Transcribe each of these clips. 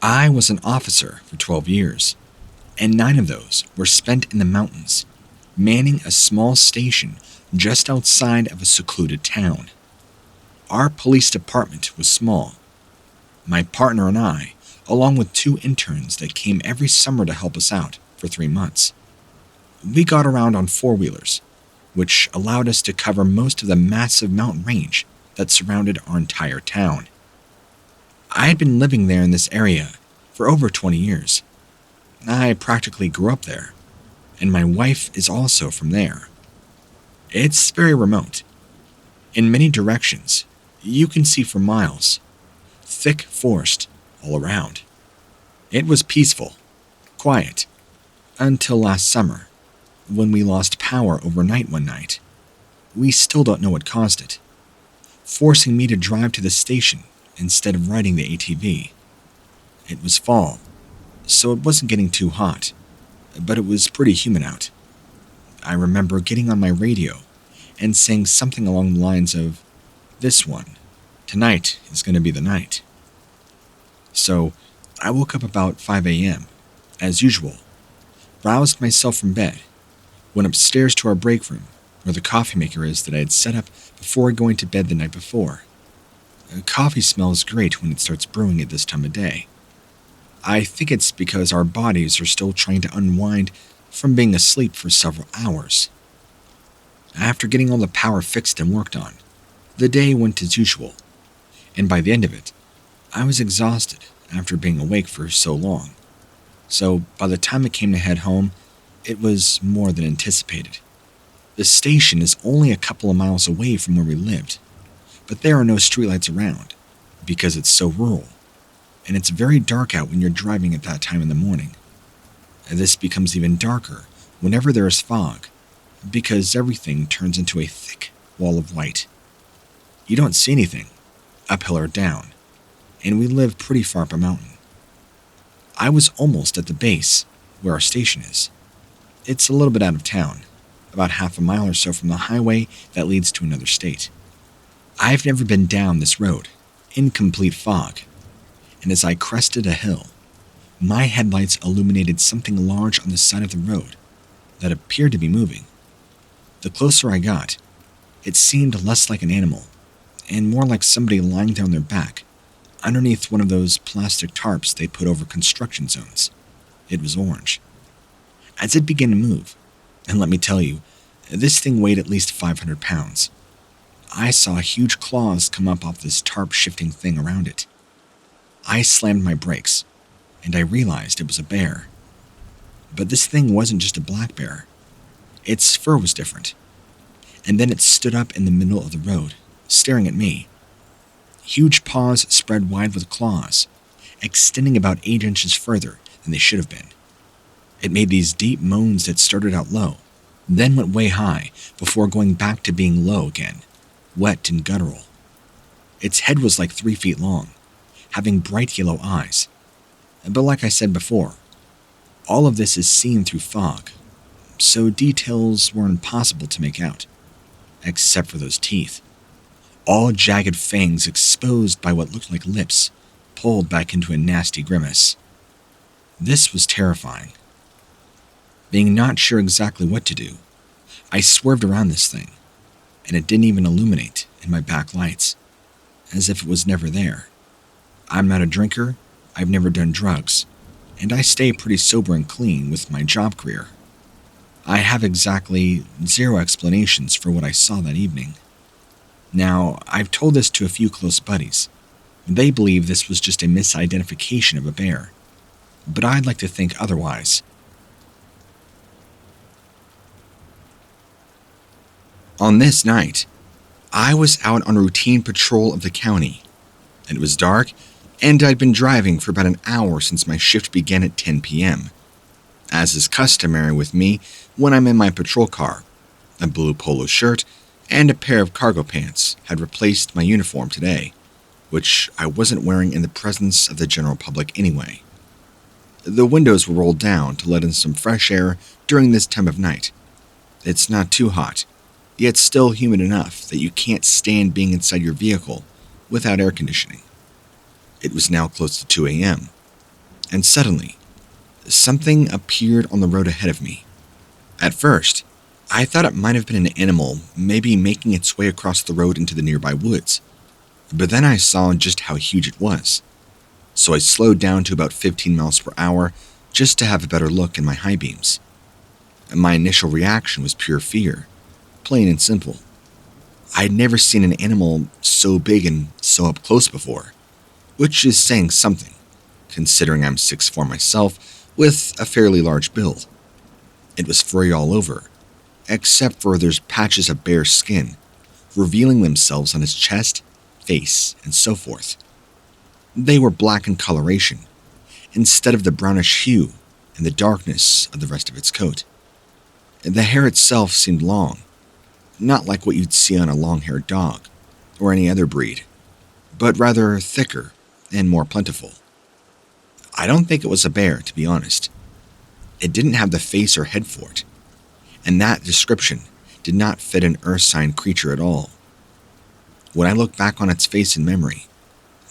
I was an officer for 12 years, and 9 of those were spent in the mountains, manning a small station just outside of a secluded town. Our police department was small. My partner and I, along with 2 interns that came every summer to help us out for 3 months. We got around on 4-wheelers, which allowed us to cover most of the massive mountain range that surrounded our entire town. I had been living there in this area for over 20 years. I practically grew up there, and my wife is also from there. It's very remote. In many directions, you can see for miles. Thick forest all around. It was peaceful, quiet, until last summer, when we lost power overnight one night. We still don't know what caused it, forcing me to drive to the station instead of riding the ATV. It was fall, so it wasn't getting too hot, but it was pretty humid out. I remember getting on my radio and saying something along the lines of, "This one, tonight is going to be the night." So I woke up about 5 a.m., as usual, roused myself from bed, went upstairs to our break room, where the coffee maker is that I had set up before going to bed the night before. Coffee smells great when it starts brewing at this time of day. I think it's because our bodies are still trying to unwind from being asleep for several hours. After getting all the power fixed and worked on, the day went as usual, and by the end of it, I was exhausted after being awake for so long. So by the time it came to head home, it was more than anticipated. The station is only a couple of miles away from where we lived, but there are no streetlights around because it's so rural, and it's very dark out when you're driving at that time in the morning. And this becomes even darker whenever there is fog, because everything turns into a thick wall of white. You don't see anything, uphill or down, and we live pretty far up a mountain. I was almost at the base, where our station is. It's a little bit out of town, about half a mile or so from the highway that leads to another state. I've never been down this road, in complete fog, and as I crested a hill, my headlights illuminated something large on the side of the road that appeared to be moving. The closer I got, it seemed less like an animal, and more like somebody lying down their back, underneath one of those plastic tarps they put over construction zones. It was orange. As it began to move, and let me tell you, this thing weighed at least 500 pounds. I saw huge claws come up off this tarp shifting thing around it. I slammed my brakes, and I realized it was a bear. But this thing wasn't just a black bear. Its fur was different. And then it stood up in the middle of the road, staring at me. Huge paws spread wide with claws, extending about 8 inches further than they should have been. It made these deep moans that started out low, then went way high before going back to being low again, wet and guttural. Its head was like 3 feet long, having bright yellow eyes. But like I said before, all of this is seen through fog, so details were impossible to make out, except for those teeth. All jagged fangs exposed by what looked like lips, pulled back into a nasty grimace. This was terrifying. Being not sure exactly what to do, I swerved around this thing, and it didn't even illuminate in my back lights, as if it was never there. I'm not a drinker, I've never done drugs, and I stay pretty sober and clean with my job career. I have exactly 0 explanations for what I saw that evening. Now, I've told this to a few close buddies. They believe this was just a misidentification of a bear, but I'd like to think otherwise. On this night, I was out on a routine patrol of the county. It was dark, and I'd been driving for about an hour since my shift began at 10 p.m. As is customary with me when I'm in my patrol car, a blue polo shirt and a pair of cargo pants had replaced my uniform today, which I wasn't wearing in the presence of the general public anyway. The windows were rolled down to let in some fresh air during this time of night. It's not too hot, yet still humid enough that you can't stand being inside your vehicle without air conditioning. It was now close to 2 a.m., and suddenly, something appeared on the road ahead of me. At first, I thought it might have been an animal, maybe making its way across the road into the nearby woods. But then I saw just how huge it was. So I slowed down to about 15 miles per hour just to have a better look in my high beams. And my initial reaction was pure fear, plain and simple. I had never seen an animal so big and so up close before, which is saying something, considering I'm 6'4" myself with a fairly large build. It was furry all over, except for there's patches of bare skin, revealing themselves on his chest, face, and so forth. They were black in coloration, instead of the brownish hue and the darkness of the rest of its coat. The hair itself seemed long, not like what you'd see on a long-haired dog or any other breed, but rather thicker and more plentiful. I don't think it was a bear, to be honest. It didn't have the face or head for it, and that description did not fit an earth sign creature at all. When I look back on its face in memory,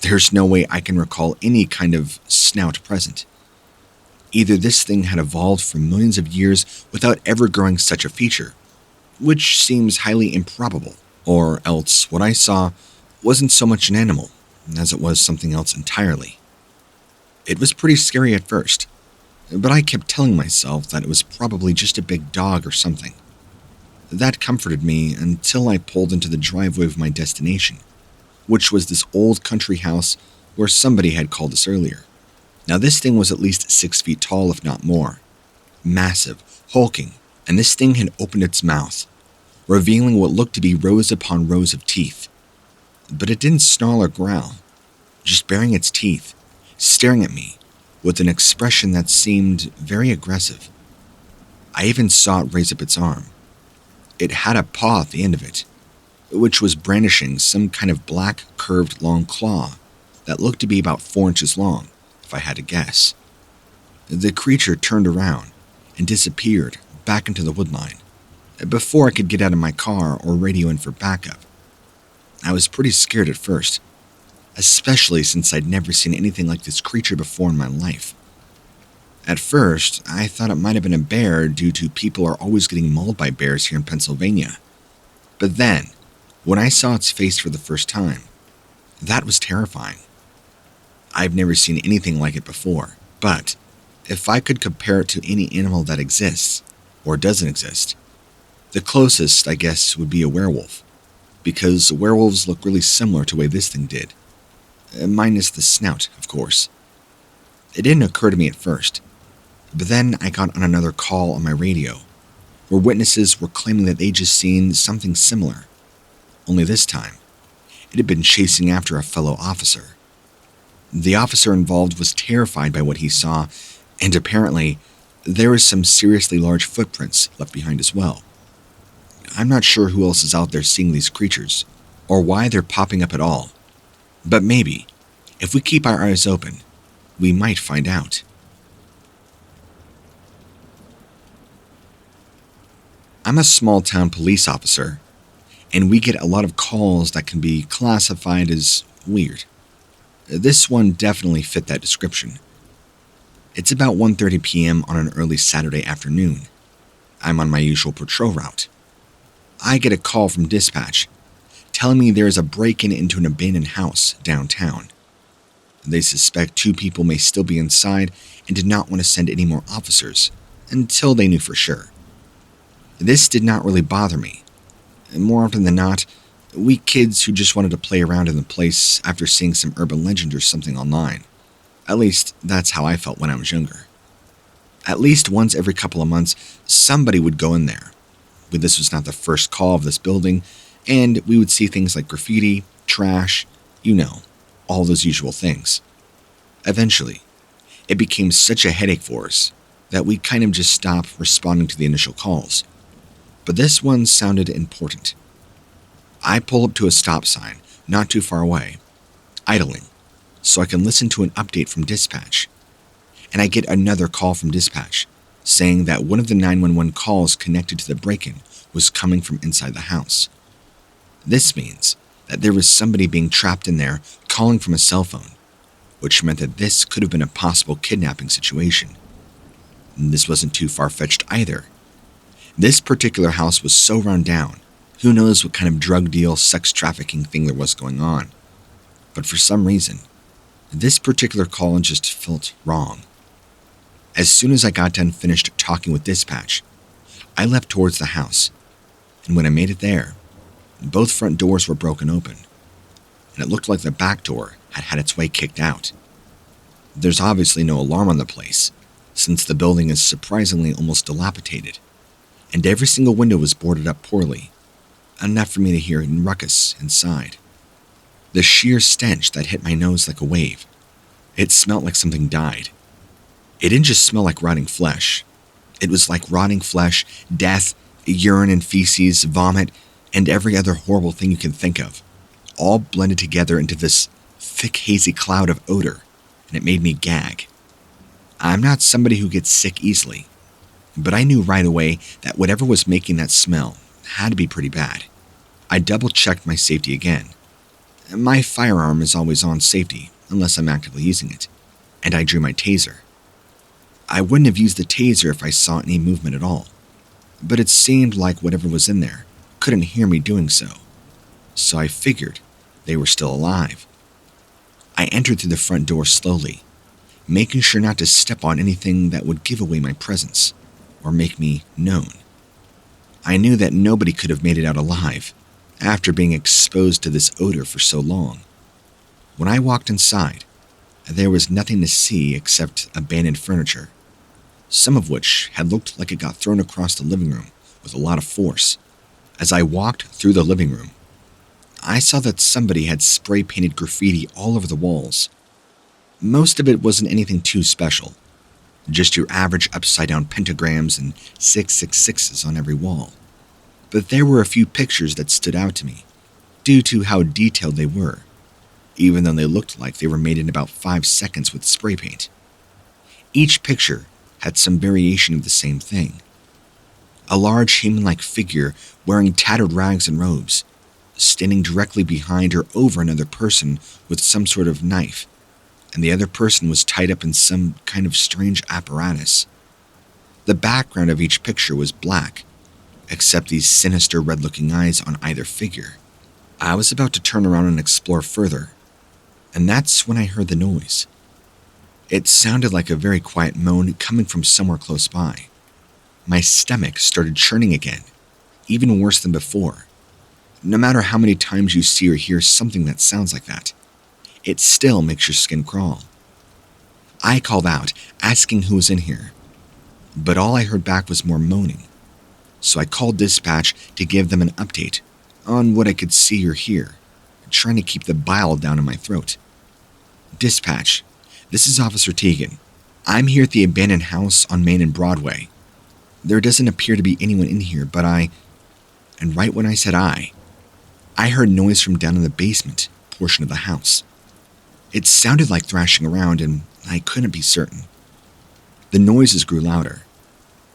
there's no way I can recall any kind of snout present. Either this thing had evolved for millions of years without ever growing such a feature, which seems highly improbable, or else what I saw wasn't so much an animal as it was something else entirely. It was pretty scary at first, but I kept telling myself that it was probably just a big dog or something. That comforted me until I pulled into the driveway of my destination, which was this old country house where somebody had called us earlier. Now this thing was at least 6 feet tall, if not more. Massive, hulking, and this thing had opened its mouth, revealing what looked to be rows upon rows of teeth. But it didn't snarl or growl, just baring its teeth, staring at me with an expression that seemed very aggressive. I even saw it raise up its arm. It had a paw at the end of it, which was brandishing some kind of black, curved, long claw that looked to be about 4 inches long, if I had to guess. The creature turned around and disappeared back into the woodline before I could get out of my car or radio in for backup. I was pretty scared at first, especially since I'd never seen anything like this creature before in my life. At first, I thought it might have been a bear due to people are always getting mauled by bears here in Pennsylvania. But then, when I saw its face for the first time, that was terrifying. I've never seen anything like it before, but if I could compare it to any animal that exists, or doesn't exist, the closest, I guess, would be a werewolf, because werewolves look really similar to the way this thing did. Minus the snout, of course. It didn't occur to me at first, but then I got on another call on my radio, where witnesses were claiming that they'd just seen something similar. Only this time, it had been chasing after a fellow officer. The officer involved was terrified by what he saw, and apparently, there was some seriously large footprints left behind as well. I'm not sure who else is out there seeing these creatures, or why they're popping up at all. But maybe, if we keep our eyes open, we might find out. I'm a small-town police officer, and we get a lot of calls that can be classified as weird. This one definitely fit that description. It's about 1:30 p.m. on an early Saturday afternoon. I'm on my usual patrol route. I get a call from dispatch, telling me there is a break-in into an abandoned house downtown. They suspect 2 people may still be inside and did not want to send any more officers until they knew for sure. This did not really bother me. More often than not, we kids who just wanted to play around in the place after seeing some urban legend or something online. At least, that's how I felt when I was younger. At least once every couple of months, somebody would go in there. But this was not the first call of this building, and we would see things like graffiti, trash, all those usual things. Eventually, it became such a headache for us that we kind of just stopped responding to the initial calls. But this one sounded important. I pull up to a stop sign, not too far away, idling, so I can listen to an update from dispatch. And I get another call from dispatch, saying that one of the 911 calls connected to the break-in was coming from inside the house. This means that there was somebody being trapped in there calling from a cell phone, which meant that this could have been a possible kidnapping situation. And this wasn't too far-fetched either. This particular house was so run down, who knows what kind of drug deal, sex trafficking thing there was going on. But for some reason, this particular call just felt wrong. As soon as I got done finished talking with dispatch, I left towards the house, and when I made it there, both front doors were broken open, and it looked like the back door had had its way kicked out. There's obviously no alarm on the place, since the building is surprisingly almost dilapidated, and every single window was boarded up poorly, enough for me to hear a ruckus inside. The sheer stench that hit my nose like a wave. It smelled like something died. It didn't just smell like rotting flesh. It was like rotting flesh, death, urine and feces, vomit, and every other horrible thing you can think of, all blended together into this thick, hazy cloud of odor, and it made me gag. I'm not somebody who gets sick easily, but I knew right away that whatever was making that smell had to be pretty bad. I double-checked my safety again. My firearm is always on safety, unless I'm actively using it, and I drew my taser. I wouldn't have used the taser if I saw any movement at all, but it seemed like whatever was in there couldn't hear me doing so I figured they were still alive. I entered through the front door slowly, making sure not to step on anything that would give away my presence or make me known. I knew that nobody could have made it out alive after being exposed to this odor for so long. When I walked inside, there was nothing to see except abandoned furniture, some of which had looked like it got thrown across the living room with a lot of force. As I walked through the living room, I saw that somebody had spray-painted graffiti all over the walls. Most of it wasn't anything too special, just your average upside-down pentagrams and 666s on every wall. But there were a few pictures that stood out to me, due to how detailed they were, even though they looked like they were made in about 5 seconds with spray paint. Each picture had some variation of the same thing. A large human-like figure wearing tattered rags and robes, standing directly behind or over another person with some sort of knife, and the other person was tied up in some kind of strange apparatus. The background of each picture was black, except these sinister red-looking eyes on either figure. I was about to turn around and explore further, and that's when I heard the noise. It sounded like a very quiet moan coming from somewhere close by. My stomach started churning again, even worse than before. No matter how many times you see or hear something that sounds like that, it still makes your skin crawl. I called out, asking who was in here, but all I heard back was more moaning. So I called dispatch to give them an update on what I could see or hear, trying to keep the bile down in my throat. Dispatch, this is Officer Tegan. I'm here at the abandoned house on Main and Broadway. There doesn't appear to be anyone in here, but and right when I said I heard noise from down in the basement portion of the house. It sounded like thrashing around, and I couldn't be certain. The noises grew louder,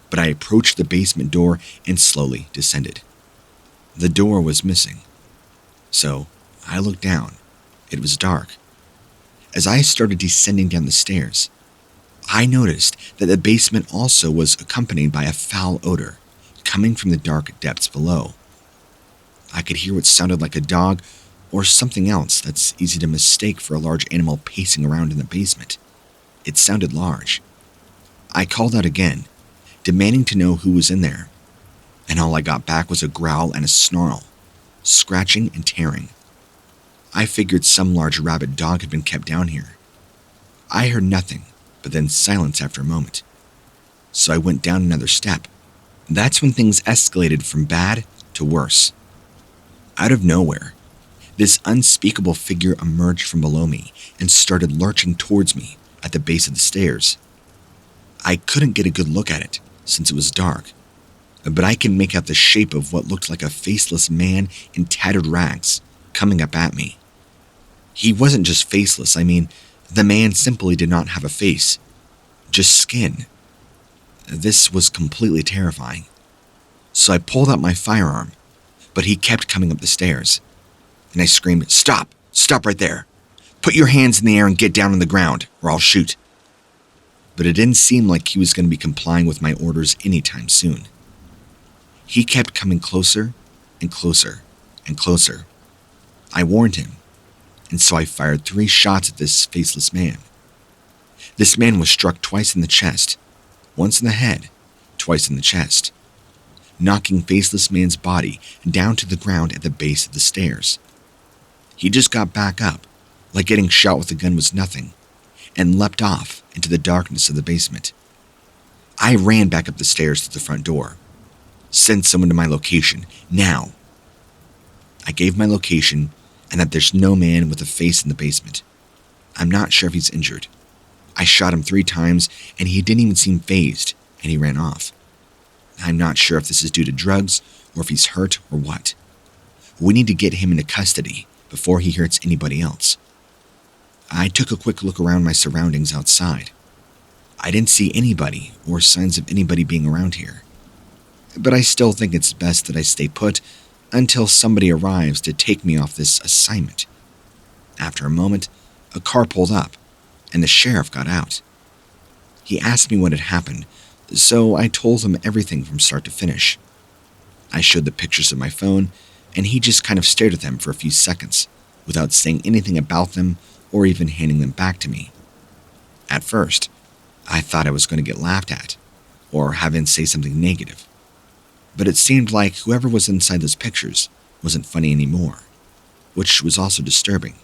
but I approached the basement door and slowly descended. The door was missing, so I looked down. It was dark. As I started descending down the stairs, I noticed that the basement also was accompanied by a foul odor coming from the dark depths below. I could hear what sounded like a dog or something else that's easy to mistake for a large animal pacing around in the basement. It sounded large. I called out again, demanding to know who was in there, and all I got back was a growl and a snarl, scratching and tearing. I figured some large rabid dog had been kept down here. I heard nothing, but then silence after a moment. So I went down another step. That's when things escalated from bad to worse. Out of nowhere, this unspeakable figure emerged from below me and started lurching towards me at the base of the stairs. I couldn't get a good look at it since it was dark, but I could make out the shape of what looked like a faceless man in tattered rags coming up at me. He wasn't just faceless, the man simply did not have a face, just skin. This was completely terrifying. So I pulled out my firearm, but he kept coming up the stairs, and I screamed, "Stop! Stop right there! "Put your hands in the air and get down on the ground, or I'll shoot." But it didn't seem like he was going to be complying with my orders anytime soon. He kept coming closer and closer and closer. I warned him, and so I fired 3 shots at this faceless man. This man was struck twice in the chest, once in the head, twice in the chest, knocking faceless man's body down to the ground at the base of the stairs. He just got back up, like getting shot with a gun was nothing, and leapt off into the darkness of the basement. I ran back up the stairs to the front door. "Send someone to my location, now." I gave my location and that there's no man with a face in the basement. I'm not sure if he's injured. I shot him 3 times and he didn't even seem fazed, and he ran off. I'm not sure if this is due to drugs or if he's hurt or what. We need to get him into custody before he hurts anybody else. I took a quick look around my surroundings outside. I didn't see anybody or signs of anybody being around here. But I still think it's best that I stay put until somebody arrives to take me off this assignment. After a moment, a car pulled up, and the sheriff got out. He asked me what had happened, so I told him everything from start to finish. I showed the pictures of my phone, and he just kind of stared at them for a few seconds, without saying anything about them or even handing them back to me. At first, I thought I was going to get laughed at, or have him say something negative. But it seemed like whoever was inside those pictures wasn't funny anymore, which was also disturbing.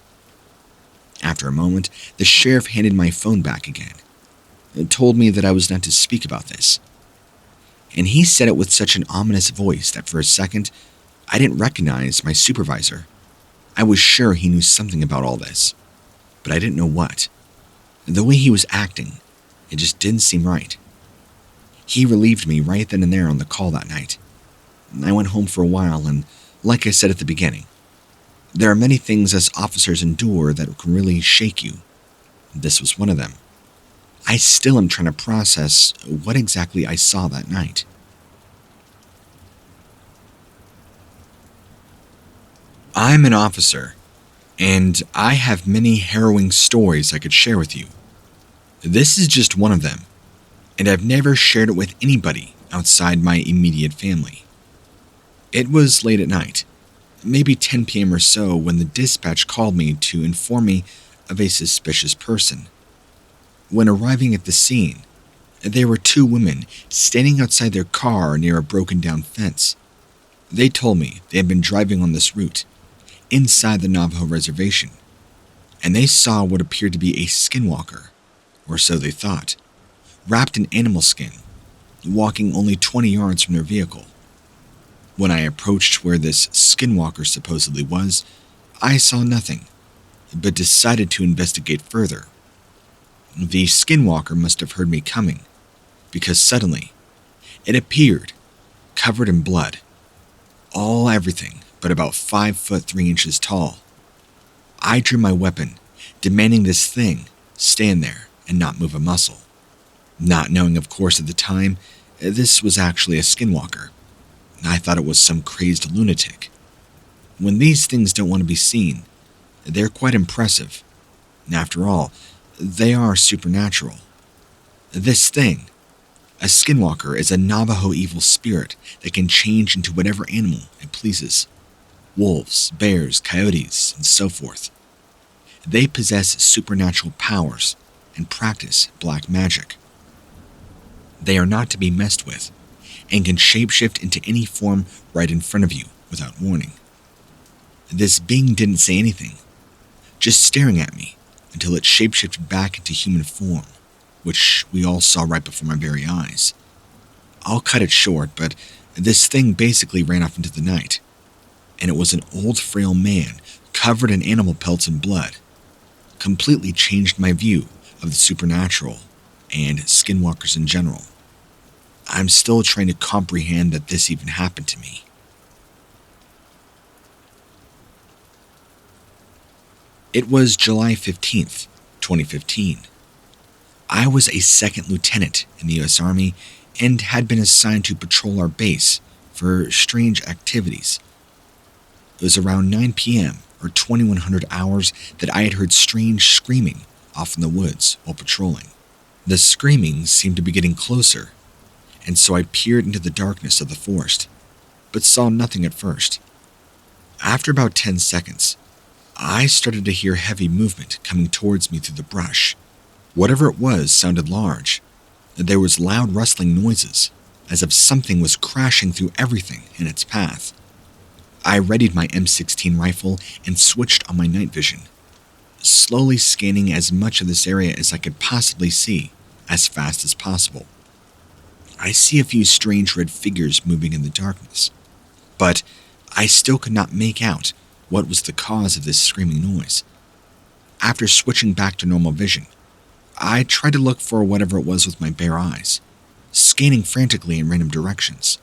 After a moment, the sheriff handed my phone back again and told me that I was not to speak about this. And he said it with such an ominous voice that for a second, I didn't recognize my supervisor. I was sure he knew something about all this, but I didn't know what. The way he was acting, it just didn't seem right. He relieved me right then and there on the call that night. I went home for a while, and like I said at the beginning, there are many things as officers endure that can really shake you. This was one of them. I still am trying to process what exactly I saw that night. I'm an officer, and I have many harrowing stories I could share with you. This is just one of them, and I've never shared it with anybody outside my immediate family. It was late at night, maybe 10 p.m. or so, when the dispatch called me to inform me of a suspicious person. When arriving at the scene, there were 2 women standing outside their car near a broken-down fence. They told me they had been driving on this route, inside the Navajo reservation, and they saw what appeared to be a skinwalker, or so they thought, wrapped in animal skin, walking only 20 yards from their vehicle. When I approached where this skinwalker supposedly was, I saw nothing, but decided to investigate further. The skinwalker must have heard me coming, because suddenly, it appeared, covered in blood, everything but about 5 foot 3 inches tall. I drew my weapon, demanding this thing stand there and not move a muscle. Not knowing, of course, at the time, this was actually a skinwalker. I thought it was some crazed lunatic. When these things don't want to be seen, they're quite impressive. After all, they are supernatural. This thing, a skinwalker, is a Navajo evil spirit that can change into whatever animal it pleases. Wolves, bears, coyotes, and so forth. They possess supernatural powers and practice black magic. They are not to be messed with, and can shapeshift into any form right in front of you without warning. This being didn't say anything, just staring at me until it shapeshifted back into human form, which we all saw right before my very eyes. I'll cut it short, but this thing basically ran off into the night, and it was an old, frail man covered in animal pelts and blood. Completely changed my view of the supernatural and skinwalkers in general. I'm still trying to comprehend that this even happened to me. It was July 15th, 2015. I was a second lieutenant in the U.S. Army and had been assigned to patrol our base for strange activities. It was around 9 p.m. or 2100 hours that I had heard strange screaming off in the woods while patrolling. The screaming seemed to be getting closer, and so I peered into the darkness of the forest, but saw nothing at first. After about 10 seconds, I started to hear heavy movement coming towards me through the brush. Whatever it was sounded large. There was loud rustling noises, as if something was crashing through everything in its path. I readied my M16 rifle and switched on my night vision, slowly scanning as much of this area as I could possibly see, as fast as possible. I see a few strange red figures moving in the darkness, but I still could not make out what was the cause of this screaming noise. After switching back to normal vision, I tried to look for whatever it was with my bare eyes, scanning frantically in random directions,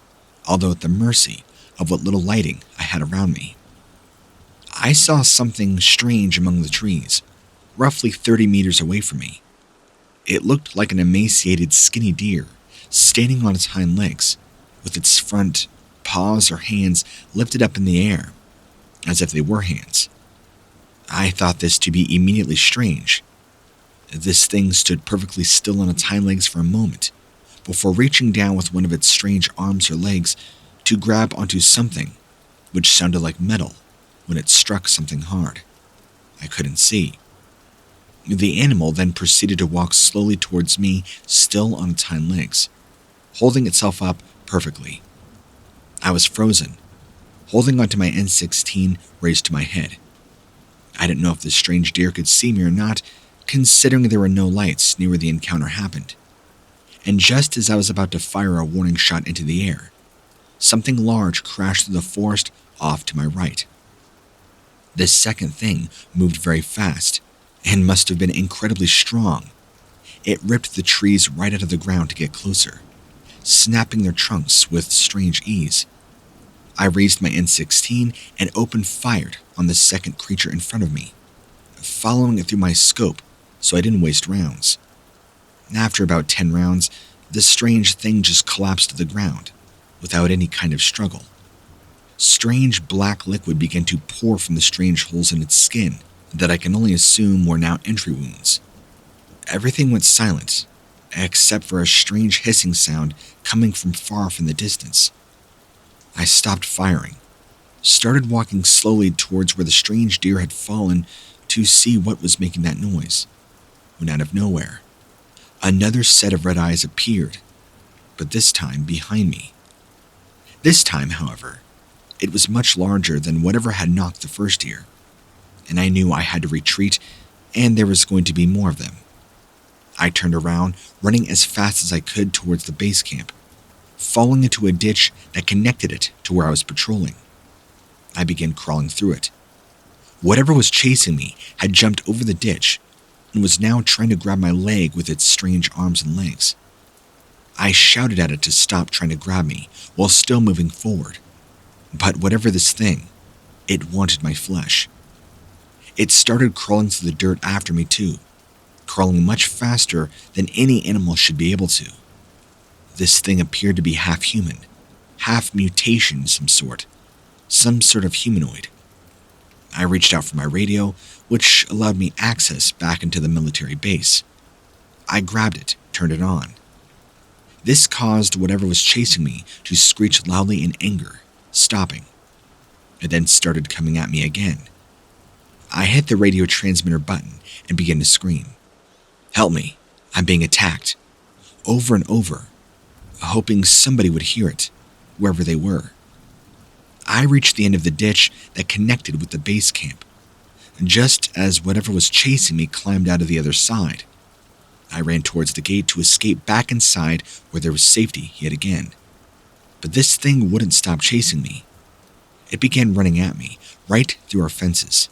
although at the mercy of what little lighting I had around me. I saw something strange among the trees, roughly 30 meters away from me. It looked like an emaciated, skinny deer, standing on its hind legs, with its front paws or hands lifted up in the air, as if they were hands. I thought this to be immediately strange. This thing stood perfectly still on its hind legs for a moment, before reaching down with one of its strange arms or legs to grab onto something which sounded like metal when it struck something hard. I couldn't see. The animal then proceeded to walk slowly towards me, still on its hind legs, holding itself up perfectly. I was frozen, holding onto my N16 raised to my head. I didn't know if this strange deer could see me or not, considering there were no lights near where the encounter happened. And just as I was about to fire a warning shot into the air, something large crashed through the forest off to my right. This second thing moved very fast, and must have been incredibly strong. It ripped the trees right out of the ground to get closer, snapping their trunks with strange ease. I raised my N16 and opened fire on the second creature in front of me, following it through my scope so I didn't waste rounds. After about 10 rounds, the strange thing just collapsed to the ground, without any kind of struggle. Strange black liquid began to pour from the strange holes in its skin that I can only assume were now entry wounds. Everything went silent, except for a strange hissing sound coming from far off in the distance. I stopped firing, started walking slowly towards where the strange deer had fallen to see what was making that noise, when out of nowhere, another set of red eyes appeared, but this time behind me. This time, however, it was much larger than whatever had knocked the first deer, and I knew I had to retreat, and there was going to be more of them. I turned around, running as fast as I could towards the base camp, falling into a ditch that connected it to where I was patrolling. I began crawling through it. Whatever was chasing me had jumped over the ditch and was now trying to grab my leg with its strange arms and legs. I shouted at it to stop trying to grab me while still moving forward, but whatever this thing, it wanted my flesh. It started crawling through the dirt after me too, crawling much faster than any animal should be able to. This thing appeared to be half human, half mutation of some sort of humanoid. I reached out for my radio, which allowed me access back into the military base. I grabbed it, turned it on. This caused whatever was chasing me to screech loudly in anger, stopping. It then started coming at me again. I hit the radio transmitter button and began to scream. "Help me, I'm being attacked," over and over, hoping somebody would hear it, wherever they were. I reached the end of the ditch that connected with the base camp, just as whatever was chasing me climbed out of the other side. I ran towards the gate to escape back inside where there was safety yet again. But this thing wouldn't stop chasing me. It began running at me, right through our fences.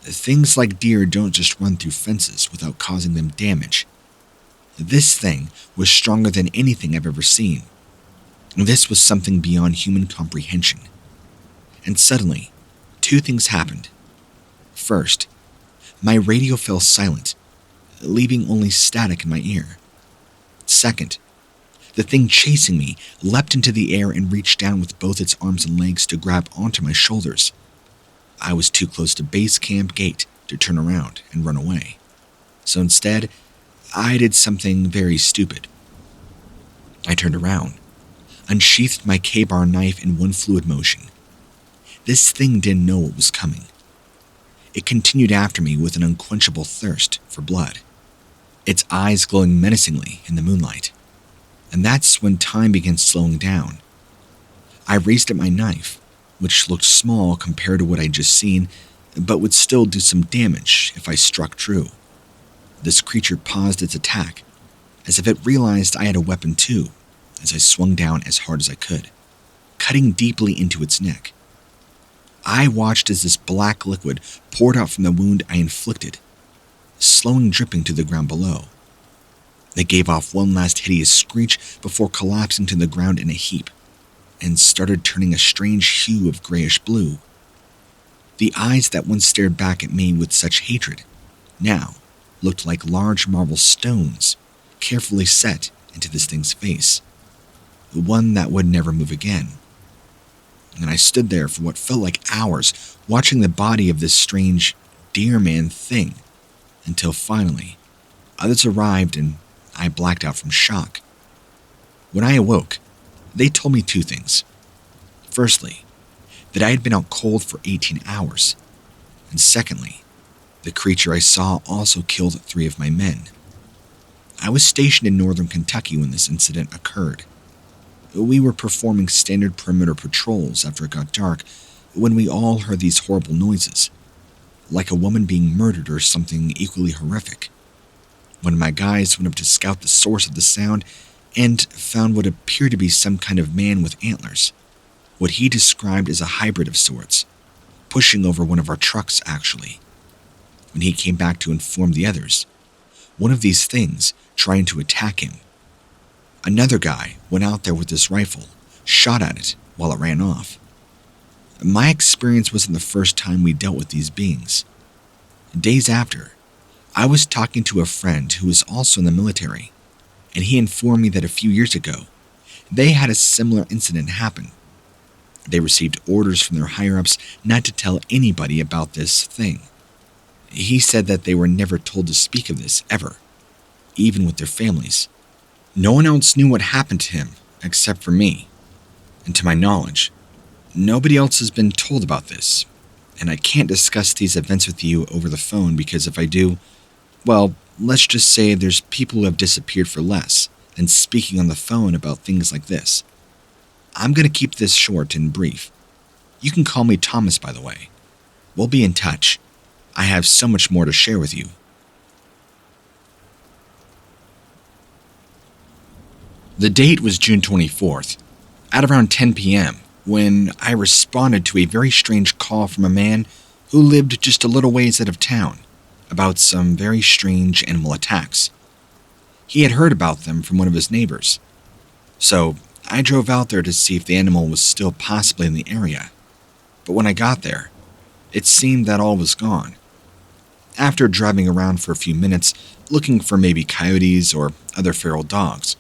Things like deer don't just run through fences without causing them damage. This thing was stronger than anything I've ever seen. This was something beyond human comprehension. And suddenly, two things happened. First, my radio fell silent, leaving only static in my ear. Second, the thing chasing me leapt into the air and reached down with both its arms and legs to grab onto my shoulders. I was too close to base camp gate to turn around and run away. So instead, I did something very stupid. I turned around, unsheathed my K-bar knife in one fluid motion. This thing didn't know what was coming. It continued after me with an unquenchable thirst for blood, its eyes glowing menacingly in the moonlight. And that's when time began slowing down. I raised at my knife, which looked small compared to what I'd just seen, but would still do some damage if I struck true. This creature paused its attack, as if it realized I had a weapon too, as I swung down as hard as I could, cutting deeply into its neck. I watched as this black liquid poured out from the wound I inflicted, slowing dripping to the ground below. It gave off one last hideous screech before collapsing to the ground in a heap, and started turning a strange hue of grayish blue. The eyes that once stared back at me with such hatred now looked like large marble stones carefully set into this thing's face, one that would never move again. And I stood there for what felt like hours, watching the body of this strange deer man thing, until finally others arrived and I blacked out from shock. When I awoke, they told me two things. Firstly, that I had been out cold for 18 hours, and secondly, the creature I saw also killed 3 of my men. I was stationed in northern Kentucky when this incident occurred. We were performing standard perimeter patrols after it got dark when we all heard these horrible noises, like a woman being murdered or something equally horrific. One of my guys went up to scout the source of the sound and found what appeared to be some kind of man with antlers, what he described as a hybrid of sorts, pushing over one of our trucks actually. When he came back to inform the others, one of these things trying to attack him. Another guy went out there with his rifle, shot at it while it ran off. My experience wasn't the first time we dealt with these beings. Days after, I was talking to a friend who was also in the military, and he informed me that a few years ago, they had a similar incident happen. They received orders from their higher-ups not to tell anybody about this thing. He said that they were never told to speak of this ever, even with their families. No one else knew what happened to him except for me. And to my knowledge, nobody else has been told about this, and I can't discuss these events with you over the phone because if I do, well, let's just say there's people who have disappeared for less than speaking on the phone about things like this. I'm going to keep this short and brief. You can call me Thomas, by the way. We'll be in touch. I have so much more to share with you. The date was June 24th, at around 10 p.m., when I responded to a very strange call from a man who lived just a little ways out of town about some very strange animal attacks. He had heard about them from one of his neighbors. So I drove out there to see if the animal was still possibly in the area. But when I got there, it seemed that all was gone. After driving around for a few minutes, looking for maybe coyotes or other feral dogs,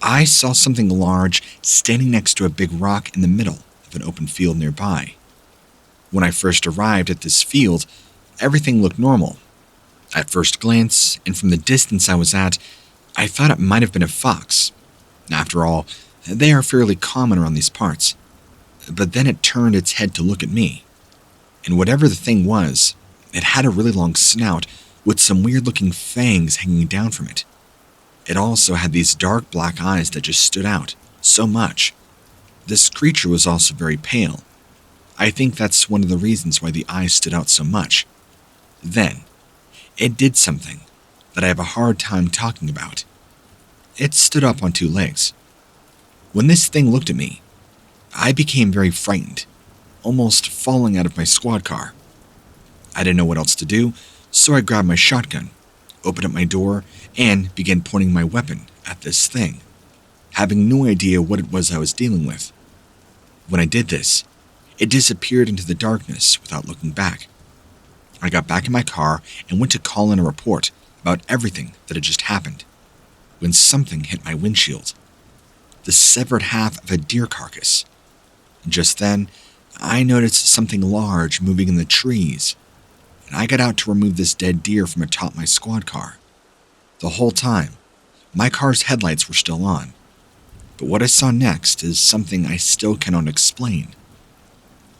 I saw something large standing next to a big rock in the middle of an open field nearby. When I first arrived at this field, everything looked normal. At first glance, and from the distance I was at, I thought it might have been a fox. After all, they are fairly common around these parts. But then it turned its head to look at me. And whatever the thing was, it had a really long snout with some weird-looking fangs hanging down from it. It also had these dark black eyes that just stood out so much. This creature was also very pale. I think that's one of the reasons why the eyes stood out so much. Then, it did something that I have a hard time talking about. It stood up on 2 legs. When this thing looked at me, I became very frightened, almost falling out of my squad car. I didn't know what else to do, so I grabbed my shotgun, opened up my door, and began pointing my weapon at this thing, having no idea what it was I was dealing with. When I did this, it disappeared into the darkness without looking back. I got back in my car and went to call in a report about everything that had just happened, when something hit my windshield. The severed half of a deer carcass. Just then, I noticed something large moving in the trees, and I got out to remove this dead deer from atop my squad car. The whole time, my car's headlights were still on, but what I saw next is something I still cannot explain.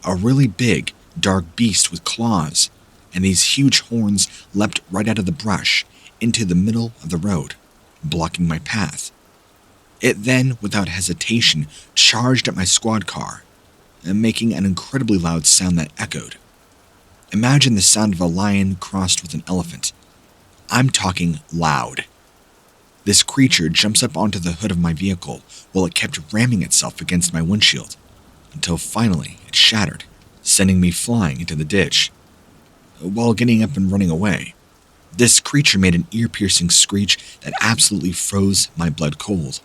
A really big, dark beast with claws, and these huge horns leapt right out of the brush into the middle of the road, blocking my path. It then, without hesitation, charged at my squad car, making an incredibly loud sound that echoed. Imagine the sound of a lion crossed with an elephant. I'm talking loud. This creature jumps up onto the hood of my vehicle while it kept ramming itself against my windshield, until finally it shattered, sending me flying into the ditch. While getting up and running away, this creature made an ear-piercing screech that absolutely froze my blood cold.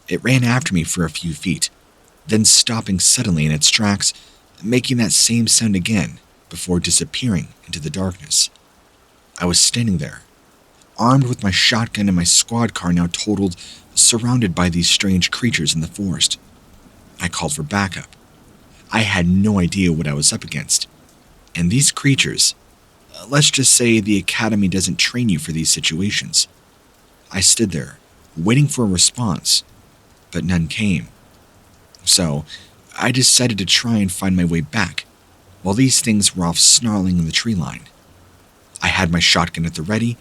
It ran after me for a few feet, then stopping suddenly in its tracks, making that same sound again before disappearing into the darkness. I was standing there, armed with my shotgun and my squad car now totaled, surrounded by these strange creatures in the forest. I called for backup. I had no idea what I was up against. And these creatures, let's just say the academy doesn't train you for these situations. I stood there, waiting for a response, but none came. So, I decided to try and find my way back, while these things were off snarling in the tree line. I had my shotgun at the ready,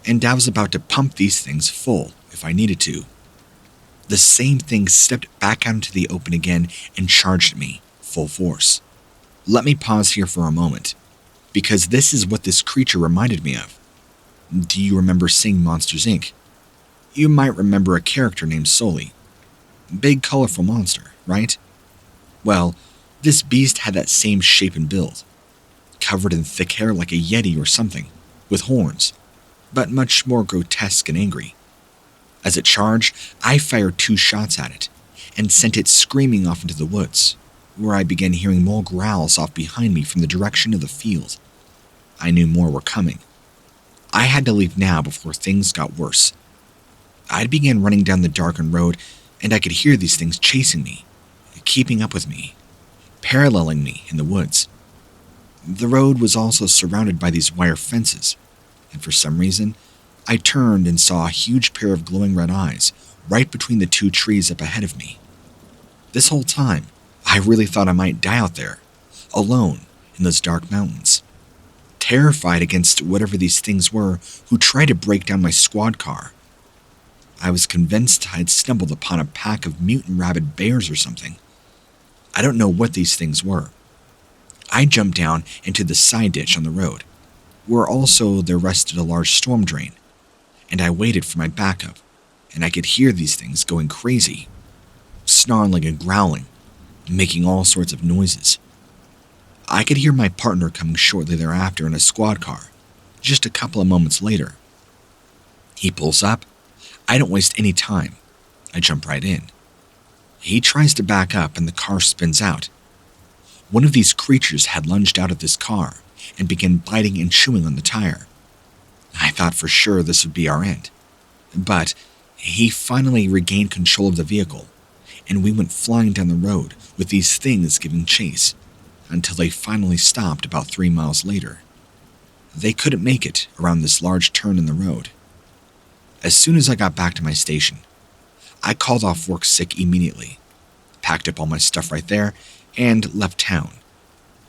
and I was about to pump these things full if I needed to. The same thing stepped back out into the open again and charged at me, full force. Let me pause here for a moment, because this is what this creature reminded me of. Do you remember seeing Monsters, Inc.? You might remember a character named Sully. Big, colorful monster, right? Well, this beast had that same shape and build, covered in thick hair like a yeti or something, with horns, but much more grotesque and angry. As it charged, I fired 2 shots at it, and sent it screaming off into the woods, where I began hearing more growls off behind me from the direction of the field. I knew more were coming. I had to leave now before things got worse. I began running down the darkened road, and I could hear these things chasing me, keeping up with me, paralleling me in the woods. The road was also surrounded by these wire fences, and for some reason, I turned and saw a huge pair of glowing red eyes right between the 2 trees up ahead of me. This whole time, I really thought I might die out there, alone in those dark mountains, terrified against whatever these things were who tried to break down my squad car. I was convinced I'd stumbled upon a pack of mutant rabid bears or something. I don't know what these things were. I jumped down into the side ditch on the road, where also there rested a large storm drain, and I waited for my backup, and I could hear these things going crazy, snarling and growling, making all sorts of noises. I could hear my partner coming shortly thereafter in a squad car, just a couple of moments later. He pulls up. I don't waste any time. I jump right in. He tries to back up and the car spins out. One of these creatures had lunged out of this car and began biting and chewing on the tire. I thought for sure this would be our end. But he finally regained control of the vehicle, and we went flying down the road with these things giving chase, until they finally stopped about 3 miles later. They couldn't make it around this large turn in the road. As soon as I got back to my station, I called off work sick immediately, packed up all my stuff right there, and left town.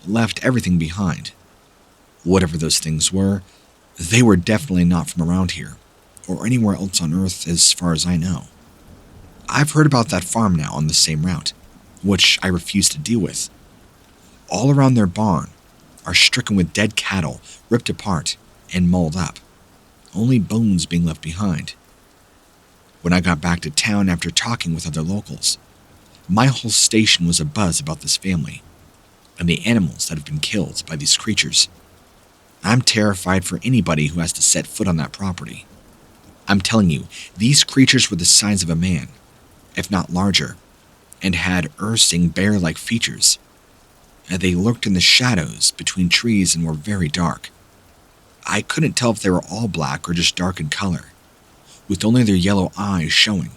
Left everything behind. Whatever those things were, they were definitely not from around here, or anywhere else on Earth as far as I know. I've heard about that farm now on the same route, which I refuse to deal with. All around their barn are stricken with dead cattle, ripped apart and mauled up, only bones being left behind. When I got back to town after talking with other locals, my whole station was abuzz about this family and the animals that have been killed by these creatures. I'm terrified for anybody who has to set foot on that property. I'm telling you, these creatures were the size of a man, if not larger, and had ursing bear-like features. And they lurked in the shadows between trees and were very dark. I couldn't tell if they were all black or just dark in color, with only their yellow eyes showing.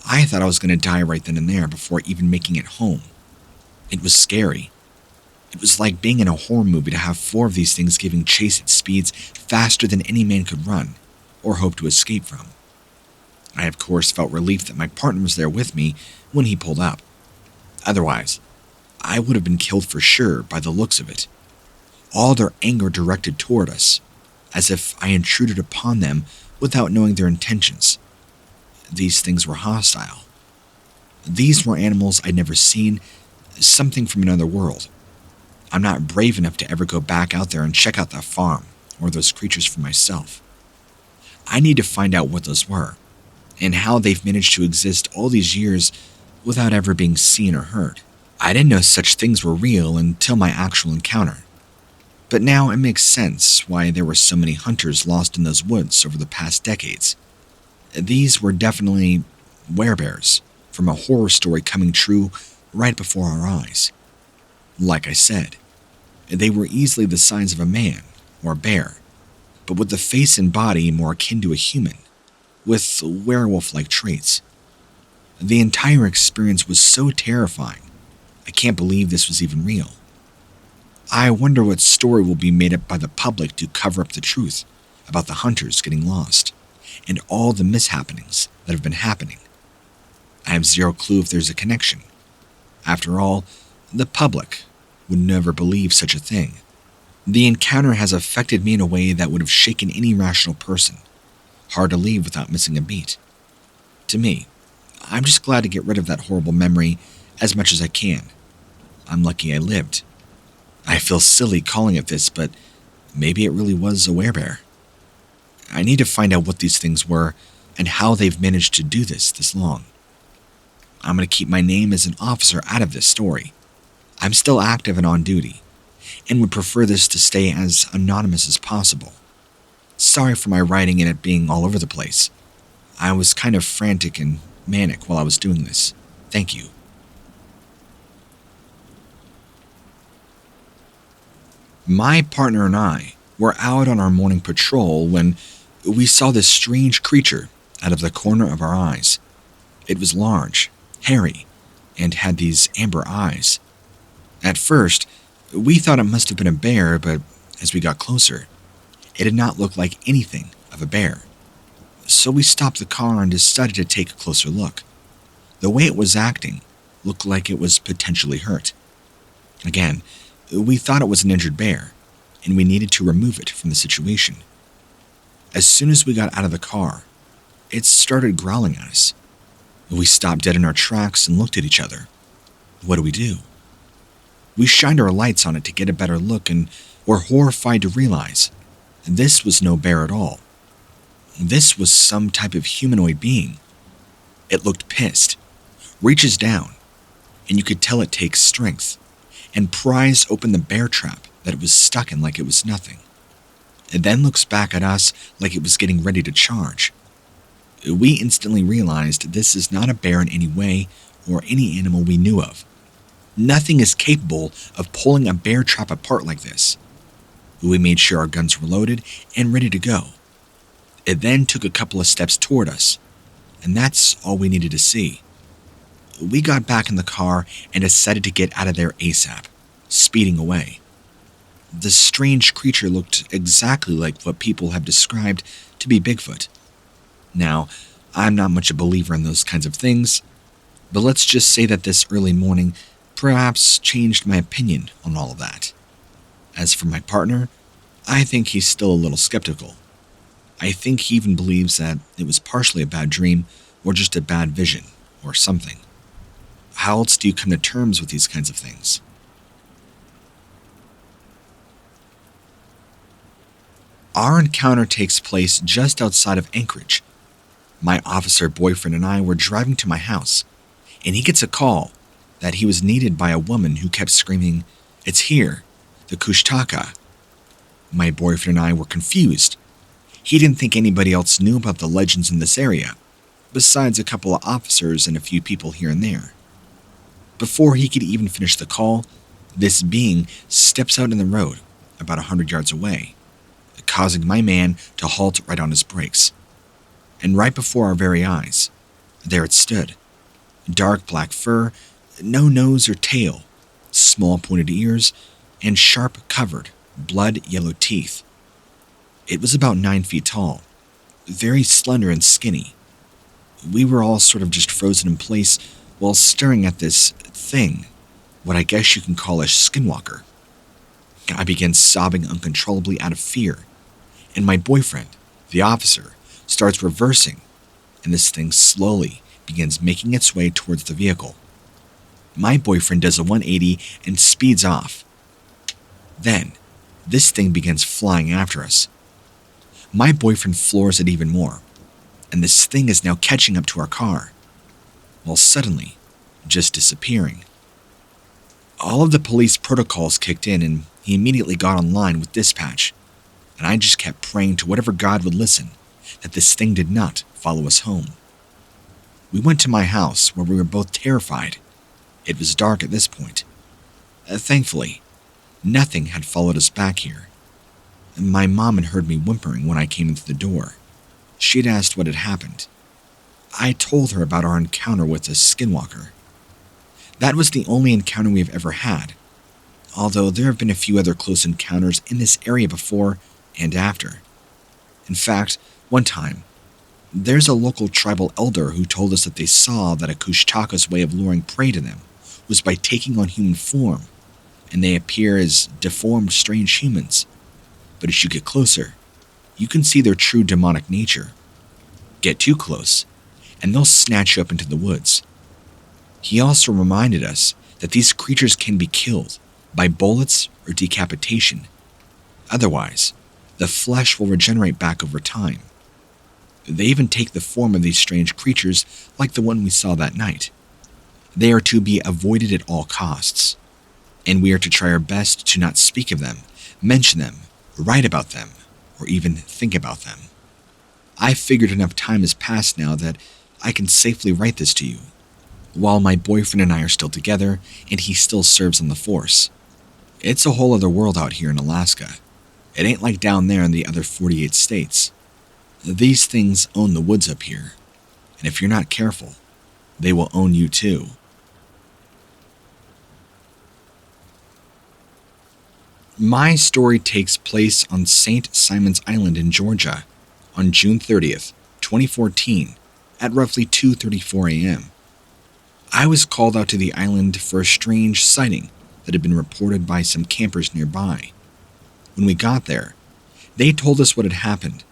I thought I was going to die right then and there before even making it home. It was scary. It was like being in a horror movie to have 4 of these things giving chase at speeds faster than any man could run or hope to escape from. I, of course, felt relief that my partner was there with me when he pulled up. Otherwise, I would have been killed for sure by the looks of it. All their anger directed toward us, as if I intruded upon them without knowing their intentions. These things were hostile. These were animals I'd never seen, something from another world. I'm not brave enough to ever go back out there and check out that farm or those creatures for myself. I need to find out what those were, and how they've managed to exist all these years without ever being seen or heard. I didn't know such things were real until my actual encounter. But now it makes sense why there were so many hunters lost in those woods over the past decades. These were definitely werebears from a horror story coming true right before our eyes. Like I said, they were easily the size of a man or a bear, but with the face and body more akin to a human, with werewolf-like traits. The entire experience was so terrifying, I can't believe this was even real. I wonder what story will be made up by the public to cover up the truth about the hunters getting lost, and all the mishappenings that have been happening. I have zero clue if there's a connection. After all, the public would never believe such a thing. The encounter has affected me in a way that would have shaken any rational person. Hard to leave without missing a beat. To me, I'm just glad to get rid of that horrible memory as much as I can. I'm lucky I lived. I feel silly calling it this, but maybe it really was a werebear. I need to find out what these things were and how they've managed to do this long. I'm going to keep my name as an officer out of this story. I'm still active and on duty, and would prefer this to stay as anonymous as possible. Sorry for my writing and it being all over the place. I was kind of frantic and manic while I was doing this. Thank you. My partner and I were out on our morning patrol when we saw this strange creature out of the corner of our eyes. It was large, hairy, and had these amber eyes. At first, we thought it must have been a bear, but as we got closer, it did not look like anything of a bear. So we stopped the car and decided to take a closer look. The way it was acting looked like it was potentially hurt. Again, we thought it was an injured bear, and we needed to remove it from the situation. As soon as we got out of the car, it started growling at us. We stopped dead in our tracks and looked at each other. What do we do? We shined our lights on it to get a better look and were horrified to realize this was no bear at all. This was some type of humanoid being. It looked pissed, reaches down, and you could tell it takes strength, and pries open the bear trap that it was stuck in like it was nothing. It then looks back at us like it was getting ready to charge. We instantly realized this is not a bear in any way or any animal we knew of. Nothing is capable of pulling a bear trap apart like this. We made sure our guns were loaded and ready to go. It then took a couple of steps toward us, and that's all we needed to see. We got back in the car and decided to get out of there ASAP, speeding away. The strange creature looked exactly like what people have described to be Bigfoot. Now, I'm not much a believer in those kinds of things, but let's just say that this early morning perhaps changed my opinion on all of that. As for my partner, I think he's still a little skeptical. I think he even believes that it was partially a bad dream or just a bad vision or something. How else do you come to terms with these kinds of things? Our encounter takes place just outside of Anchorage. My officer boyfriend and I were driving to my house, and he gets a call that he was needed by a woman who kept screaming, "It's here, the Kushtaka." My boyfriend and I were confused. He didn't think anybody else knew about the legends in this area, besides a couple of officers and a few people here and there. Before he could even finish the call, this being steps out in the road about 100 yards away, causing my man to halt right on his brakes. And right before our very eyes, there it stood. Dark black fur, no nose or tail, small pointed ears, and sharp covered, blood yellow teeth. It was about 9 feet tall, very slender and skinny. We were all sort of just frozen in place while staring at this thing, what I guess you can call a skinwalker. I began sobbing uncontrollably out of fear, and my boyfriend, the officer, starts reversing, and this thing slowly begins making its way towards the vehicle. My boyfriend does a 180 and speeds off. Then, this thing begins flying after us. My boyfriend floors it even more, and this thing is now catching up to our car, while suddenly just disappearing. All of the police protocols kicked in, and he immediately got online with dispatch, and I just kept praying to whatever God would listen that this thing did not follow us home. We went to my house, where we were both terrified. It was dark at this point. Thankfully, nothing had followed us back here. My mom had heard me whimpering when I came into the door. She'd asked what had happened. I told her about our encounter with a skinwalker. That was the only encounter we've ever had, although there have been a few other close encounters in this area before and after. In fact, one time, there's a local tribal elder who told us that they saw that a Kushtaka's way of luring prey to them was by taking on human form, and they appear as deformed, strange humans. But as you get closer, you can see their true demonic nature. Get too close, and they'll snatch you up into the woods. He also reminded us that these creatures can be killed by bullets or decapitation. Otherwise, the flesh will regenerate back over time. They even take the form of these strange creatures like the one we saw that night. They are to be avoided at all costs, and we are to try our best to not speak of them, mention them, write about them, or even think about them. I figured enough time has passed now that I can safely write this to you, while my boyfriend and I are still together and he still serves on the force. It's a whole other world out here in Alaska. It ain't like down there in the other 48 states. These things own the woods up here, and if you're not careful, they will own you too. My story takes place on St. Simon's Island in Georgia on June 30th, 2014 at roughly 2:34 a.m. I was called out to the island for a strange sighting that had been reported by some campers nearby. When we got there, they told us what had happened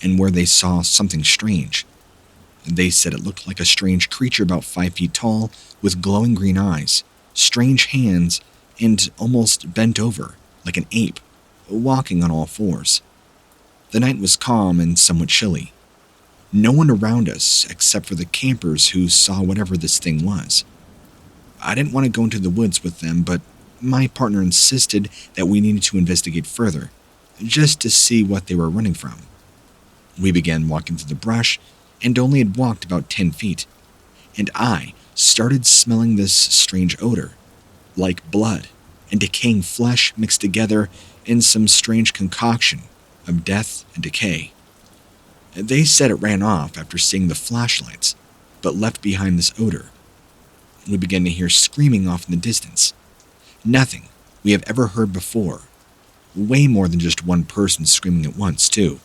and where they saw something strange. They said it looked like a strange creature about 5 feet tall with glowing green eyes, strange hands, and almost bent over like an ape, walking on all fours. The night was calm and somewhat chilly. No one around us except for the campers who saw whatever this thing was. I didn't want to go into the woods with them, but my partner insisted that we needed to investigate further, just to see what they were running from. We began walking through the brush and only had walked about 10 feet, and I started smelling this strange odor, like blood and decaying flesh mixed together in some strange concoction of death and decay. They said it ran off after seeing the flashlights, but left behind this odor. We began to hear screaming off in the distance. Nothing we have ever heard before. Way more than just one person screaming at once, too.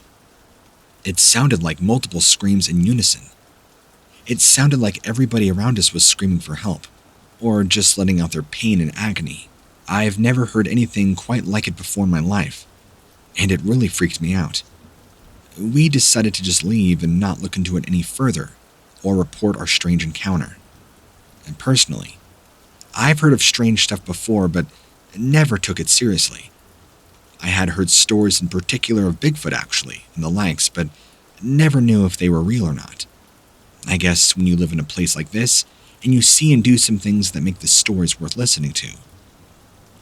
It sounded like multiple screams in unison. It sounded like everybody around us was screaming for help, or just letting out their pain and agony. I've never heard anything quite like it before in my life, and it really freaked me out. We decided to just leave and not look into it any further, or report our strange encounter. And personally, I've heard of strange stuff before, but never took it seriously. I had heard stories in particular of Bigfoot actually, and the likes, but never knew if they were real or not. I guess when you live in a place like this, and you see and do some things that make the stories worth listening to.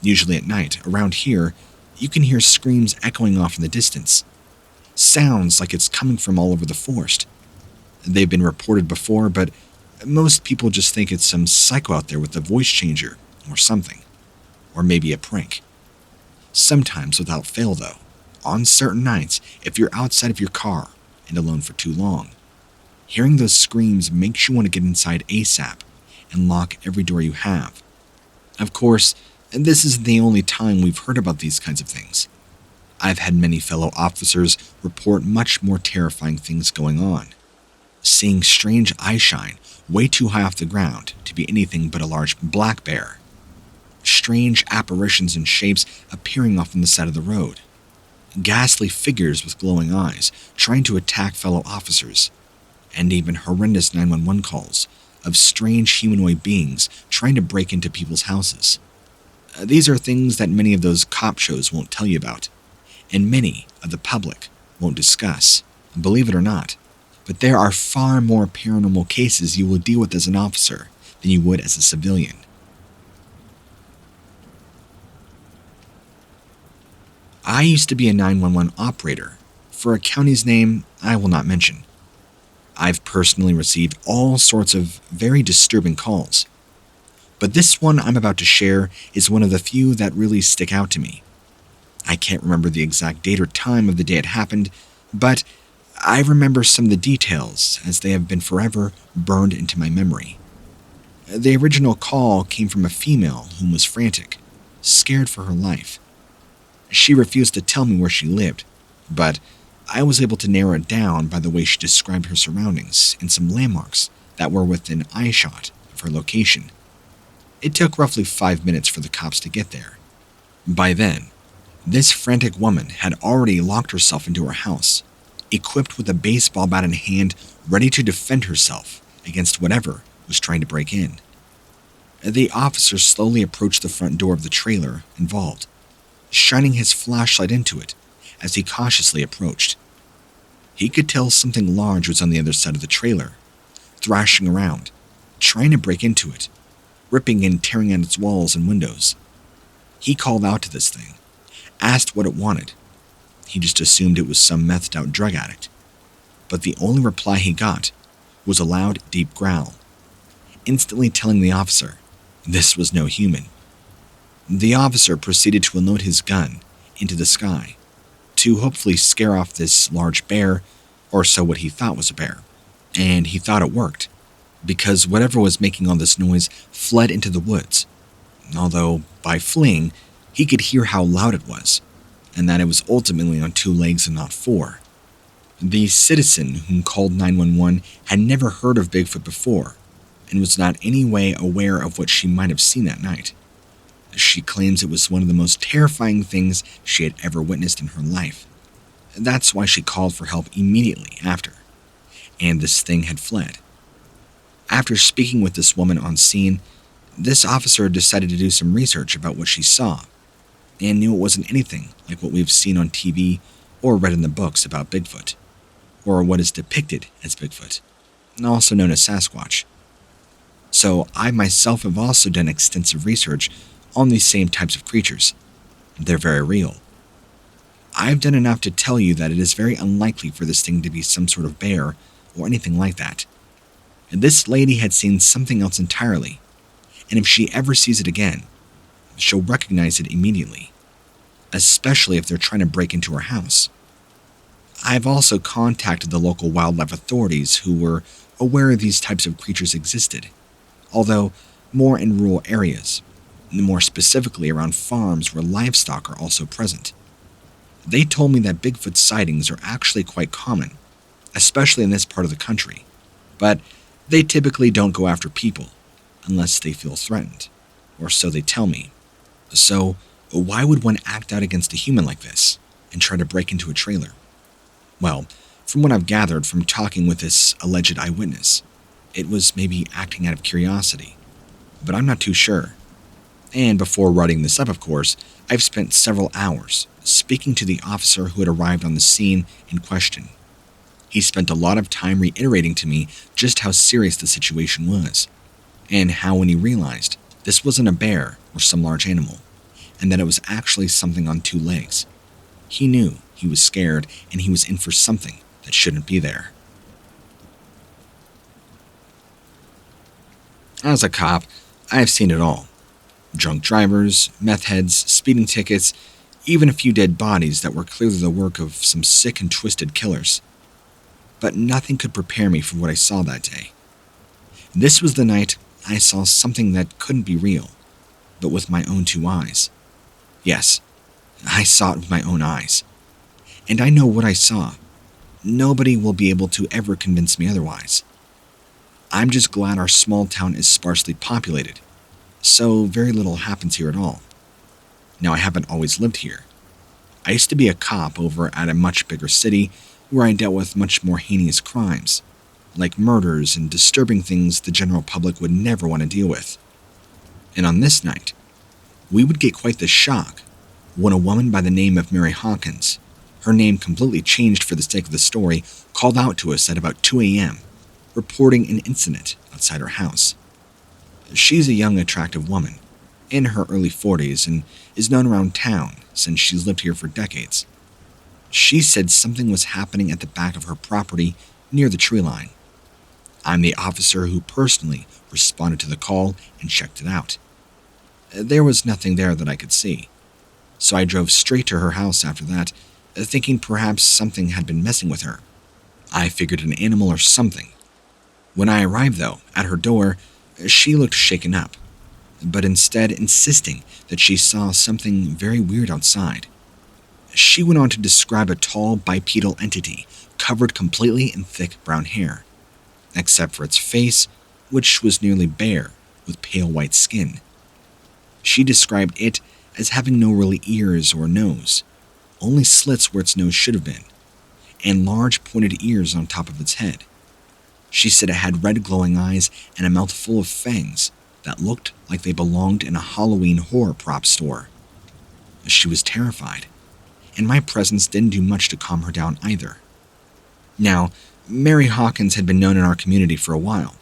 Usually at night, around here, you can hear screams echoing off in the distance. Sounds like it's coming from all over the forest. They've been reported before, but most people just think it's some psycho out there with a voice changer, or something. Or maybe a prank. Sometimes without fail though, on certain nights, if you're outside of your car and alone for too long, hearing those screams makes you want to get inside ASAP and lock every door you have. Of course, And this isn't the only time we've heard about these kinds of things. I've had many fellow officers report much more terrifying things going on. Seeing strange eye shine way too high off the ground to be anything but a large black bear. Strange apparitions and shapes appearing off on the side of the road. Ghastly figures with glowing eyes trying to attack fellow officers. And even horrendous 911 calls of strange humanoid beings trying to break into people's houses. These are things that many of those cop shows won't tell you about, and many of the public won't discuss, believe it or not. But there are far more paranormal cases you will deal with as an officer than you would as a civilian. I used to be a 911 operator for a county's name I will not mention. I've personally received all sorts of very disturbing calls. But this one I'm about to share is one of the few that really stick out to me. I can't remember the exact date or time of the day it happened, but I remember some of the details as they have been forever burned into my memory. The original call came from a female whom was frantic, scared for her life. She refused to tell me where she lived, but I was able to narrow it down by the way she described her surroundings and some landmarks that were within eyeshot of her location. It took roughly 5 minutes for the cops to get there. By then, this frantic woman had already locked herself into her house, equipped with a baseball bat in hand, ready to defend herself against whatever was trying to break in. The officer slowly approached the front door of the trailer involved, shining his flashlight into it as he cautiously approached. He could tell something large was on the other side of the trailer, thrashing around, trying to break into it, ripping and tearing at its walls and windows. He called out to this thing, asked what it wanted. He just assumed it was some methed out drug addict. But the only reply he got was a loud, deep growl, instantly telling the officer this was no human. The officer proceeded to unload his gun into the sky to hopefully scare off this large bear, or so what he thought was a bear. And he thought it worked, because whatever was making all this noise fled into the woods. Although, by fleeing, he could hear how loud it was, and that it was ultimately on 2 legs and not 4. The citizen who called 911 had never heard of Bigfoot before, and was not any way aware of what she might have seen that night. She claims it was one of the most terrifying things she had ever witnessed in her life. That's why she called for help immediately after, and this thing had fled. After speaking with this woman on scene, this officer decided to do some research about what she saw, and knew it wasn't anything like what we've seen on TV or read in the books about Bigfoot, or what is depicted as Bigfoot, also known as Sasquatch. So I myself have also done extensive research on these same types of creatures. They're very real. I've done enough to tell you that it is very unlikely for this thing to be some sort of bear or anything like that. And this lady had seen something else entirely, and if she ever sees it again, she'll recognize it immediately, especially if they're trying to break into her house. I've also contacted the local wildlife authorities who were aware these types of creatures existed, although more in rural areas, more specifically around farms where livestock are also present. They told me that Bigfoot sightings are actually quite common, especially in this part of the country, but they typically don't go after people unless they feel threatened, or so they tell me. So, why would one act out against a human like this and try to break into a trailer? Well, from what I've gathered from talking with this alleged eyewitness, it was maybe acting out of curiosity, but I'm not too sure. And before writing this up, of course, I've spent several hours speaking to the officer who had arrived on the scene in question. He spent a lot of time reiterating to me just how serious the situation was, and how when he realized this wasn't a bear or some large animal, and that it was actually something on 2 legs, he knew he was scared and he was in for something that shouldn't be there. As a cop, I have seen it all. Drunk drivers, meth heads, speeding tickets, even a few dead bodies that were clearly the work of some sick and twisted killers. But nothing could prepare me for what I saw that day. This was the night I saw something that couldn't be real. but with my own 2 eyes. Yes, I saw it with my own eyes. And I know what I saw. Nobody will be able to ever convince me otherwise. I'm just glad our small town is sparsely populated, so very little happens here at all. Now, I haven't always lived here. I used to be a cop over at a much bigger city where I dealt with much more heinous crimes, like murders and disturbing things the general public would never want to deal with. And on this night, we would get quite the shock when a woman by the name of Mary Hawkins, her name completely changed for the sake of the story, called out to us at about 2 a.m., reporting an incident outside her house. She's a young, attractive woman, in her early 40s, and is known around town since she's lived here for decades. She said something was happening at the back of her property near the tree line. I'm the officer who personally responded to the call and checked it out. There was nothing there that I could see, so I drove straight to her house after that, thinking perhaps something had been messing with her. I figured an animal or something. When I arrived, though, at her door, she looked shaken up, but instead insisting that she saw something very weird outside. She went on to describe a tall bipedal entity covered completely in thick brown hair, except for its face, which was nearly bare with pale white skin. She described it as having no really ears or nose, only slits where its nose should have been, and large pointed ears on top of its head. She said it had red glowing eyes and a mouth full of fangs that looked like they belonged in a Halloween horror prop store. She was terrified, and my presence didn't do much to calm her down either. Now, Mary Hawkins had been known in our community for a while.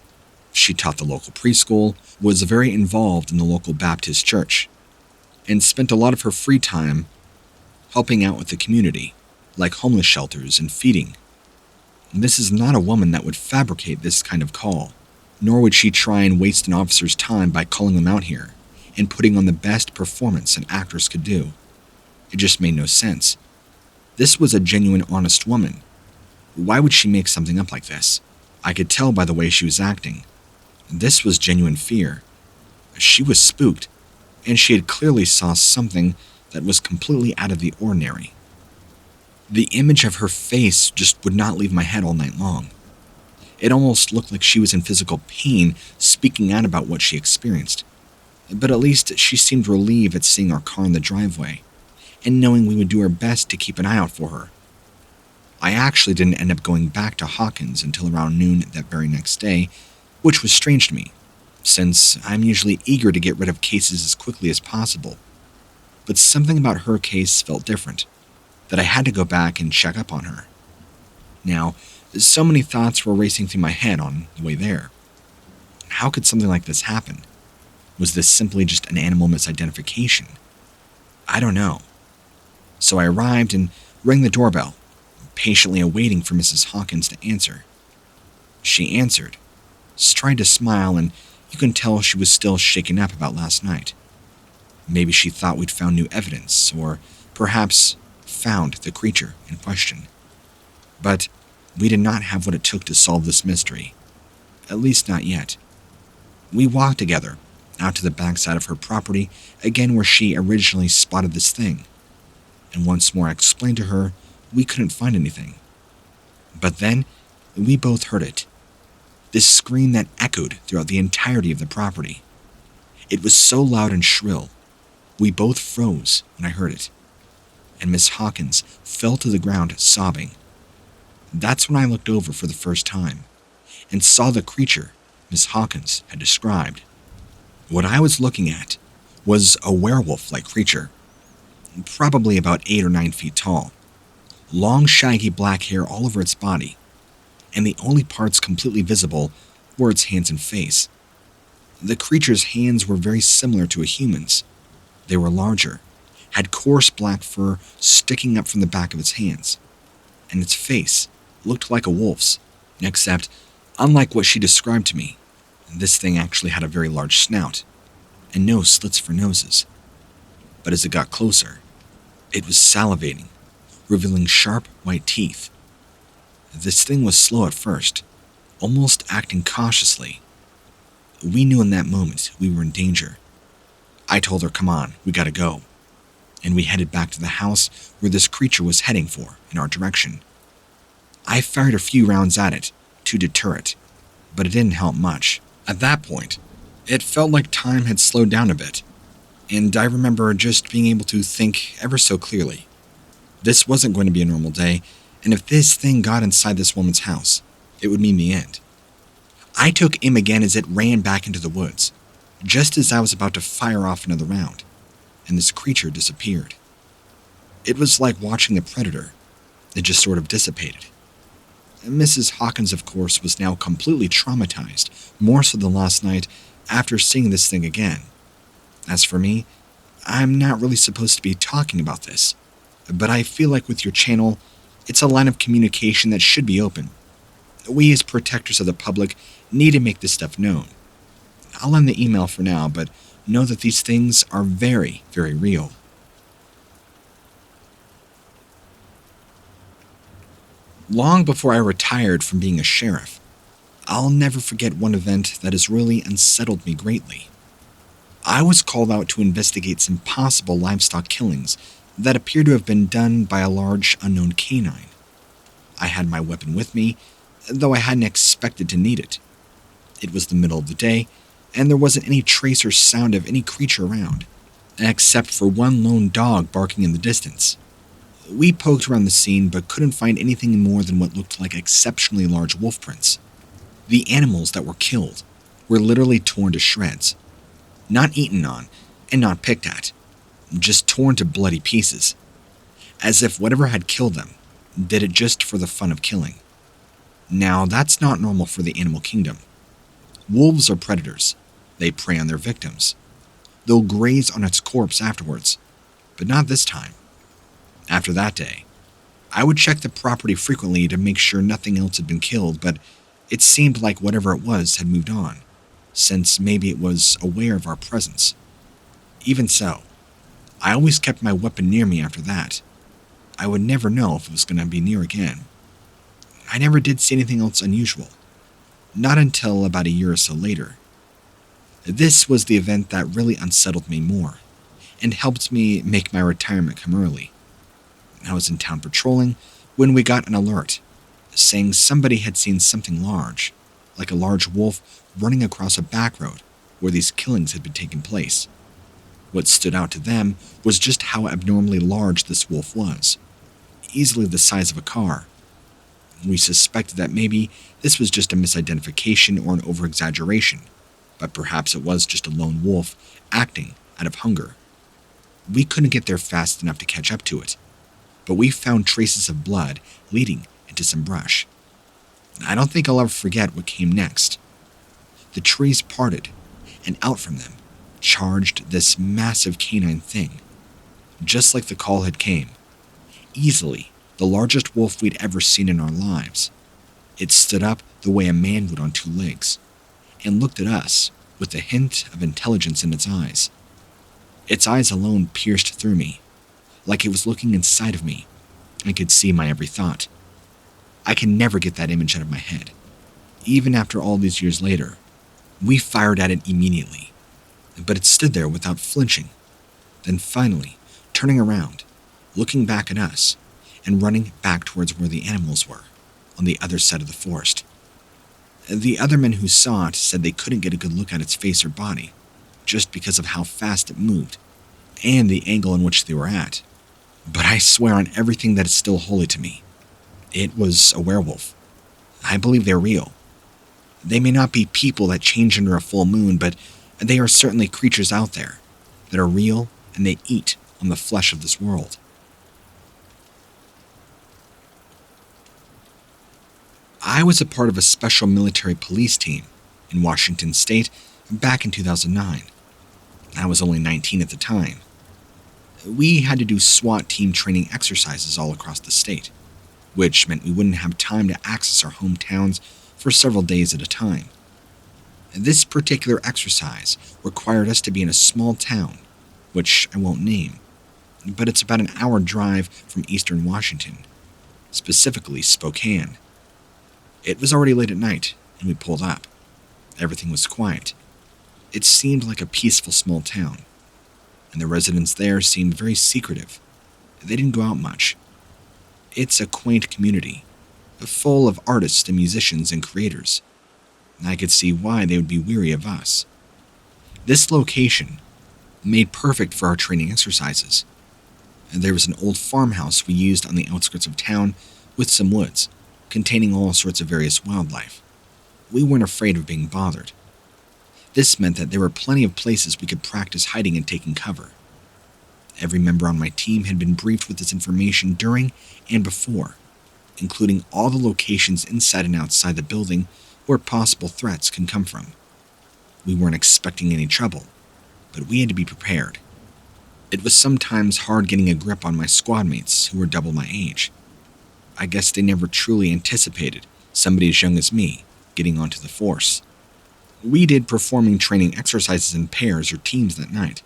She taught the local preschool, was very involved in the local Baptist church, and spent a lot of her free time helping out with the community, like homeless shelters and feeding. This is not a woman that would fabricate this kind of call, nor would she try and waste an officer's time by calling them out here and putting on the best performance an actress could do. It just made no sense. This was a genuine, honest woman. Why would she make something up like this? I could tell by the way she was acting. This was genuine fear. She was spooked, and she had clearly saw something that was completely out of the ordinary. The image of her face just would not leave my head all night long. It almost looked like she was in physical pain, speaking out about what she experienced. But at least she seemed relieved at seeing our car in the driveway, and knowing we would do our best to keep an eye out for her. I actually didn't end up going back to Hawkins until around noon that very next day, which was strange to me, since I'm usually eager to get rid of cases as quickly as possible. But something about her case felt different, that I had to go back and check up on her. Now, so many thoughts were racing through my head on the way there. How could something like this happen? Was this simply just an animal misidentification? I don't know. So I arrived and rang the doorbell, patiently awaiting for Mrs. Hawkins to answer. She answered, tried to smile, and you can tell she was still shaken up about last night. Maybe she thought we'd found new evidence, or perhaps found the creature in question. But we did not have what it took to solve this mystery. At least not yet. We walked together out to the backside of her property, again where she originally spotted this thing. And once more I explained to her we couldn't find anything. But then we both heard it. This scream that echoed throughout the entirety of the property. It was so loud and shrill, we both froze when I heard it, and Miss Hawkins fell to the ground sobbing. That's when I looked over for the first time and saw the creature Miss Hawkins had described. What I was looking at was a werewolf-like creature, probably about 8 or 9 feet tall, long shaggy black hair all over its body, and the only parts completely visible were its hands and face. The creature's hands were very similar to a human's. They were larger, had coarse black fur sticking up from the back of its hands, and its face looked like a wolf's, except, unlike what she described to me, this thing actually had a very large snout, and no slits for noses. But as it got closer, it was salivating, revealing sharp white teeth. This thing was slow at first, almost acting cautiously. We knew in that moment we were in danger. I told her, "Come on, we gotta go." And we headed back to the house where this creature was heading for, in our direction. I fired a few rounds at it to deter it, but it didn't help much. At that point, it felt like time had slowed down a bit, and I remember just being able to think ever so clearly. This wasn't going to be a normal day, and if this thing got inside this woman's house, it would mean the end. I took aim again as it ran back into the woods, just as I was about to fire off another round, and this creature disappeared. It was like watching a predator. It just sort of dissipated. Mrs. Hawkins, of course, was now completely traumatized, more so than last night, after seeing this thing again. As for me, I'm not really supposed to be talking about this, but I feel like with your channel, it's a line of communication that should be open. We as protectors of the public need to make this stuff known. I'll end the email for now, but know that these things are very, very real. Long before I retired from being a sheriff, I'll never forget one event that has really unsettled me greatly. I was called out to investigate some possible livestock killings that appear to have been done by a large unknown canine. I had my weapon with me, though I hadn't expected to need it. It was the middle of the day, and there wasn't any trace or sound of any creature around, except for one lone dog barking in the distance. We poked around the scene but couldn't find anything more than what looked like exceptionally large wolf prints. The animals that were killed were literally torn to shreds. Not eaten on, and not picked at, just torn to bloody pieces, as if whatever had killed them did it just for the fun of killing. Now, that's not normal for the animal kingdom. Wolves are predators. They prey on their victims. They'll graze on its corpse afterwards, but not this time. After that day, I would check the property frequently to make sure nothing else had been killed, but it seemed like whatever it was had moved on, since maybe it was aware of our presence. Even so, I always kept my weapon near me after that. I would never know if it was going to be near again. I never did see anything else unusual. Not until about a year or so later. This was the event that really unsettled me more, and helped me make my retirement come early. I was in town patrolling when we got an alert, saying somebody had seen something large, like a large wolf running across a back road where these killings had been taking place. What stood out to them was just how abnormally large this wolf was, easily the size of a car. We suspected that maybe this was just a misidentification or an over-exaggeration, but perhaps it was just a lone wolf acting out of hunger. We couldn't get there fast enough to catch up to it, but we found traces of blood leading into some brush. I don't think I'll ever forget what came next. The trees parted, and out from them charged this massive canine thing. Just like the call had came, easily the largest wolf we'd ever seen in our lives. It stood up the way a man would on two legs, and looked at us with a hint of intelligence in its eyes. Its eyes alone pierced through me, like it was looking inside of me and could see my every thought. I can never get that image out of my head. Even after all these years later, we fired at it immediately, but it stood there without flinching, then finally turning around, looking back at us, and running back towards where the animals were, on the other side of the forest. The other men who saw it said they couldn't get a good look at its face or body, just because of how fast it moved, and the angle in which they were at. But I swear on everything that is still holy to me, it was a werewolf. I believe they're real. They may not be people that change under a full moon, but they are certainly creatures out there that are real, and they eat on the flesh of this world. I was a part of a special military police team in Washington State back in 2009. I was only 19 at the time. We had to do SWAT team training exercises all across the state, which meant we wouldn't have time to access our hometowns for several days at a time. This particular exercise required us to be in a small town, which I won't name, but it's about an hour drive from eastern Washington, specifically Spokane. It was already late at night, and we pulled up. Everything was quiet. It seemed like a peaceful small town, and the residents there seemed very secretive. They didn't go out much. It's a quaint community, full of artists and musicians and creators. I could see why they would be weary of us. This location made perfect for our training exercises. There was an old farmhouse we used on the outskirts of town with some woods, containing all sorts of various wildlife. We weren't afraid of being bothered. This meant that there were plenty of places we could practice hiding and taking cover. Every member on my team had been briefed with this information during and before, including all the locations inside and outside the building where possible threats can come from. We weren't expecting any trouble, but we had to be prepared. It was sometimes hard getting a grip on my squad mates who were double my age. I guess they never truly anticipated somebody as young as me getting onto the force. We did performing training exercises in pairs or teams that night.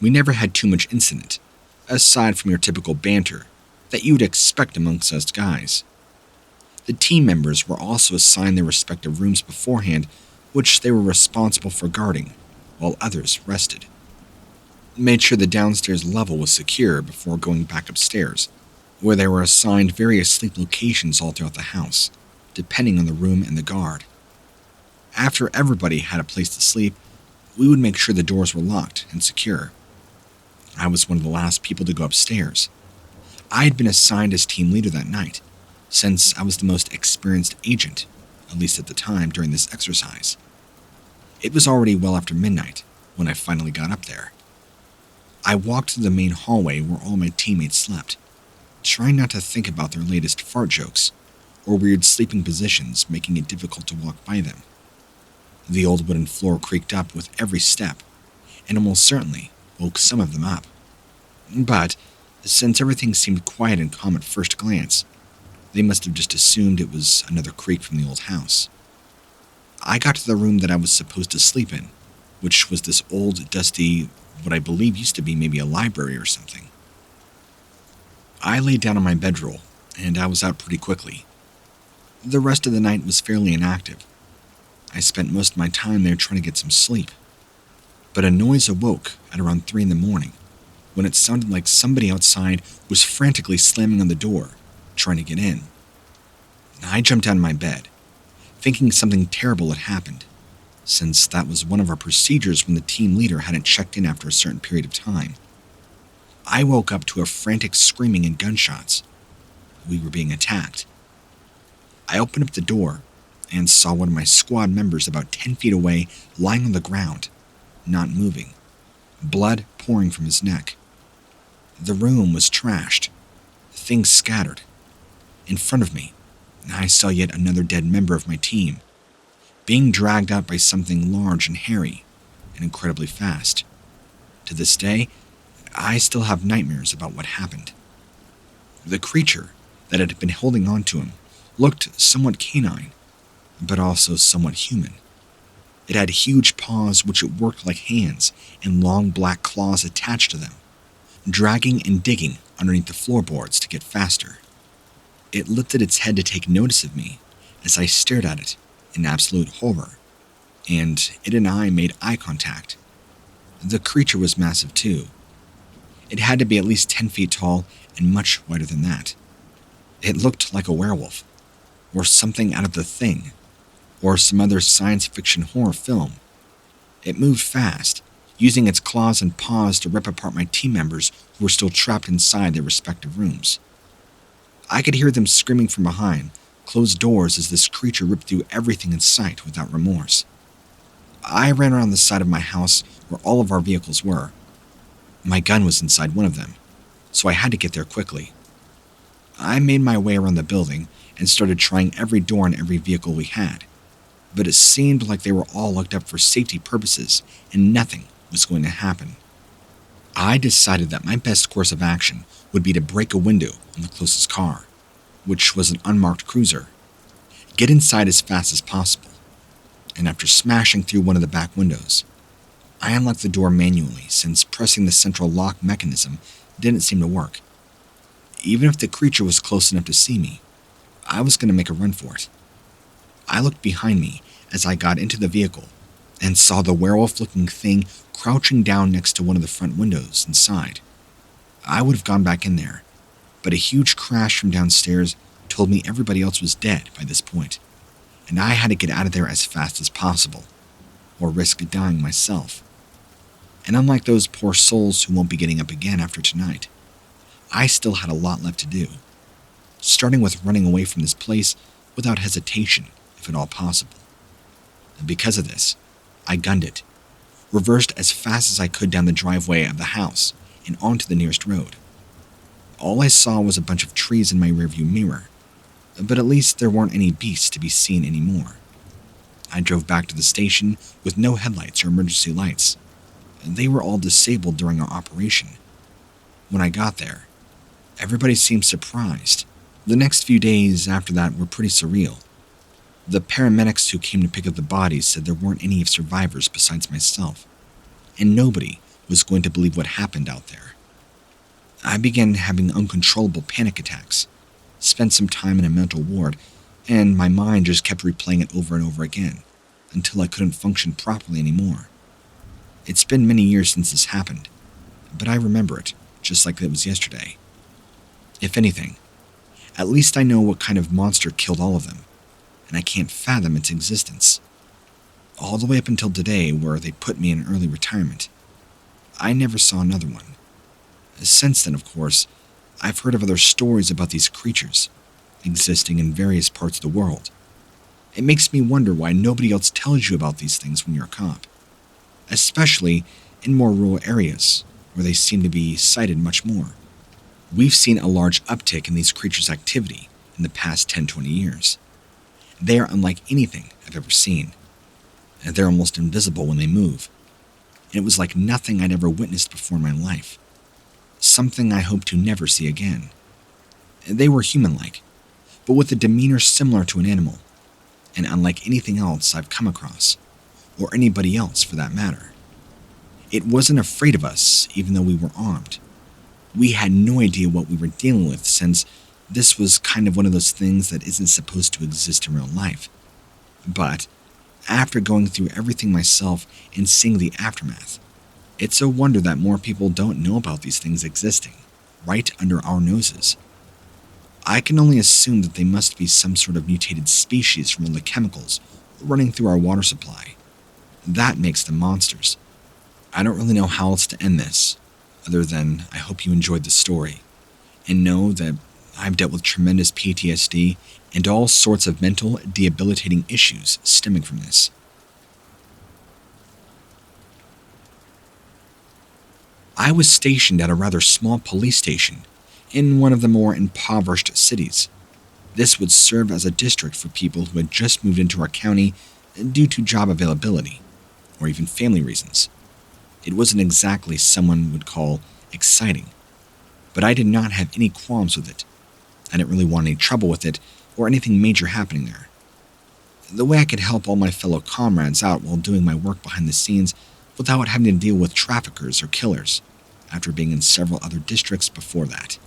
We never had too much incident, aside from your typical banter that you would expect amongst us guys. The team members were also assigned their respective rooms beforehand, which they were responsible for guarding, while others rested. Made sure the downstairs level was secure before going back upstairs, where they were assigned various sleep locations all throughout the house, depending on the room and the guard. After everybody had a place to sleep, we would make sure the doors were locked and secure. I was one of the last people to go upstairs. I had been assigned as team leader that night, since I was the most experienced agent, at least at the time during this exercise. It was already well after midnight when I finally got up there. I walked to the main hallway where all my teammates slept, trying not to think about their latest fart jokes or weird sleeping positions making it difficult to walk by them. The old wooden floor creaked up with every step, and almost certainly woke some of them up. But since everything seemed quiet and calm at first glance, they must have just assumed it was another creak from the old house. I got to the room that I was supposed to sleep in, which was this old, dusty, what I believe used to be maybe a library or something. I laid down on my bedroll, and I was out pretty quickly. The rest of the night was fairly inactive. I spent most of my time there trying to get some sleep. But a noise awoke at around 3 in the morning, when it sounded like somebody outside was frantically slamming on the door, trying to get in. I jumped out of my bed, thinking something terrible had happened, since that was one of our procedures when the team leader hadn't checked in after a certain period of time. I woke up to a frantic screaming and gunshots. We were being attacked. I opened up the door and saw one of my squad members about 10 feet away lying on the ground, not moving, blood pouring from his neck. The room was trashed, things scattered. In front of me, I saw yet another dead member of my team, being dragged out by something large and hairy and incredibly fast. To this day, I still have nightmares about what happened. The creature that had been holding on to him looked somewhat canine, but also somewhat human. It had huge paws which it worked like hands and long black claws attached to them, dragging and digging underneath the floorboards to get faster. It lifted its head to take notice of me as I stared at it in absolute horror, and it and I made eye contact. The creature was massive too. It had to be at least 10 feet tall and much wider than that. It looked like a werewolf, or something out of The Thing, or some other science fiction horror film. It moved fast, using its claws and paws to rip apart my team members who were still trapped inside their respective rooms. I could hear them screaming from behind, closed doors as this creature ripped through everything in sight without remorse. I ran around the side of my house where all of our vehicles were. My gun was inside one of them, so I had to get there quickly. I made my way around the building and started trying every door in every vehicle we had, but it seemed like they were all locked up for safety purposes and nothing was going to happen. I decided that my best course of action would be to break a window on the closest car, which was an unmarked cruiser, get inside as fast as possible, and after smashing through one of the back windows, I unlocked the door manually since pressing the central lock mechanism didn't seem to work. Even if the creature was close enough to see me, I was going to make a run for it. I looked behind me as I got into the vehicle and saw the werewolf-looking thing crouching down next to one of the front windows inside. I would have gone back in there, but a huge crash from downstairs told me everybody else was dead by this point, and I had to get out of there as fast as possible, or risk dying myself. And unlike those poor souls who won't be getting up again after tonight, I still had a lot left to do, starting with running away from this place without hesitation, if at all possible. And because of this, I gunned it, reversed as fast as I could down the driveway of the house and onto the nearest road. All I saw was a bunch of trees in my rearview mirror, but at least there weren't any beasts to be seen anymore. I drove back to the station with no headlights or emergency lights. They were all disabled during our operation. When I got there, everybody seemed surprised. The next few days after that were pretty surreal. The paramedics who came to pick up the bodies said there weren't any survivors besides myself, and nobody was going to believe what happened out there. I began having uncontrollable panic attacks, spent some time in a mental ward, and my mind just kept replaying it over and over again, until I couldn't function properly anymore. It's been many years since this happened, but I remember it, just like it was yesterday. If anything, at least I know what kind of monster killed all of them, and I can't fathom its existence. All the way up until today, where they put me in early retirement, I never saw another one. Since then, of course, I've heard of other stories about these creatures, existing in various parts of the world. It makes me wonder why nobody else tells you about these things when you're a cop, especially in more rural areas, where they seem to be sighted much more. We've seen a large uptick in these creatures' activity in the past 10-20 years. They are unlike anything I've ever seen, and they're almost invisible when they move. And it was like nothing I'd ever witnessed before in my life. Something I hope to never see again. They were human-like, but with a demeanor similar to an animal, and unlike anything else I've come across, or anybody else for that matter. It wasn't afraid of us, even though we were armed. We had no idea what we were dealing with, since this was kind of one of those things that isn't supposed to exist in real life. But after going through everything myself and seeing the aftermath, it's a wonder that more people don't know about these things existing, right under our noses. I can only assume that they must be some sort of mutated species from all the chemicals running through our water supply. That makes them monsters. I don't really know how else to end this, other than I hope you enjoyed the story, and know that I've dealt with tremendous PTSD and all sorts of mental, debilitating issues stemming from this. I was stationed at a rather small police station in one of the more impoverished cities. This would serve as a district for people who had just moved into our county due to job availability, or even family reasons. It wasn't exactly someone would call exciting, but I did not have any qualms with it. I didn't really want any trouble with it or anything major happening there. The way I could help all my fellow comrades out while doing my work behind the scenes without having to deal with traffickers or killers, after being in several other districts before that.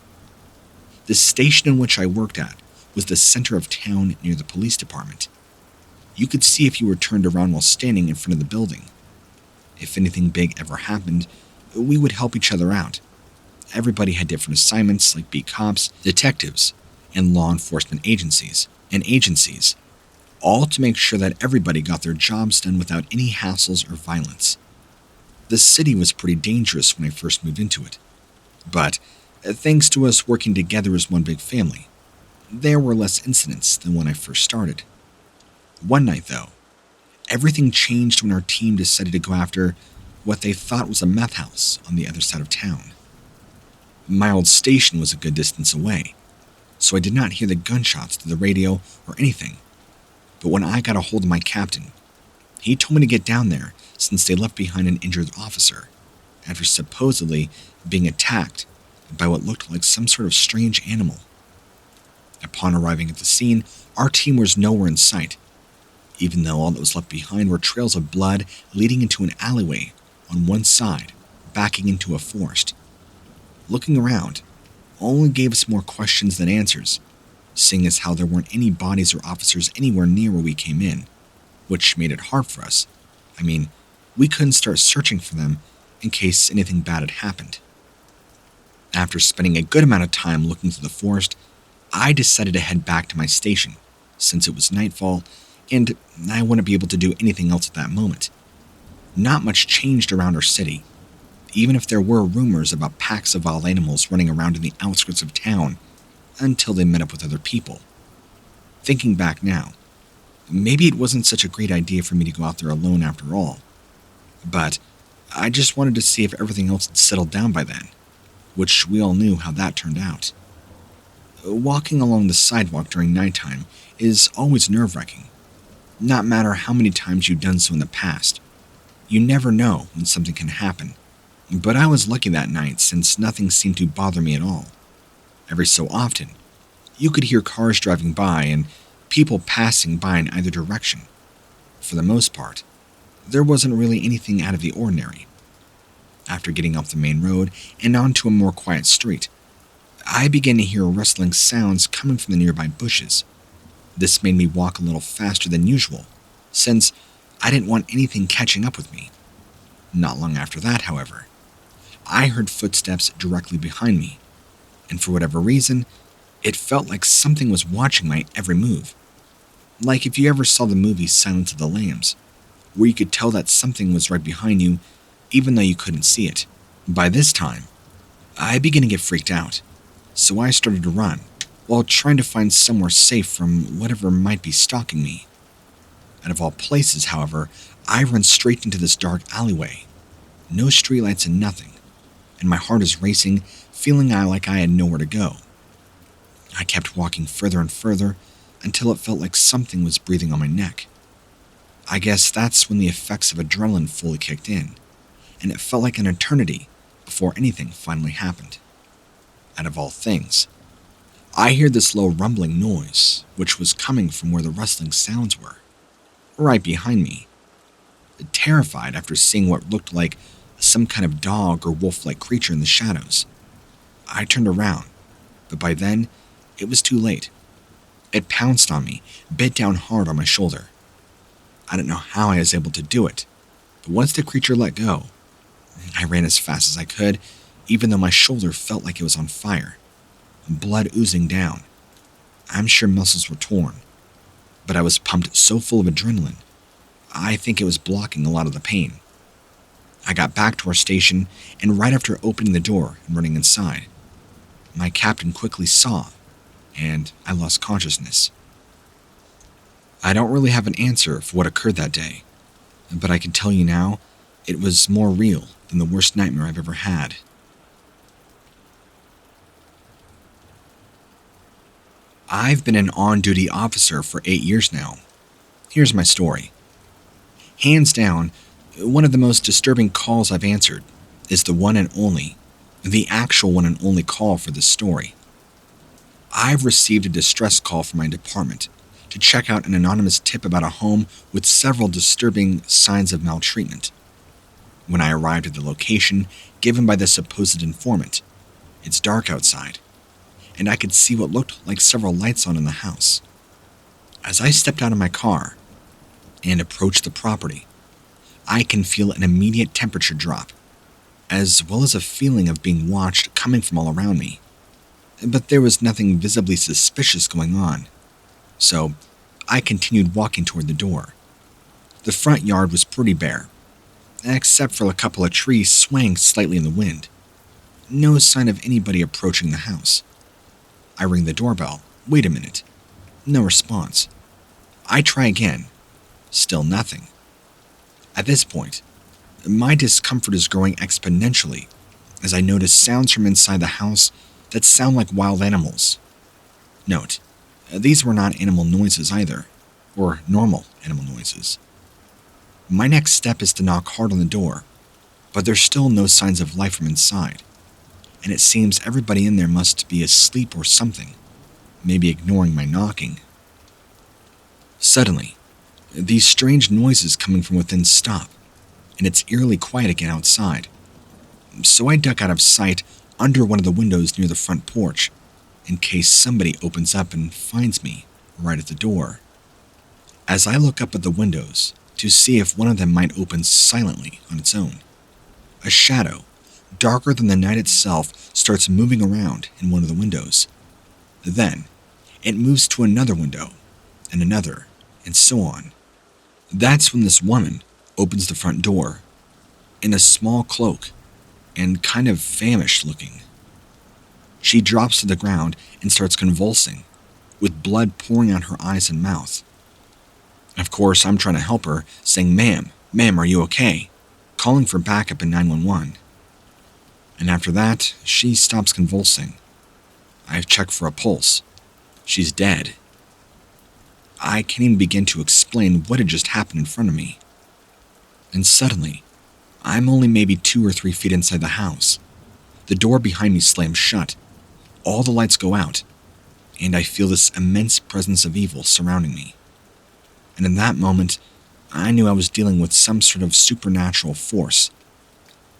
The station in which I worked at was the center of town near the police department. You could see if you were turned around while standing in front of the building. If anything big ever happened, we would help each other out. Everybody had different assignments, like beat cops, detectives, and law enforcement agencies, all to make sure that everybody got their jobs done without any hassles or violence. The city was pretty dangerous when I first moved into it, but thanks to us working together as one big family, there were less incidents than when I first started. One night, though, everything changed when our team decided to go after what they thought was a meth house on the other side of town. My old station was a good distance away, so I did not hear the gunshots through the radio or anything. But when I got a hold of my captain, he told me to get down there since they left behind an injured officer after supposedly being attacked by what looked like some sort of strange animal. Upon arriving at the scene, our team was nowhere in sight, even though all that was left behind were trails of blood leading into an alleyway on one side, backing into a forest. Looking around only gave us more questions than answers, seeing as how there weren't any bodies or officers anywhere near where we came in, which made it hard for us I mean, we couldn't start searching for them in case anything bad had happened. After spending a good amount of time looking through the forest, I decided to head back to my station, since it was nightfall and I wouldn't be able to do anything else at that moment. Not much changed around our city, even if there were rumors about packs of wild animals running around in the outskirts of town until they met up with other people. Thinking back now, maybe it wasn't such a great idea for me to go out there alone after all, but I just wanted to see if everything else had settled down by then, which we all knew how that turned out. Walking along the sidewalk during nighttime is always nerve-wracking. Not matter how many times you've done so in the past, you never know when something can happen. But I was lucky that night since nothing seemed to bother me at all. Every so often, you could hear cars driving by and people passing by in either direction. For the most part, there wasn't really anything out of the ordinary. After getting off the main road and onto a more quiet street, I began to hear rustling sounds coming from the nearby bushes. This made me walk a little faster than usual, since I didn't want anything catching up with me. Not long after that, however, I heard footsteps directly behind me, and for whatever reason, it felt like something was watching my every move. Like if you ever saw the movie Silence of the Lambs, where you could tell that something was right behind you, even though you couldn't see it. By this time, I began to get freaked out, so I started to run, while trying to find somewhere safe from whatever might be stalking me. Out of all places, however, I run straight into this dark alleyway. No streetlights and nothing, and my heart is racing, feeling like I had nowhere to go. I kept walking further and further until it felt like something was breathing on my neck. I guess that's when the effects of adrenaline fully kicked in, and it felt like an eternity before anything finally happened. Out of all things, I hear this low rumbling noise, which was coming from where the rustling sounds were, right behind me. Terrified after seeing what looked like some kind of dog or wolf-like creature in the shadows, I turned around, but by then, it was too late. It pounced on me, bit down hard on my shoulder. I don't know how I was able to do it, but once the creature let go, I ran as fast as I could, even though my shoulder felt like it was on fire, blood oozing down. I'm sure muscles were torn, but I was pumped so full of adrenaline, I think it was blocking a lot of the pain. I got back to our station, and right after opening the door and running inside, my captain quickly saw, and I lost consciousness. I don't really have an answer for what occurred that day, but I can tell you now, it was more real than the worst nightmare I've ever had. I've been an on-duty officer for 8 years now. Here's my story. Hands down, one of the most disturbing calls I've answered is the actual one and only call for this story. I've received a distress call from my department to check out an anonymous tip about a home with several disturbing signs of maltreatment. When I arrived at the location given by the supposed informant, it's dark outside, and I could see what looked like several lights on in the house. As I stepped out of my car and approached the property, I can feel an immediate temperature drop, as well as a feeling of being watched coming from all around me. But there was nothing visibly suspicious going on, so I continued walking toward the door. The front yard was pretty bare, except for a couple of trees swaying slightly in the wind. No sign of anybody approaching the house. I ring the doorbell. Wait a minute. No response. I try again. Still nothing. At this point, my discomfort is growing exponentially as I notice sounds from inside the house that sound like wild animals. Note, these were not animal noises either, or normal animal noises. My next step is to knock hard on the door, but there's still no signs of life from inside, and it seems everybody in there must be asleep or something, maybe ignoring my knocking. Suddenly, these strange noises coming from within stop, and it's eerily quiet again outside. So I duck out of sight under one of the windows near the front porch, in case somebody opens up and finds me right at the door. As I look up at the windows to to see if one of them might open silently on its own. A shadow, darker than the night itself, starts moving around in one of the windows. Then, it moves to another window, and another, and so on. That's when this woman opens the front door, in a small cloak, and kind of famished looking. She drops to the ground and starts convulsing, with blood pouring out her eyes and mouth. Of course, I'm trying to help her, saying, ma'am, are you okay?" calling for backup in 911. And after that, she stops convulsing. I've checked for a pulse. She's dead. I can't even begin to explain what had just happened in front of me. And suddenly, I'm only maybe 2 or 3 feet inside the house. The door behind me slams shut. All the lights go out, and I feel this immense presence of evil surrounding me. And in that moment, I knew I was dealing with some sort of supernatural force.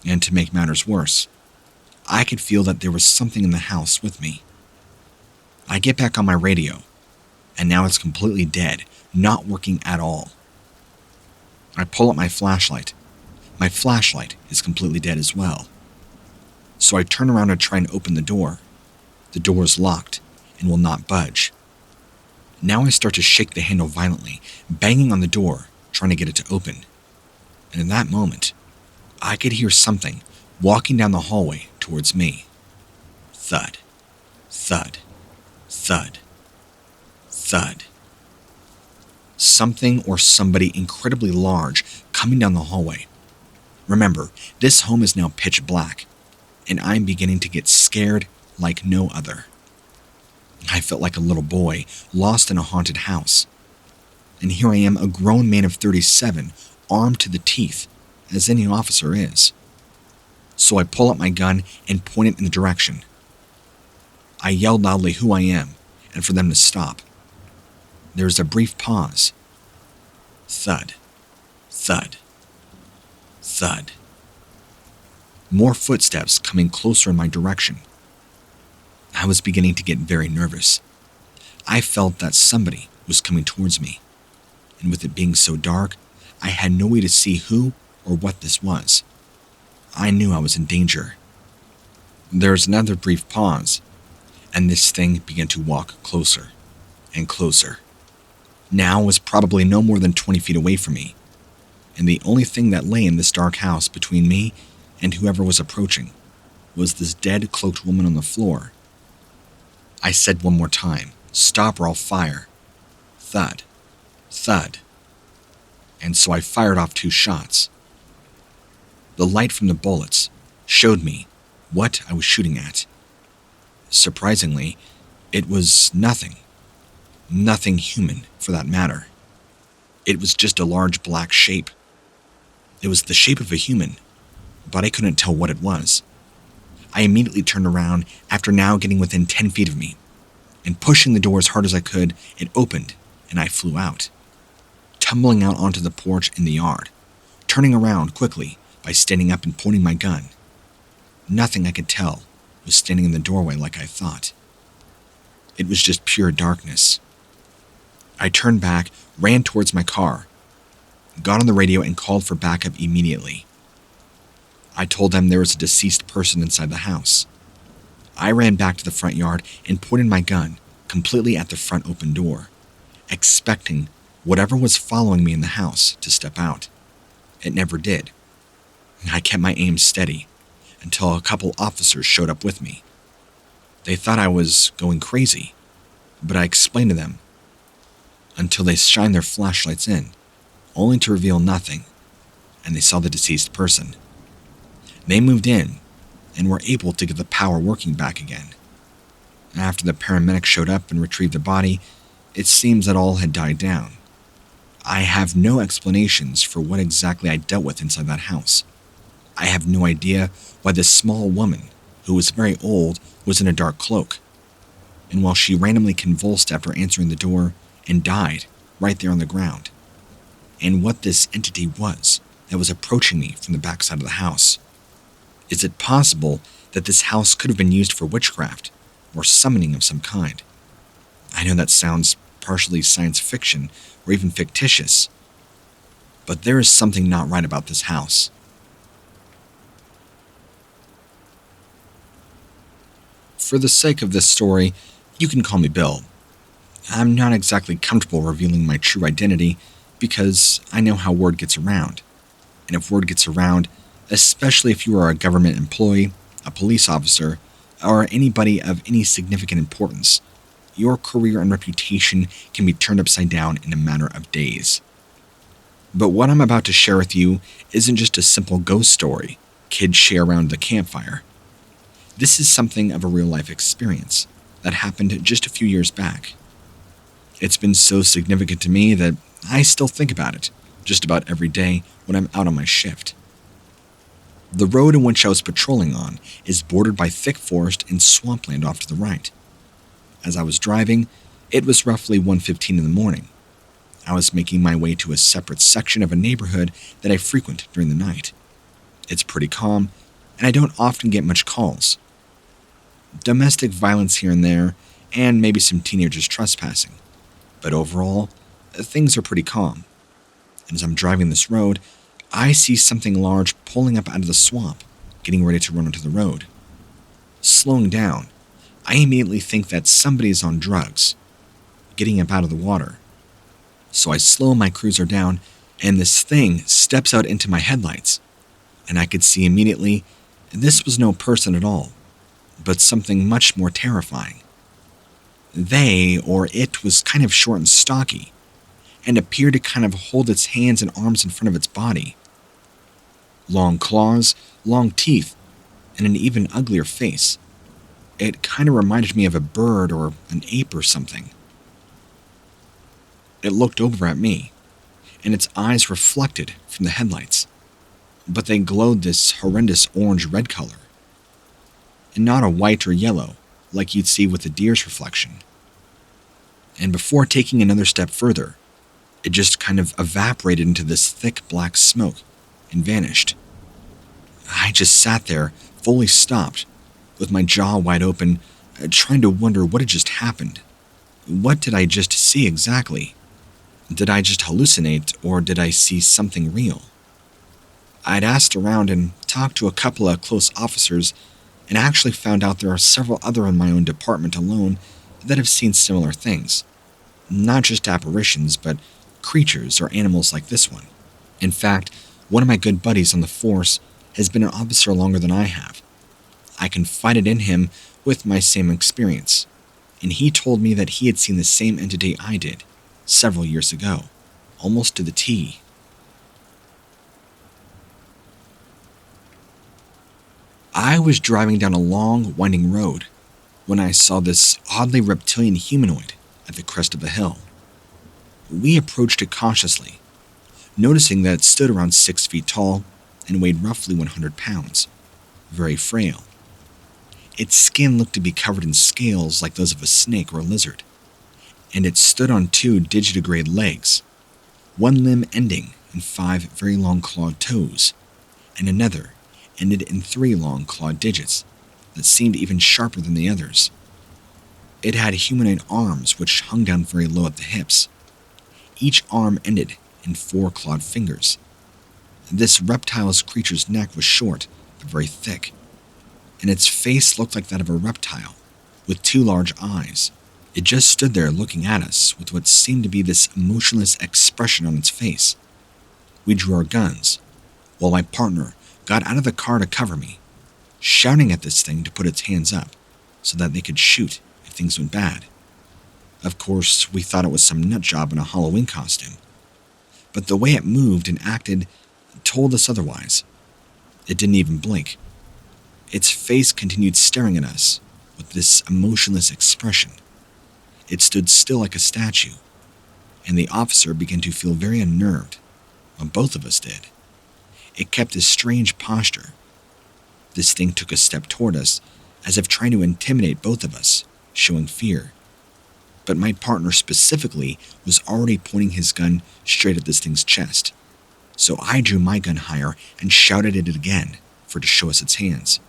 And to make matters worse, I could feel that there was something in the house with me. I get back on my radio, and now it's completely dead, not working at all. I pull up my flashlight. My flashlight is completely dead as well. So I turn around to try and open the door. The door is locked and will not budge. Now I start to shake the handle violently, banging on the door, trying to get it to open. And in that moment, I could hear something walking down the hallway towards me. Thud, thud, thud, thud. Something or somebody incredibly large coming down the hallway. Remember, this home is now pitch black, and I'm beginning to get scared like no other. I felt like a little boy lost in a haunted house. And here I am, a grown man of 37, armed to the teeth, as any officer is. So I pull up my gun and point it in the direction. I yell loudly who I am, and for them to stop. There is a brief pause. Thud, thud, thud. More footsteps coming closer in my direction. I was beginning to get very nervous. I felt that somebody was coming towards me, and with it being so dark, I had no way to see who or what this was. I knew I was in danger. There was another brief pause, and this thing began to walk closer and closer. Now it was probably no more than 20 feet away from me, and the only thing that lay in this dark house between me and whoever was approaching was this dead cloaked woman on the floor. I said one more time, "Stop or I'll fire." Thud, thud. And so I fired off 2 shots. The light from the bullets showed me what I was shooting at. Surprisingly, it was nothing. Nothing human, for that matter. It was just a large black shape. It was the shape of a human, but I couldn't tell what it was. I immediately turned around after now getting within 10 feet of me, and pushing the door as hard as I could, it opened, and I flew out, tumbling out onto the porch in the yard, turning around quickly by standing up and pointing my gun. Nothing I could tell was standing in the doorway like I thought. It was just pure darkness. I turned back, ran towards my car, got on the radio and called for backup immediately. I told them there was a deceased person inside the house. I ran back to the front yard and pointed my gun completely at the front open door, expecting whatever was following me in the house to step out. It never did. I kept my aim steady until a couple officers showed up with me. They thought I was going crazy, but I explained to them until they shined their flashlights in, only to reveal nothing, and they saw the deceased person. They moved in and were able to get the power working back again. After the paramedics showed up and retrieved the body, it seems that all had died down. I have no explanations for what exactly I dealt with inside that house. I have no idea why this small woman, who was very old, was in a dark cloak. And while she randomly convulsed after answering the door and died right there on the ground. And what this entity was that was approaching me from the backside of the house. Is it possible that this house could have been used for witchcraft or summoning of some kind? I know that sounds partially science fiction or even fictitious, But there is something not right about this house. For the sake of this story, you can call me Bill. I'm not exactly comfortable revealing my true identity because I know how word gets around. And if word gets around, especially if you are a government employee, a police officer, or anybody of any significant importance, your career and reputation can be turned upside down in a matter of days. But what I'm about to share with you isn't just a simple ghost story kids share around the campfire. This is something of a real-life experience that happened just a few years back. It's been so significant to me that I still think about it just about every day when I'm out on my shift. The road in which I was patrolling on is bordered by thick forest and swampland off to the right. As I was driving, it was roughly 1:15 in the morning. I was making my way to a separate section of a neighborhood that I frequent during the night. It's pretty calm, and I don't often get much calls. Domestic violence here and there, and maybe some teenagers trespassing. But overall, things are pretty calm. And as I'm driving this road, I see something large pulling up out of the swamp, getting ready to run onto the road. Slowing down, I immediately think that somebody is on drugs, getting up out of the water. So I slow my cruiser down, and this thing steps out into my headlights. And I could see immediately this was no person at all, but something much more terrifying. They, or it, was kind of short and stocky, and appeared to kind of hold its hands and arms in front of its body. Long claws, long teeth, and an even uglier face. It kind of reminded me of a bird or an ape or something. It looked over at me, and its eyes reflected from the headlights, but they glowed this horrendous orange-red color, and not a white or yellow like you'd see with the deer's reflection. And before taking another step further, it just kind of evaporated into this thick black smoke and vanished. I just sat there, fully stopped, with my jaw wide open, trying to wonder what had just happened. What did I just see exactly? Did I just hallucinate, or did I see something real? I'd asked around and talked to a couple of close officers, and actually found out there are several other in my own department alone that have seen similar things. Not just apparitions, but creatures or animals like this one. In fact, one of my good buddies on the force has been an officer longer than I have. I confided in him with my same experience, and he told me that he had seen the same entity I did several years ago, almost to the T. I was driving down a long, winding road when I saw this oddly reptilian humanoid at the crest of the hill. We approached it cautiously, noticing that it stood around 6 feet tall and weighed roughly 100 pounds, very frail. Its skin looked to be covered in scales like those of a snake or a lizard, and it stood on 2 digitigrade legs, one limb ending in 5 very long clawed toes, and another ended in 3 long clawed digits that seemed even sharper than the others. It had humanoid arms which hung down very low at the hips. Each arm ended in 4 clawed fingers. This reptile's creature's neck was short but very thick, and its face looked like that of a reptile, with 2 large eyes. It just stood there looking at us with what seemed to be this emotionless expression on its face. We drew our guns, while my partner got out of the car to cover me, shouting at this thing to put its hands up so that they could shoot if things went bad. Of course, we thought it was some nutjob in a Halloween costume, but the way it moved and acted told us otherwise. It didn't even blink. Its face continued staring at us with this emotionless expression. It stood still like a statue, and the officer began to feel very unnerved, well, both of us did. It kept this strange posture. This thing took a step toward us, as if trying to intimidate both of us, showing fear. But my partner specifically was already pointing his gun straight at this thing's chest. So I drew my gun higher and shouted at it again for it to show us its hands.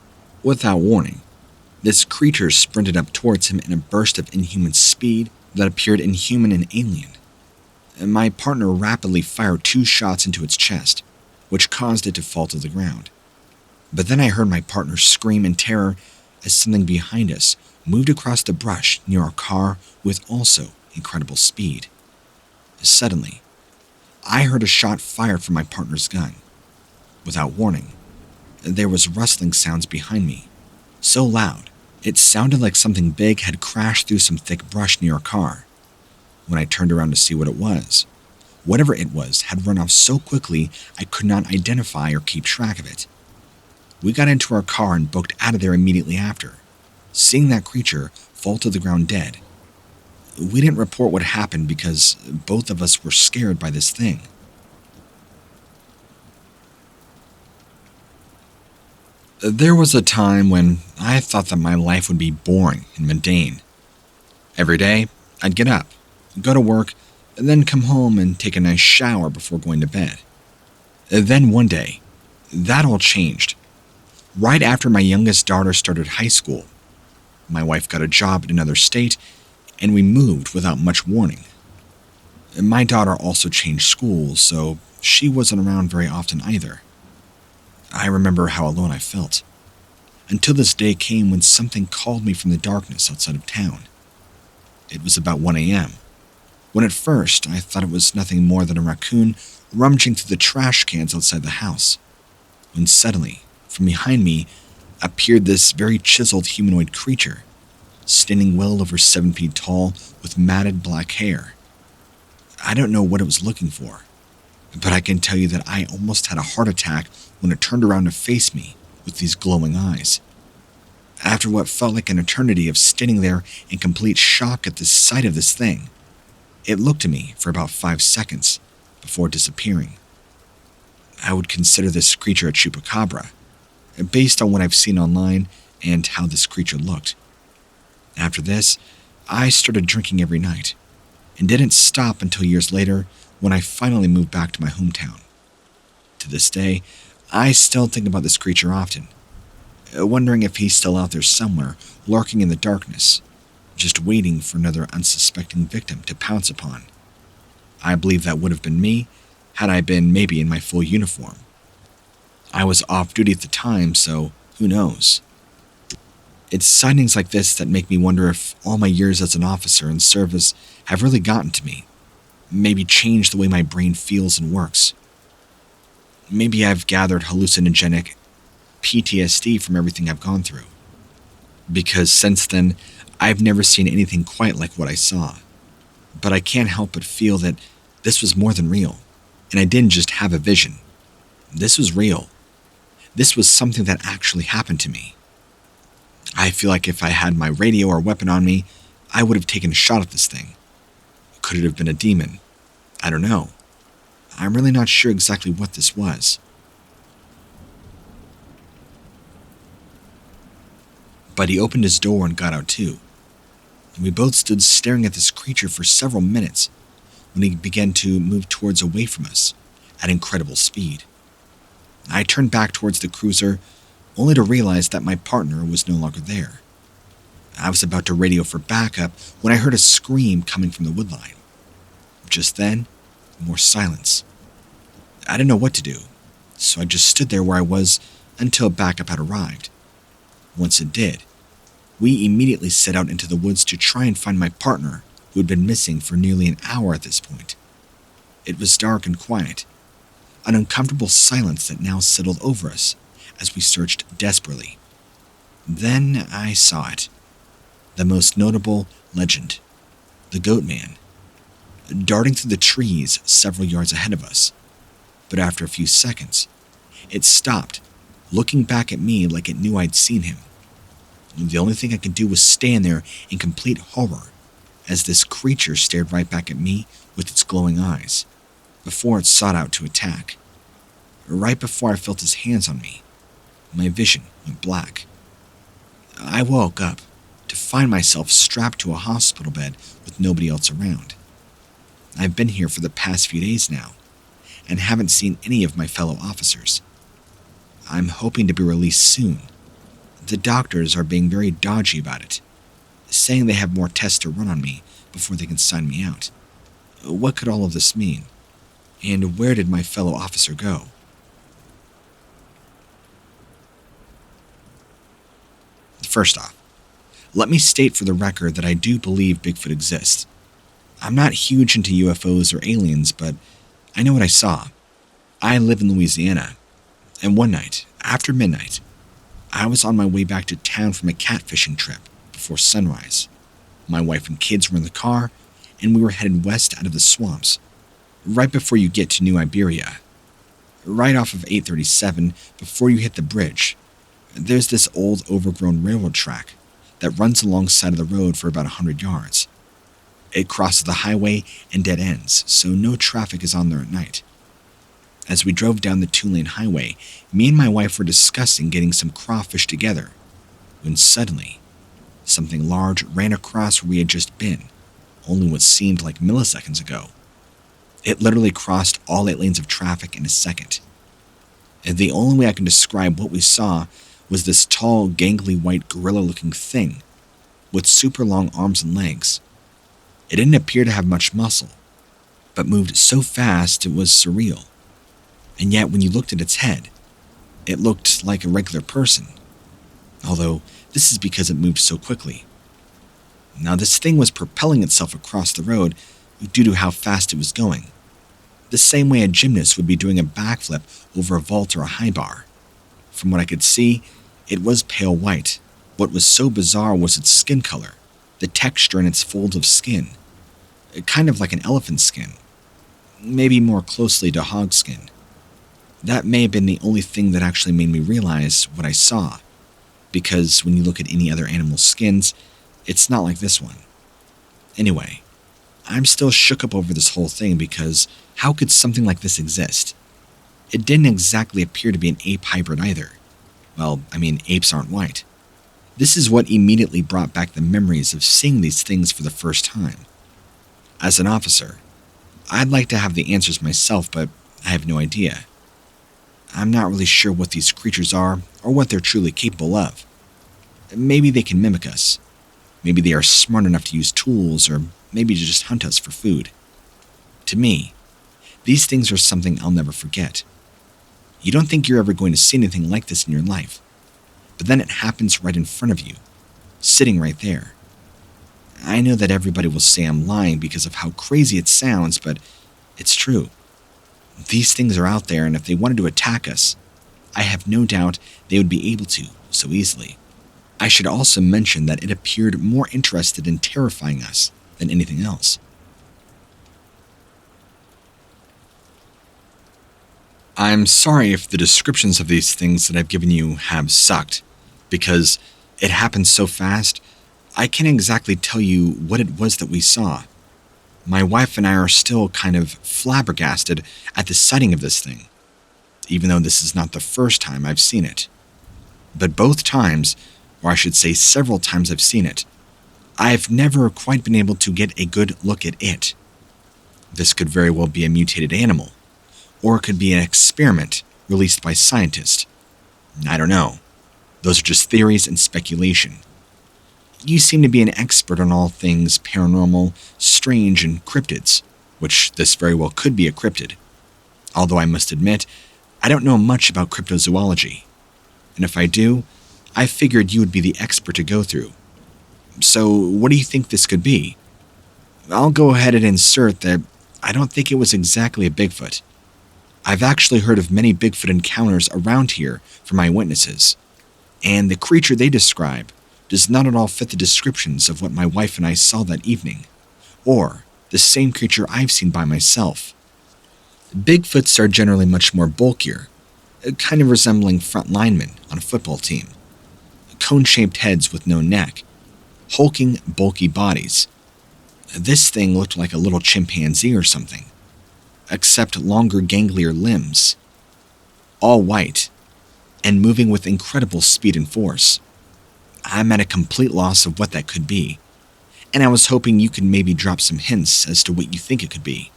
Without warning, this creature sprinted up towards him in a burst of inhuman speed that appeared inhuman and alien. My partner rapidly fired 2 shots into its chest, which caused it to fall to the ground. But then I heard my partner scream in terror as something behind us moved across the brush near our car with also incredible speed. Suddenly, I heard a shot fired from my partner's gun. Without warning, there was rustling sounds behind me, so loud it sounded like something big had crashed through some thick brush near our car. When I turned around to see what it was, whatever it was had run off so quickly I could not identify or keep track of it. We got into our car and booked out of there immediately after, seeing that creature fall to the ground dead. We didn't report what happened because both of us were scared by this thing. There was a time when I thought that my life would be boring and mundane. Every day, I'd get up, go to work, and then come home and take a nice shower before going to bed. Then one day, that all changed. Right after my youngest daughter started high school, my wife got a job in another state, and we moved without much warning. My daughter also changed schools, so she wasn't around very often either. I remember how alone I felt, until this day came when something called me from the darkness outside of town. It was about 1 a.m., when at first I thought it was nothing more than a raccoon rummaging through the trash cans outside the house, when suddenly, from behind me, appeared this very chiseled humanoid creature, standing well over 7 feet tall with matted black hair. I don't know what it was looking for, but I can tell you that I almost had a heart attack when it turned around to face me with these glowing eyes. After what felt like an eternity of standing there in complete shock at the sight of this thing, it looked at me for about 5 seconds before disappearing. I would consider this creature a chupacabra, based on what I've seen online and how this creature looked. After this, I started drinking every night, and didn't stop until years later when I finally moved back to my hometown. To this day, I still think about this creature often, wondering if he's still out there somewhere, lurking in the darkness, just waiting for another unsuspecting victim to pounce upon. I believe that would have been me had I been maybe in my full uniform. I was off duty at the time, so who knows? It's sightings like this that make me wonder if all my years as an officer in service have really gotten to me, maybe changed the way my brain feels and works. Maybe I've gathered hallucinogenic PTSD from everything I've gone through, because since then, I've never seen anything quite like what I saw. But I can't help but feel that this was more than real, and I didn't just have a vision. This was real. This was something that actually happened to me. I feel like if I had my radio or weapon on me, I would have taken a shot at this thing. Could it have been a demon? I don't know. I'm really not sure exactly what this was. But he opened his door and got out too. And we both stood staring at this creature for several minutes when he began to move towards away from us at incredible speed. I turned back towards the cruiser, only to realize that my partner was no longer there. I was about to radio for backup when I heard a scream coming from the woodline. Just then, more silence. I didn't know what to do, so I just stood there where I was until backup had arrived. Once it did, we immediately set out into the woods to try and find my partner, who had been missing for nearly an hour at this point. It was dark and quiet, an uncomfortable silence that now settled over us as we searched desperately. Then I saw it. The most notable legend, the Goat Man, darting through the trees several yards ahead of us. But after a few seconds, it stopped, looking back at me like it knew I'd seen him. The only thing I could do was stand there in complete horror as this creature stared right back at me with its glowing eyes, before it sought out to attack. Right before I felt his hands on me, my vision went black. I woke up to find myself strapped to a hospital bed with nobody else around. I've been here for the past few days now, and haven't seen any of my fellow officers. I'm hoping to be released soon. The doctors are being very dodgy about it, saying they have more tests to run on me before they can sign me out. What could all of this mean? And where did my fellow officer go? First off, let me state for the record that I do believe Bigfoot exists. I'm not huge into UFOs or aliens, but I know what I saw. I live in Louisiana, and one night, after midnight, I was on my way back to town from a catfishing trip before sunrise. My wife and kids were in the car, and we were headed west out of the swamps, right before you get to New Iberia. Right off of 837, before you hit the bridge, there's this old overgrown railroad track that runs alongside of the road for about 100 yards. It crosses the highway and dead ends, so no traffic is on there at night. As we drove down the 2-lane highway, me and my wife were discussing getting some crawfish together, when suddenly, something large ran across where we had just been, only what seemed like milliseconds ago. It literally crossed all 8 lanes of traffic in a second. And the only way I can describe what we saw was this tall, gangly white gorilla-looking thing with super long arms and legs. It didn't appear to have much muscle, but moved so fast it was surreal. And yet when you looked at its head, it looked like a regular person, although this is because it moved so quickly. Now this thing was propelling itself across the road due to how fast it was going, the same way a gymnast would be doing a backflip over a vault or a high bar. From what I could see, it was pale white. What was so bizarre was its skin color, the texture in its folds of skin, kind of like an elephant skin, maybe more closely to hog skin. That may have been the only thing that actually made me realize what I saw, because when you look at any other animal's skins, it's not like this one. Anyway, I'm still shook up over this whole thing because how could something like this exist? It didn't exactly appear to be an ape hybrid either. Well, I mean, apes aren't white. This is what immediately brought back the memories of seeing these things for the first time. As an officer, I'd like to have the answers myself, but I have no idea. I'm not really sure what these creatures are or what they're truly capable of. Maybe they can mimic us. Maybe they are smart enough to use tools, or maybe to just hunt us for food. To me, these things are something I'll never forget. You don't think you're ever going to see anything like this in your life, but then it happens right in front of you, sitting right there. I know that everybody will say I'm lying because of how crazy it sounds, but it's true. These things are out there, and if they wanted to attack us, I have no doubt they would be able to so easily. I should also mention that it appeared more interested in terrifying us than anything else. I'm sorry if the descriptions of these things that I've given you have sucked, because it happened so fast, I can't exactly tell you what it was that we saw. My wife and I are still kind of flabbergasted at the sighting of this thing, even though this is not the first time I've seen it. But both times, or I should say several times I've seen it, I've never quite been able to get a good look at it. This could very well be a mutated animal, or it could be an experiment released by scientists. I don't know. Those are just theories and speculation. You seem to be an expert on all things paranormal, strange, and cryptids, which this very well could be a cryptid. Although I must admit, I don't know much about cryptozoology. And if I do, I figured you would be the expert to go through. So what do you think this could be? I'll go ahead and insert that I don't think it was exactly a Bigfoot. I've actually heard of many Bigfoot encounters around here from eyewitnesses, and the creature they describe does not at all fit the descriptions of what my wife and I saw that evening, or the same creature I've seen by myself. Bigfoots are generally much more bulkier, kind of resembling front linemen on a football team. Cone-shaped heads with no neck, hulking, bulky bodies. This thing looked like a little chimpanzee or something, except longer, ganglier limbs. All white, and moving with incredible speed and force. I'm at a complete loss of what that could be, and I was hoping you could maybe drop some hints as to what you think it could be.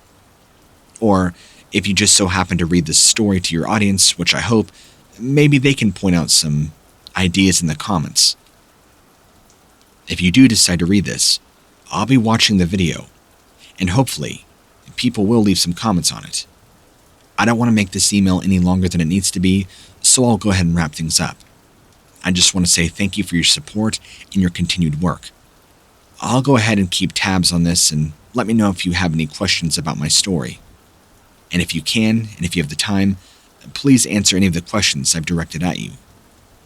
Or, if you just so happen to read this story to your audience, which I hope, maybe they can point out some ideas in the comments. If you do decide to read this, I'll be watching the video, and hopefully, people will leave some comments on it. I don't want to make this email any longer than it needs to be, so I'll go ahead and wrap things up. I just want to say thank you for your support and your continued work. I'll go ahead and keep tabs on this and let me know if you have any questions about my story. And if you can, and if you have the time, please answer any of the questions I've directed at you.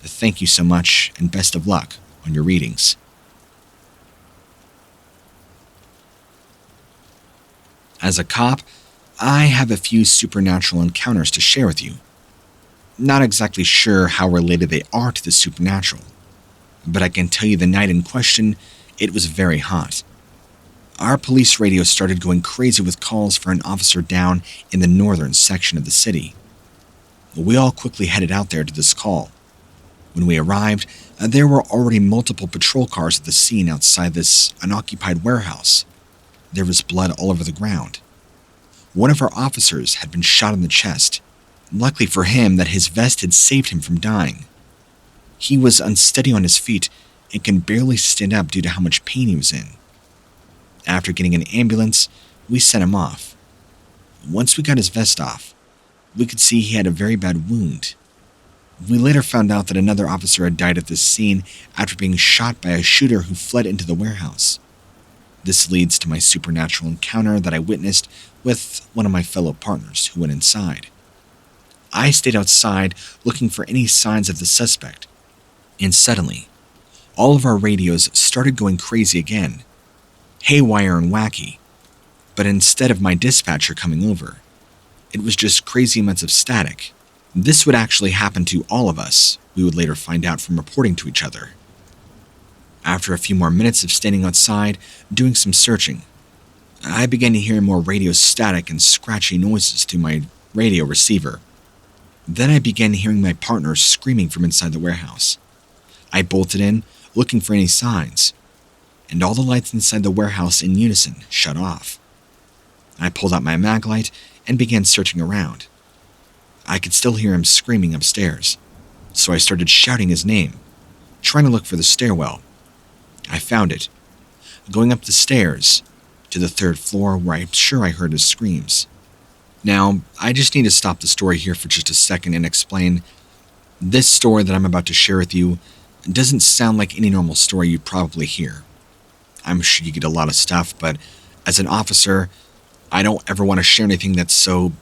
Thank you so much, and best of luck on your readings. As a cop, I have a few supernatural encounters to share with you. Not exactly sure how related they are to the supernatural, but I can tell you the night in question, it was very hot. Our police radio started going crazy with calls for an officer down in the northern section of the city. We all quickly headed out there to this call. When we arrived, there were already multiple patrol cars at the scene outside this unoccupied warehouse. There was blood all over the ground. One of our officers had been shot in the chest. Luckily for him that his vest had saved him from dying. He was unsteady on his feet and can barely stand up due to how much pain he was in. After getting an ambulance, we sent him off. Once we got his vest off, we could see he had a very bad wound. We later found out that another officer had died at this scene after being shot by a shooter who fled into the warehouse. This leads to my supernatural encounter that I witnessed with one of my fellow partners who went inside. I stayed outside looking for any signs of the suspect, and suddenly, all of our radios started going crazy again, haywire and wacky, but instead of my dispatcher coming over, it was just crazy amounts of static. This would actually happen to all of us, we would later find out from reporting to each other. After a few more minutes of standing outside, doing some searching, I began to hear more radio static and scratchy noises through my radio receiver. Then I began hearing my partner screaming from inside the warehouse. I bolted in, looking for any signs, and all the lights inside the warehouse in unison shut off. I pulled out my mag light and began searching around. I could still hear him screaming upstairs, so I started shouting his name, trying to look for the stairwell. I found it, going up the stairs to the 3rd floor where I'm sure I heard his screams. Now, I just need to stop the story here for just a second and explain. This story that I'm about to share with you doesn't sound like any normal story you'd probably hear. I'm sure you get a lot of stuff, but as an officer, I don't ever want to share anything that's so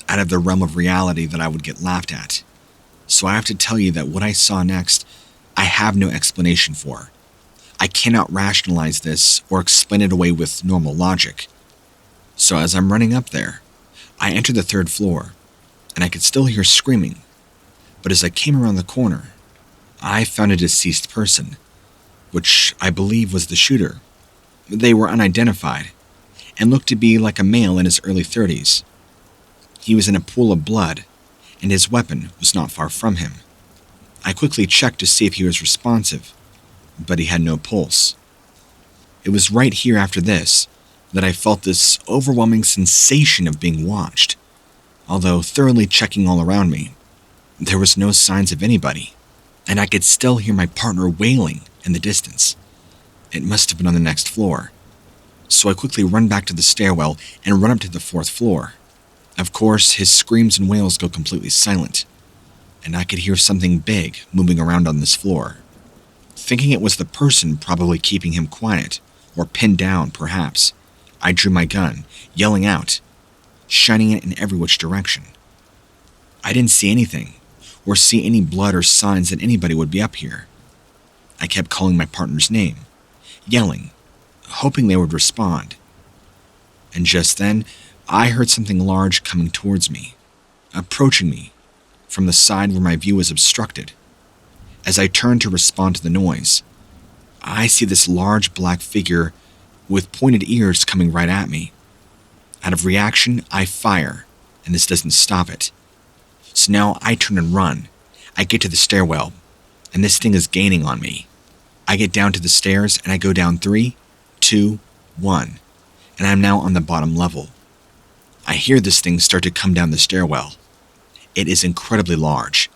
out of the realm of reality that I would get laughed at. So I have to tell you that what I saw next, I have no explanation for. I cannot rationalize this or explain it away with normal logic. So as I'm running up there, I entered the 3rd floor, and I could still hear screaming, but as I came around the corner, I found a deceased person, which I believe was the shooter. They were unidentified, and looked to be like a male in his early 30s. He was in a pool of blood, and his weapon was not far from him. I quickly checked to see if he was responsive, but he had no pulse. It was right here after this that I felt this overwhelming sensation of being watched. Although thoroughly checking all around me, there was no signs of anybody, and I could still hear my partner wailing in the distance. It must have been on the next floor. So I quickly run back to the stairwell and run up to the 4th floor. Of course, his screams and wails go completely silent, and I could hear something big moving around on this floor. Thinking it was the person probably keeping him quiet, or pinned down perhaps, I drew my gun, yelling out, shining it in every which direction. I didn't see anything, or see any blood or signs that anybody would be up here. I kept calling my partner's name, yelling, hoping they would respond. And just then, I heard something large coming towards me, approaching me from the side where my view was obstructed. As I turned to respond to the noise, I see this large black figure with pointed ears coming right at me. Out of reaction, I fire, and this doesn't stop it. So now I turn and run. I get to the stairwell, and this thing is gaining on me. I get down to the stairs, and I go down 3, 2, 1, and I'm now on the bottom level. I hear this thing start to come down the stairwell. It is incredibly large.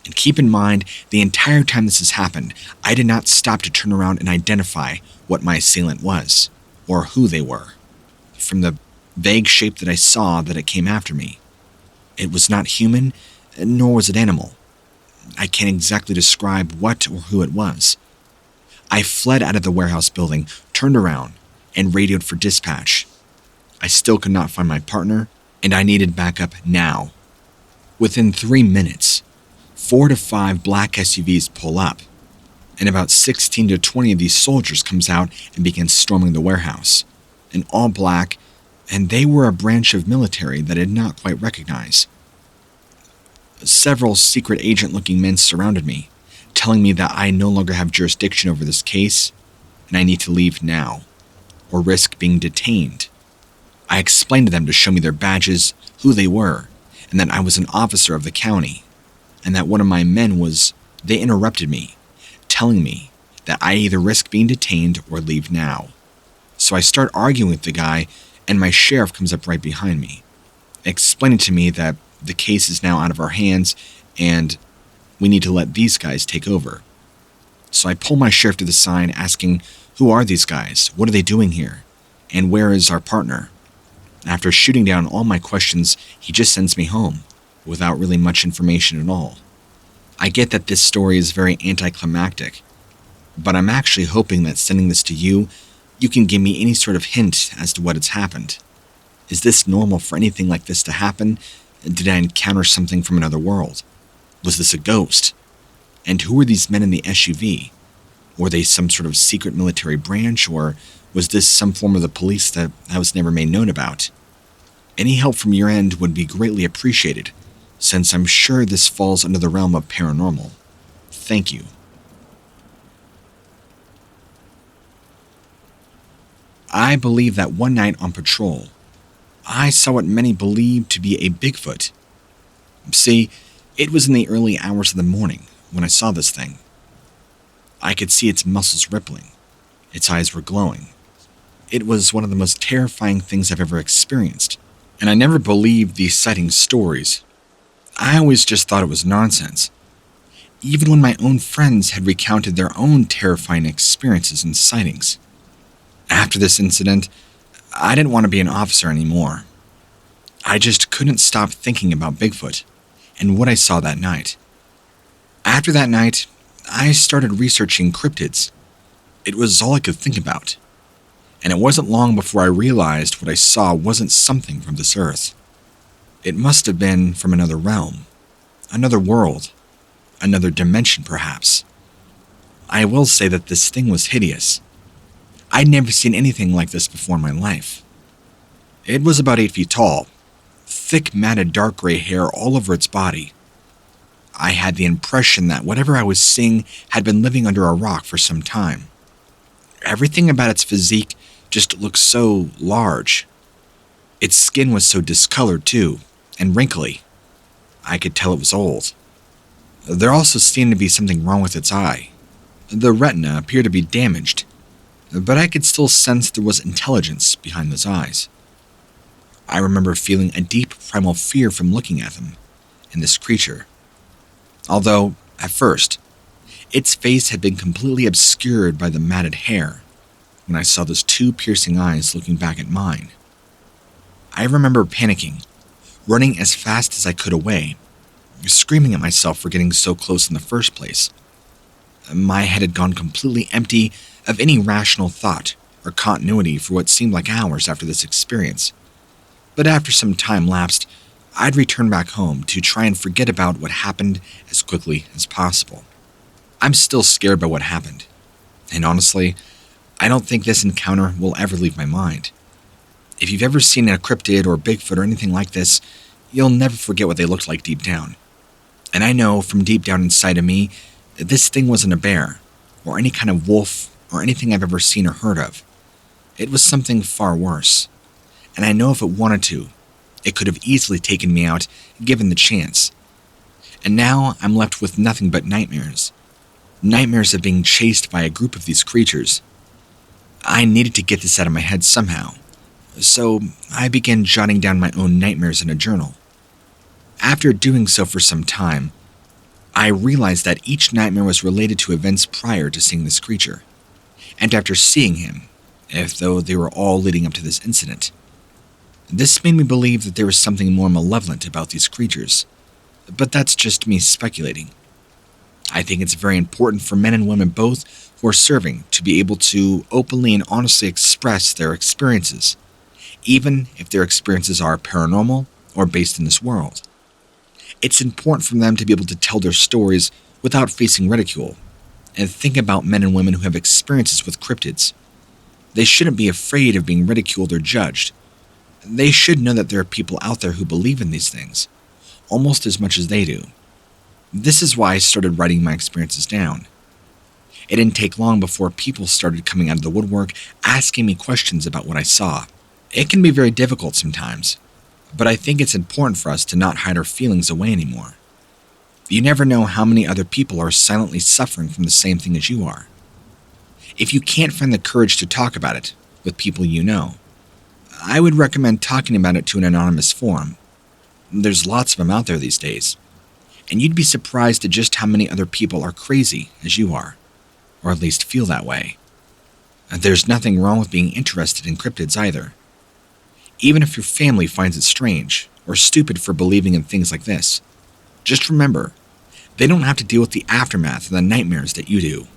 And keep in mind, the entire time this has happened, I did not stop to turn around and identify what my assailant was, or who they were. From the vague shape that I saw that it came after me. It was not human, nor was it animal. I can't exactly describe what or who it was. I fled out of the warehouse building, turned around, and radioed for dispatch. I still could not find my partner, and I needed backup now. Within 3 minutes, 4 to 5 black SUVs pull up, and about 16 to 20 of these soldiers comes out and begins storming the warehouse, in all black, and they were a branch of military that I did not quite recognize. Several secret agent-looking men surrounded me, telling me that I no longer have jurisdiction over this case, and I need to leave now, or risk being detained. I explained to them to show me their badges, who they were, and that I was an officer of the county, and that one of my men was. They interrupted me, telling me that I either risk being detained or leave now. So I start arguing with the guy, and my sheriff comes up right behind me, explaining to me that the case is now out of our hands, and we need to let these guys take over. So I pull my sheriff to the side, asking, who are these guys? What are they doing here? And where is our partner? After shooting down all my questions, he just sends me home, without really much information at all. I get that this story is very anticlimactic, but I'm actually hoping that sending this to you, you can give me any sort of hint as to what has happened. Is this normal for anything like this to happen? Did I encounter something from another world? Was this a ghost? And who were these men in the SUV? Were they some sort of secret military branch, or was this some form of the police that I was never made known about? Any help from your end would be greatly appreciated, since I'm sure this falls under the realm of paranormal. Thank you. I believe that one night on patrol, I saw what many believed to be a Bigfoot. See, it was in the early hours of the morning when I saw this thing. I could see its muscles rippling. Its eyes were glowing. It was one of the most terrifying things I've ever experienced, and I never believed these sighting stories. I always just thought it was nonsense, even when my own friends had recounted their own terrifying experiences and sightings. After this incident, I didn't want to be an officer anymore. I just couldn't stop thinking about Bigfoot and what I saw that night. After that night, I started researching cryptids. It was all I could think about, and it wasn't long before I realized what I saw wasn't something from this earth. It must have been from another realm, another world, another dimension perhaps. I will say that this thing was hideous. I'd never seen anything like this before in my life. It was about 8 feet tall, thick matted dark gray hair all over its body. I had the impression that whatever I was seeing had been living under a rock for some time. Everything about its physique just looked so large. Its skin was so discolored too, and wrinkly. I could tell it was old. There also seemed to be something wrong with its eye. The retina appeared to be damaged, but I could still sense there was intelligence behind those eyes. I remember feeling a deep primal fear from looking at them and this creature. Although, at first, its face had been completely obscured by the matted hair when I saw those two piercing eyes looking back at mine. I remember panicking, running as fast as I could away, screaming at myself for getting so close in the first place. My head had gone completely empty of any rational thought or continuity for what seemed like hours after this experience. But after some time lapsed, I'd return back home to try and forget about what happened as quickly as possible. I'm still scared by what happened, and honestly, I don't think this encounter will ever leave my mind. If you've ever seen a cryptid or Bigfoot or anything like this, you'll never forget what they looked like deep down. And I know from deep down inside of me that this thing wasn't a bear, or any kind of wolf, or anything I've ever seen or heard of. It was something far worse. And I know if it wanted to, it could have easily taken me out, given the chance. And now I'm left with nothing but nightmares. Nightmares of being chased by a group of these creatures. I needed to get this out of my head somehow, so I began jotting down my own nightmares in a journal. After doing so for some time, I realized that each nightmare was related to events prior to seeing this creature, and after seeing him, as though they were all leading up to this incident. This made me believe that there was something more malevolent about these creatures, but that's just me speculating. I think it's very important for men and women both who are serving to be able to openly and honestly express their experiences, even if their experiences are paranormal or based in this world. It's important for them to be able to tell their stories without facing ridicule, and think about men and women who have experiences with cryptids. They shouldn't be afraid of being ridiculed or judged. They should know that there are people out there who believe in these things, almost as much as they do. This is why I started writing my experiences down. It didn't take long before people started coming out of the woodwork asking me questions about what I saw. It can be very difficult sometimes, but I think it's important for us to not hide our feelings away anymore. You never know how many other people are silently suffering from the same thing as you are. If you can't find the courage to talk about it with people you know, I would recommend talking about it to an anonymous forum. There's lots of them out there these days, and you'd be surprised at just how many other people are crazy as you are, or at least feel that way. There's nothing wrong with being interested in cryptids either. Even if your family finds it strange or stupid for believing in things like this, just remember, they don't have to deal with the aftermath of the nightmares that you do.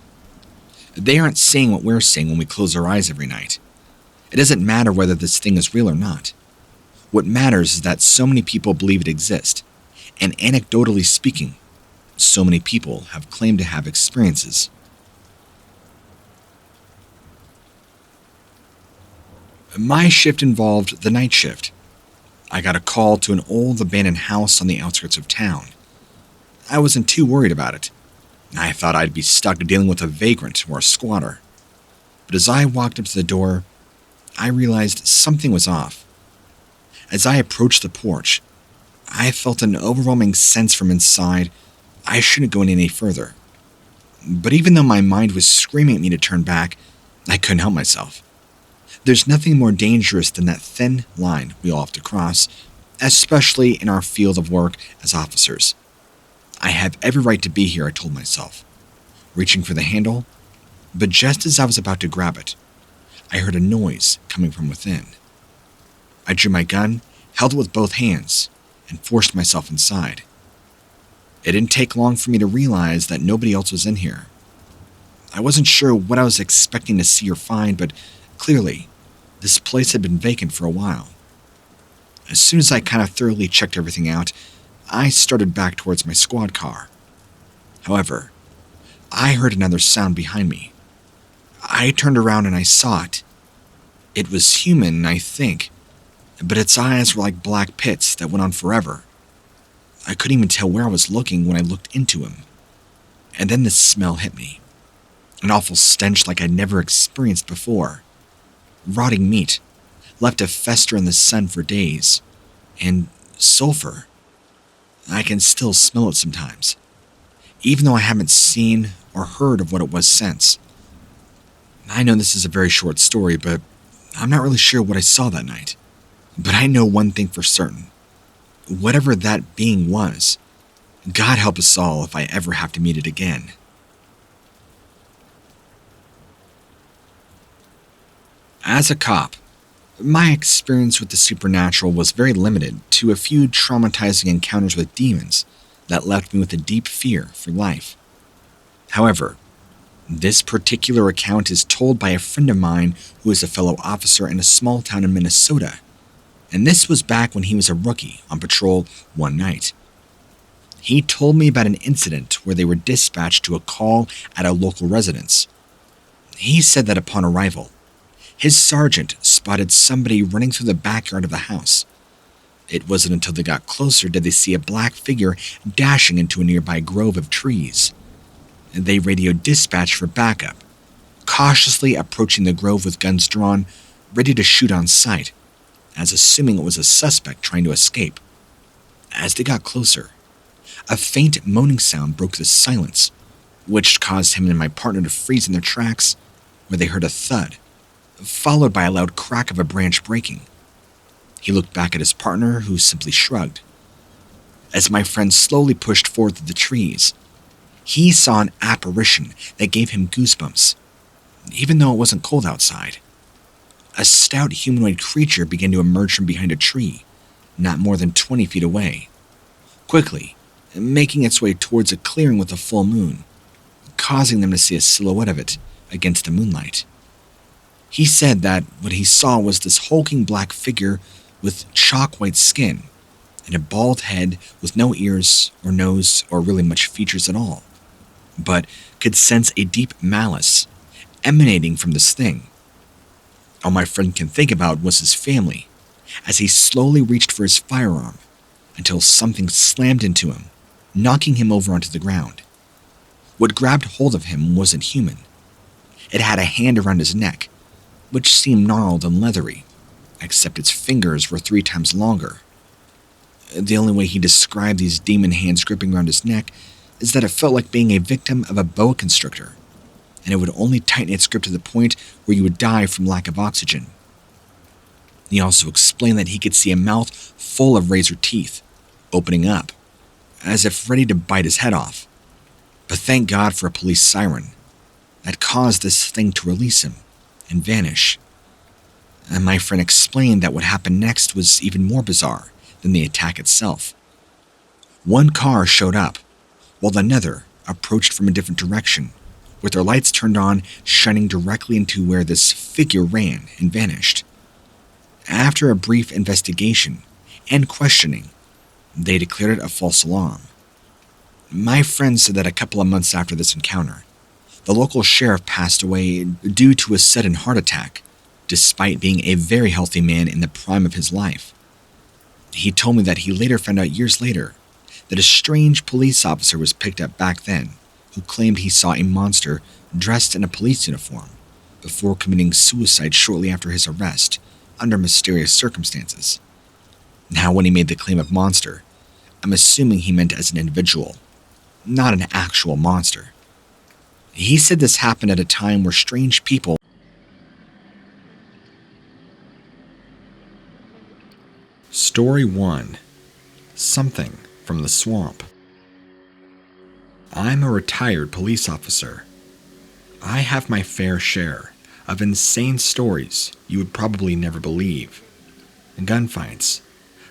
They aren't seeing what we're seeing when we close our eyes every night. It doesn't matter whether this thing is real or not. What matters is that so many people believe it exists, and anecdotally speaking, so many people have claimed to have experiences. My shift involved the night shift. I got a call to an old abandoned house on the outskirts of town. I wasn't too worried about it. I thought I'd be stuck dealing with a vagrant or a squatter. But as I walked up to the door, I realized something was off. As I approached the porch, I felt an overwhelming sense from inside I shouldn't go any further. But even though my mind was screaming at me to turn back, I couldn't help myself. There's nothing more dangerous than that thin line we all have to cross, especially in our field of work as officers. I have every right to be here, I told myself, reaching for the handle, but just as I was about to grab it, I heard a noise coming from within. I drew my gun, held it with both hands, and forced myself inside. It didn't take long for me to realize that nobody else was in here. I wasn't sure what I was expecting to see or find, but clearly, this place had been vacant for a while. As soon as I kind of thoroughly checked everything out, I started back towards my squad car. However, I heard another sound behind me. I turned around and I saw it. It was human, I think, but its eyes were like black pits that went on forever. I couldn't even tell where I was looking when I looked into him. And then the smell hit me. An awful stench like I'd never experienced before. Rotting meat, left to fester in the sun for days. And sulfur. I can still smell it sometimes, even though I haven't seen or heard of what it was since. I know this is a very short story, but I'm not really sure what I saw that night. But I know one thing for certain. Whatever that being was, God help us all if I ever have to meet it again. As a cop, my experience with the supernatural was very limited to a few traumatizing encounters with demons that left me with a deep fear for life. However, this particular account is told by a friend of mine who is a fellow officer in a small town in Minnesota, and this was back when he was a rookie on patrol one night. He told me about an incident where they were dispatched to a call at a local residence. He said that upon arrival, his sergeant spotted somebody running through the backyard of the house. It wasn't until they got closer did they see a black figure dashing into a nearby grove of trees. They radioed dispatch for backup, cautiously approaching the grove with guns drawn, ready to shoot on sight, as assuming it was a suspect trying to escape. As they got closer, a faint moaning sound broke the silence, which caused him and my partner to freeze in their tracks, where they heard a thud, followed by a loud crack of a branch breaking. He looked back at his partner, who simply shrugged. As my friend slowly pushed forward through the trees, he saw an apparition that gave him goosebumps, even though it wasn't cold outside. a stout humanoid creature began to emerge from behind a tree, not more than 20 feet away, quickly making its way towards a clearing with a full moon, causing them to see a silhouette of it against the moonlight. He said that what he saw was this hulking black figure with chalk-white skin and a bald head with no ears or nose or really much features at all, but could sense a deep malice emanating from this thing. All my friend can think about was his family, as he slowly reached for his firearm until something slammed into him, knocking him over onto the ground. What grabbed hold of him wasn't human. It had a hand around his neck, which seemed gnarled and leathery, except its fingers were 3 times longer. The only way he described these demon hands gripping around his neck is that it felt like being a victim of a boa constrictor, and it would only tighten its grip to the point where you would die from lack of oxygen. He also explained that he could see a mouth full of razor teeth, opening up, as if ready to bite his head off. But thank God for a police siren that caused this thing to release him and vanish. And my friend explained that what happened next was even more bizarre than the attack itself. One car showed up, while another approached from a different direction, with their lights turned on, shining directly into where this figure ran and vanished. After a brief investigation and questioning, they declared it a false alarm. My friend said that a couple of months after this encounter, the local sheriff passed away due to a sudden heart attack, despite being a very healthy man in the prime of his life. He told me that he later found out years later that a strange police officer was picked up back then who claimed he saw a monster dressed in a police uniform before committing suicide shortly after his arrest under mysterious circumstances. Now, when he made the claim of monster, I'm assuming he meant as an individual, not an actual monster. He said this happened at a time where strange people. Story 1. Something from the swamp. I'm a retired police officer. I have my fair share of insane stories you would probably never believe. Gunfights,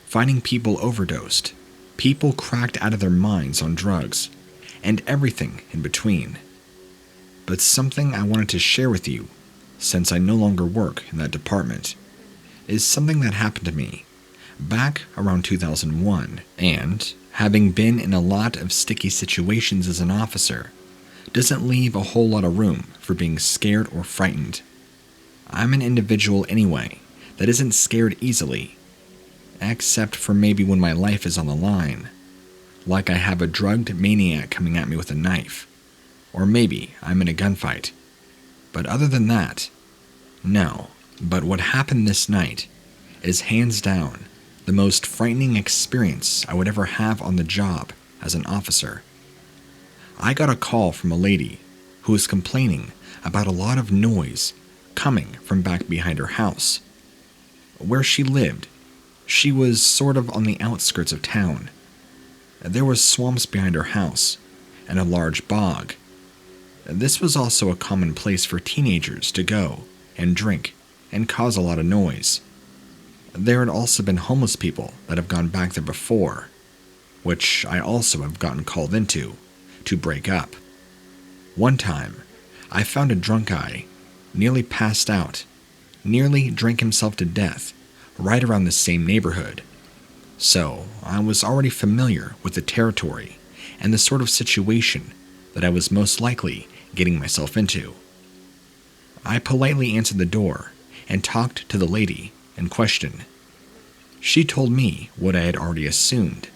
finding people overdosed, people cracked out of their minds on drugs, and everything in between. But something I wanted to share with you, since I no longer work in that department, is something that happened to me back around 2001, and having been in a lot of sticky situations as an officer, doesn't leave a whole lot of room for being scared or frightened. I'm an individual anyway that isn't scared easily, except for maybe when my life is on the line, like I have a drugged maniac coming at me with a knife, or maybe I'm in a gunfight. But other than that, no. But what happened this night is hands down the most frightening experience I would ever have on the job as an officer. I got a call from a lady who was complaining about a lot of noise coming from back behind her house. Where she lived, she was sort of on the outskirts of town. There was swamps behind her house and a large bog. This was also a common place for teenagers to go and drink and cause a lot of noise. There had also been homeless people that have gone back there before, which I also have gotten called into to break up. One time, I found a drunk guy, nearly passed out, nearly drank himself to death, right around the same neighborhood. So, I was already familiar with the territory and the sort of situation that I was most likely getting myself into. I politely answered the door and talked to the lady in question. She told me what I had already assumed.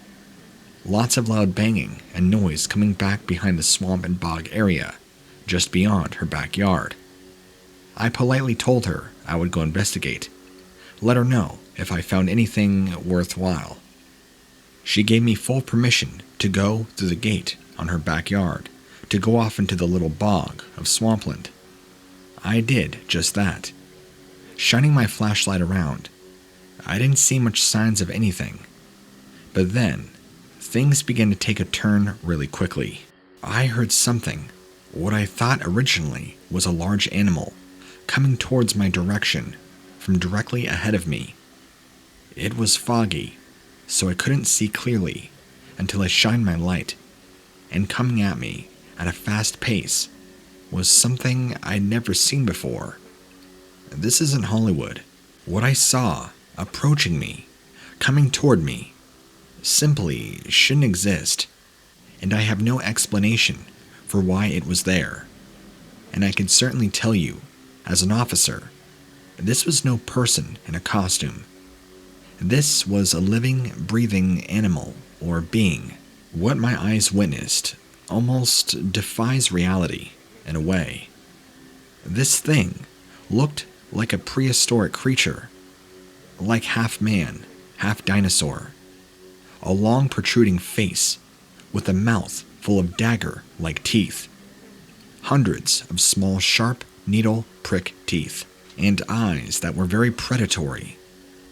Lots of loud banging and noise coming back behind the swamp and bog area, just beyond her backyard. I politely told her I would go investigate, let her know if I found anything worthwhile. She gave me full permission to go through the gate on her backyard to go off into the little bog of swampland. I did just that. Shining my flashlight around, I didn't see much signs of anything. But then, things began to take a turn really quickly. I heard something, what I thought originally was a large animal, coming towards my direction from directly ahead of me. It was foggy, so I couldn't see clearly until I shined my light, and coming at me at a fast pace was something I'd never seen before. This isn't Hollywood. What I saw approaching me, coming toward me, simply shouldn't exist, and I have no explanation for why it was there. And I can certainly tell you, as an officer, this was no person in a costume. This was a living, breathing animal or being. What my eyes witnessed almost defies reality in a way. This thing looked like a prehistoric creature, like half man, half dinosaur. A long protruding face with a mouth full of dagger-like teeth. Hundreds of small sharp needle prick teeth, and eyes that were very predatory,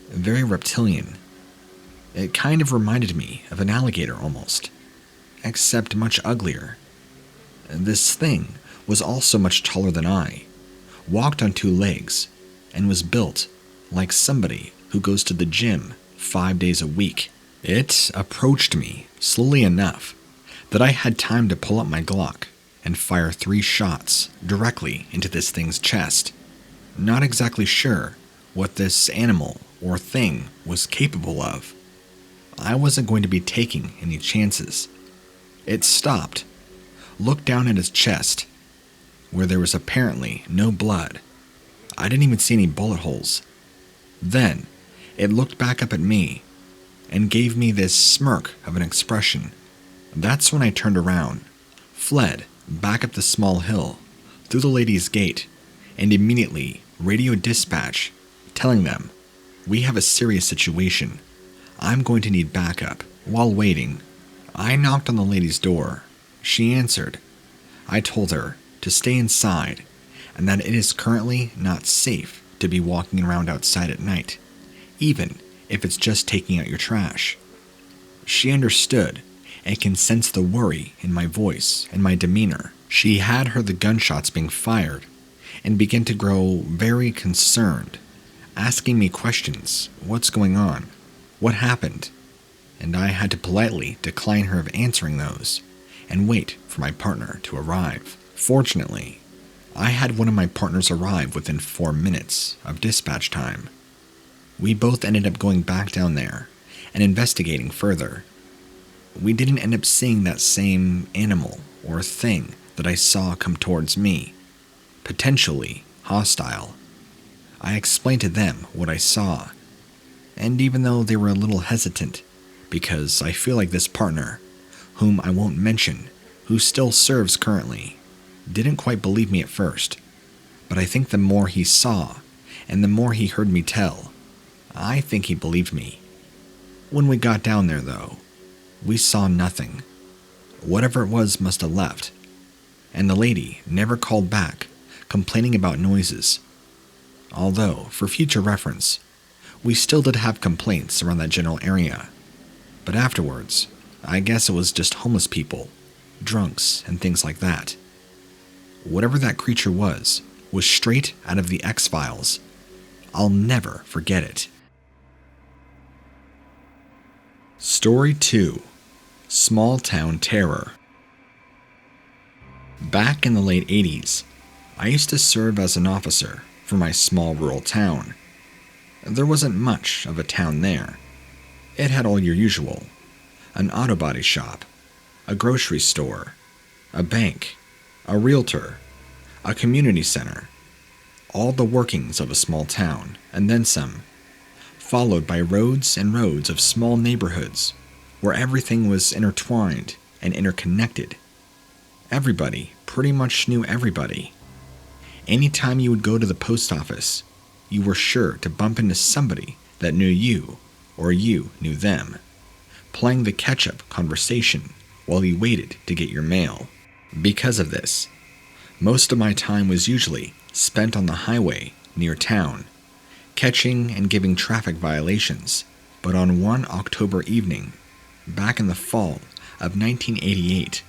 very reptilian. It kind of reminded me of an alligator almost, except much uglier. This thing was also much taller than I, walked on 2 legs, and was built like somebody who goes to the gym 5 days a week. It approached me slowly enough that I had time to pull up my Glock and fire 3 shots directly into this thing's chest. Not exactly sure what this animal or thing was capable of. I wasn't going to be taking any chances. It stopped, looked down at its chest, where there was apparently no blood. I didn't even see any bullet holes. Then, it looked back up at me and gave me this smirk of an expression. That's when I turned around, fled back up the small hill, through the ladies' gate, and immediately radioed dispatch, telling them, "We have a serious situation. I'm going to need backup." While waiting, I knocked on the lady's door. She answered. I told her to stay inside and that it is currently not safe to be walking around outside at night, even if it's just taking out your trash. She understood and can sense the worry in my voice and my demeanor. She had heard the gunshots being fired and began to grow very concerned, asking me questions. What's going on? What happened? And I had to politely decline her of answering those and wait for my partner to arrive. Fortunately, I had one of my partners arrive within 4 minutes of dispatch time. We both ended up going back down there and investigating further. We didn't end up seeing that same animal or thing that I saw come towards me, potentially hostile. I explained to them what I saw, and even though they were a little hesitant, because I feel like this partner, whom I won't mention, who still serves currently, didn't quite believe me at first, but I think the more he saw, and the more he heard me tell, I think he believed me. When we got down there, though, we saw nothing. Whatever it was must have left, and the lady never called back, complaining about noises. Although, for future reference, we still did have complaints around that general area, but afterwards, I guess it was just homeless people, drunks, and things like that. Whatever that creature was straight out of the X-Files. I'll never forget it. Story 2. Small Town Terror. Back in the late 80s, I used to serve as an officer for my small rural town. There wasn't much of a town there. It had all your usual: an auto body shop, a grocery store, a bank, a realtor, a community center, all the workings of a small town, and then some, followed by roads and roads of small neighborhoods where everything was intertwined and interconnected. Everybody pretty much knew everybody. Anytime you would go to the post office, you were sure to bump into somebody that knew you, or you knew them, playing the catch-up conversation while you waited to get your mail. Because of this, most of my time was usually spent on the highway near town, catching and giving traffic violations. But on one October evening, back in the fall of 1988,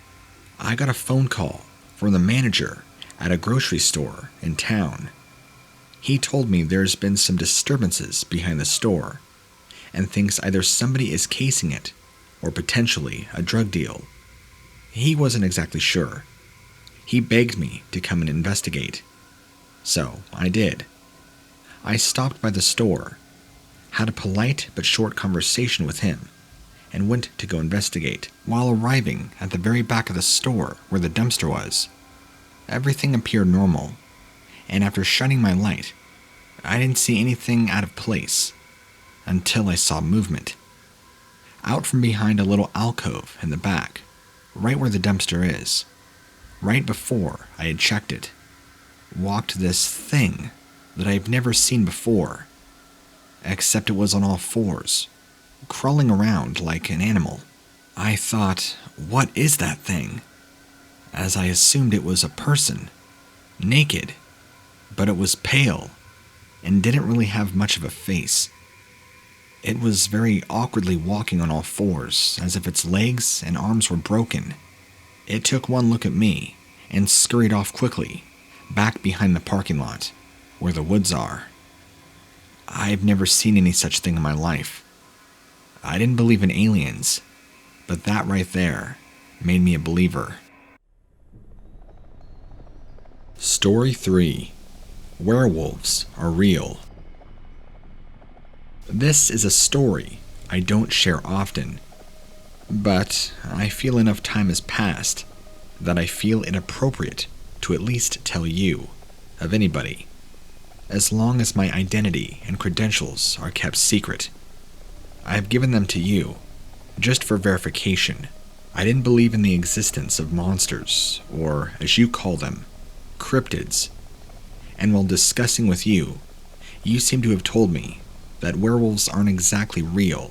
I got a phone call from the manager at a grocery store in town. He told me there's been some disturbances behind the store, and thinks either somebody is casing it or potentially a drug deal. He wasn't exactly sure. He begged me to come and investigate. So I did. I stopped by the store, had a polite but short conversation with him, and went to go investigate. While arriving at the very back of the store where the dumpster was, everything appeared normal, and after shining my light, I didn't see anything out of place until I saw movement. Out from behind a little alcove in the back, right where the dumpster is, right before I had checked it, walked this thing that I've never seen before, except it was on all fours, crawling around like an animal. I thought, what is that thing? As I assumed it was a person, naked, but it was pale and didn't really have much of a face. It was very awkwardly walking on all fours, as if its legs and arms were broken. It took one look at me and scurried off quickly, back behind the parking lot, where the woods are. I've never seen any such thing in my life. I didn't believe in aliens, but that right there made me a believer. Story 3. Werewolves are real. This is a story I don't share often, but I feel enough time has passed that I feel it appropriate to at least tell you of anybody, as long as my identity and credentials are kept secret. I have given them to you just for verification. I didn't believe in the existence of monsters, or as you call them, cryptids, and while discussing with you, you seem to have told me that werewolves aren't exactly real,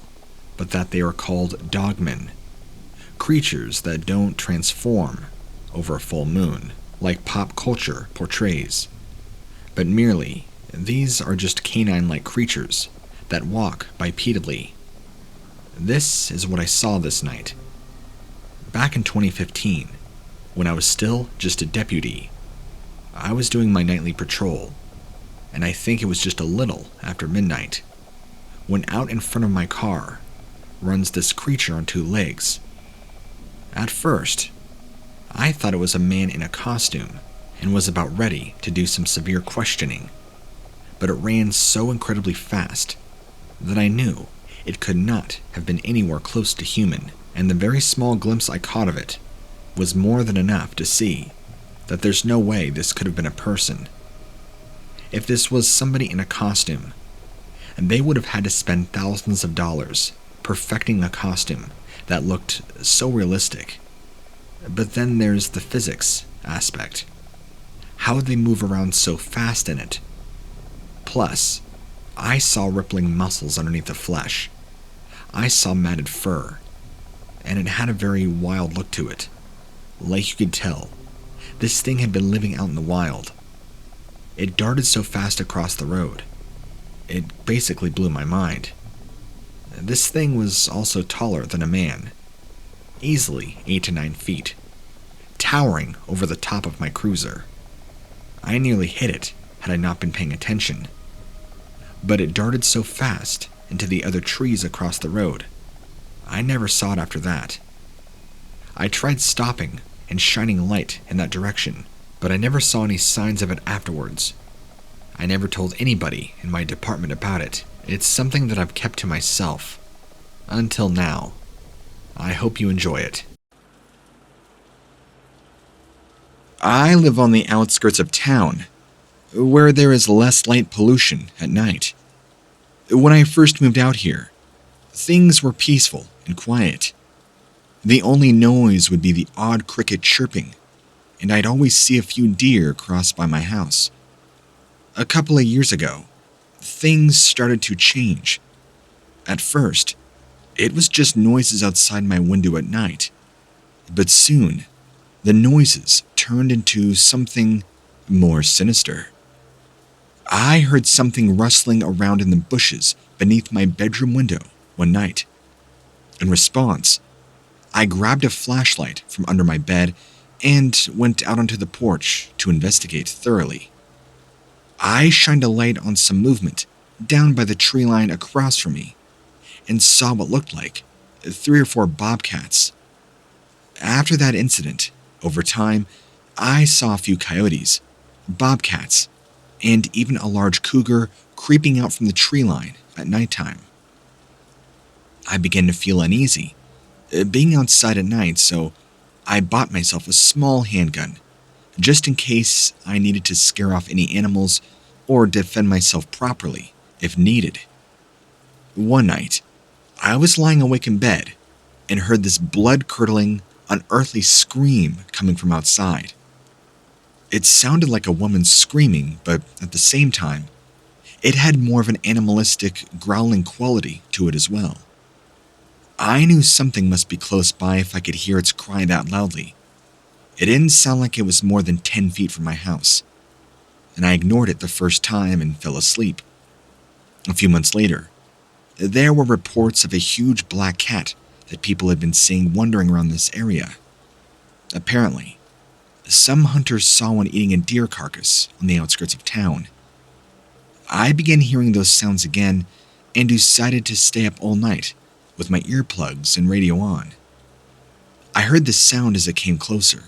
but that they are called dogmen, creatures that don't transform over a full moon, like pop culture portrays, but merely these are just canine-like creatures that walk bipedally. This is what I saw this night. Back in 2015, when I was still just a deputy, I was doing my nightly patrol, and I think it was just a little after midnight, when out in front of my car runs this creature on 2 legs. At first, I thought it was a man in a costume and was about ready to do some severe questioning, but it ran so incredibly fast that I knew it could not have been anywhere close to human, and the very small glimpse I caught of it was more than enough to see that there's no way this could have been a person. If this was somebody in a costume, they would have had to spend thousands of dollars perfecting a costume that looked so realistic. But then there's the physics aspect. How would they move around so fast in it? Plus, I saw rippling muscles underneath the flesh. I saw matted fur, and it had a very wild look to it. Like you could tell, this thing had been living out in the wild. It darted so fast across the road. It basically blew my mind. This thing was also taller than a man, easily 8 to 9 feet, towering over the top of my cruiser. I nearly hit it had I not been paying attention, but it darted so fast into the other trees across the road, I never saw it after that. I tried stopping and shining light in that direction, but I never saw any signs of it afterwards. I never told anybody in my department about it. It's something that I've kept to myself until now. I hope you enjoy it. I live on the outskirts of town, where there is less light pollution at night. When I first moved out here, things were peaceful and quiet. The only noise would be the odd cricket chirping, and I'd always see a few deer cross by my house. A couple of years ago, things started to change. At first, it was just noises outside my window at night, but soon, the noises turned into something more sinister. I heard something rustling around in the bushes beneath my bedroom window one night. In response, I grabbed a flashlight from under my bed and went out onto the porch to investigate thoroughly. I shined a light on some movement down by the tree line across from me and saw what looked like 3 or 4 bobcats. After that incident, over time, I saw a few coyotes, bobcats, and even a large cougar creeping out from the tree line at nighttime. I began to feel uneasy, being outside at night, so I bought myself a small handgun, just in case I needed to scare off any animals or defend myself properly if needed. One night, I was lying awake in bed and heard this blood-curdling, unearthly scream coming from outside. It sounded like a woman screaming, but at the same time, it had more of an animalistic, growling quality to it as well. I knew something must be close by if I could hear its cry that loudly. It didn't sound like it was more than 10 feet from my house, and I ignored it the first time and fell asleep. A few months later, there were reports of a huge black cat that people had been seeing wandering around this area. Apparently, some hunters saw one eating a deer carcass on the outskirts of town. I began hearing those sounds again and decided to stay up all night with my earplugs and radio on. I heard the sound as it came closer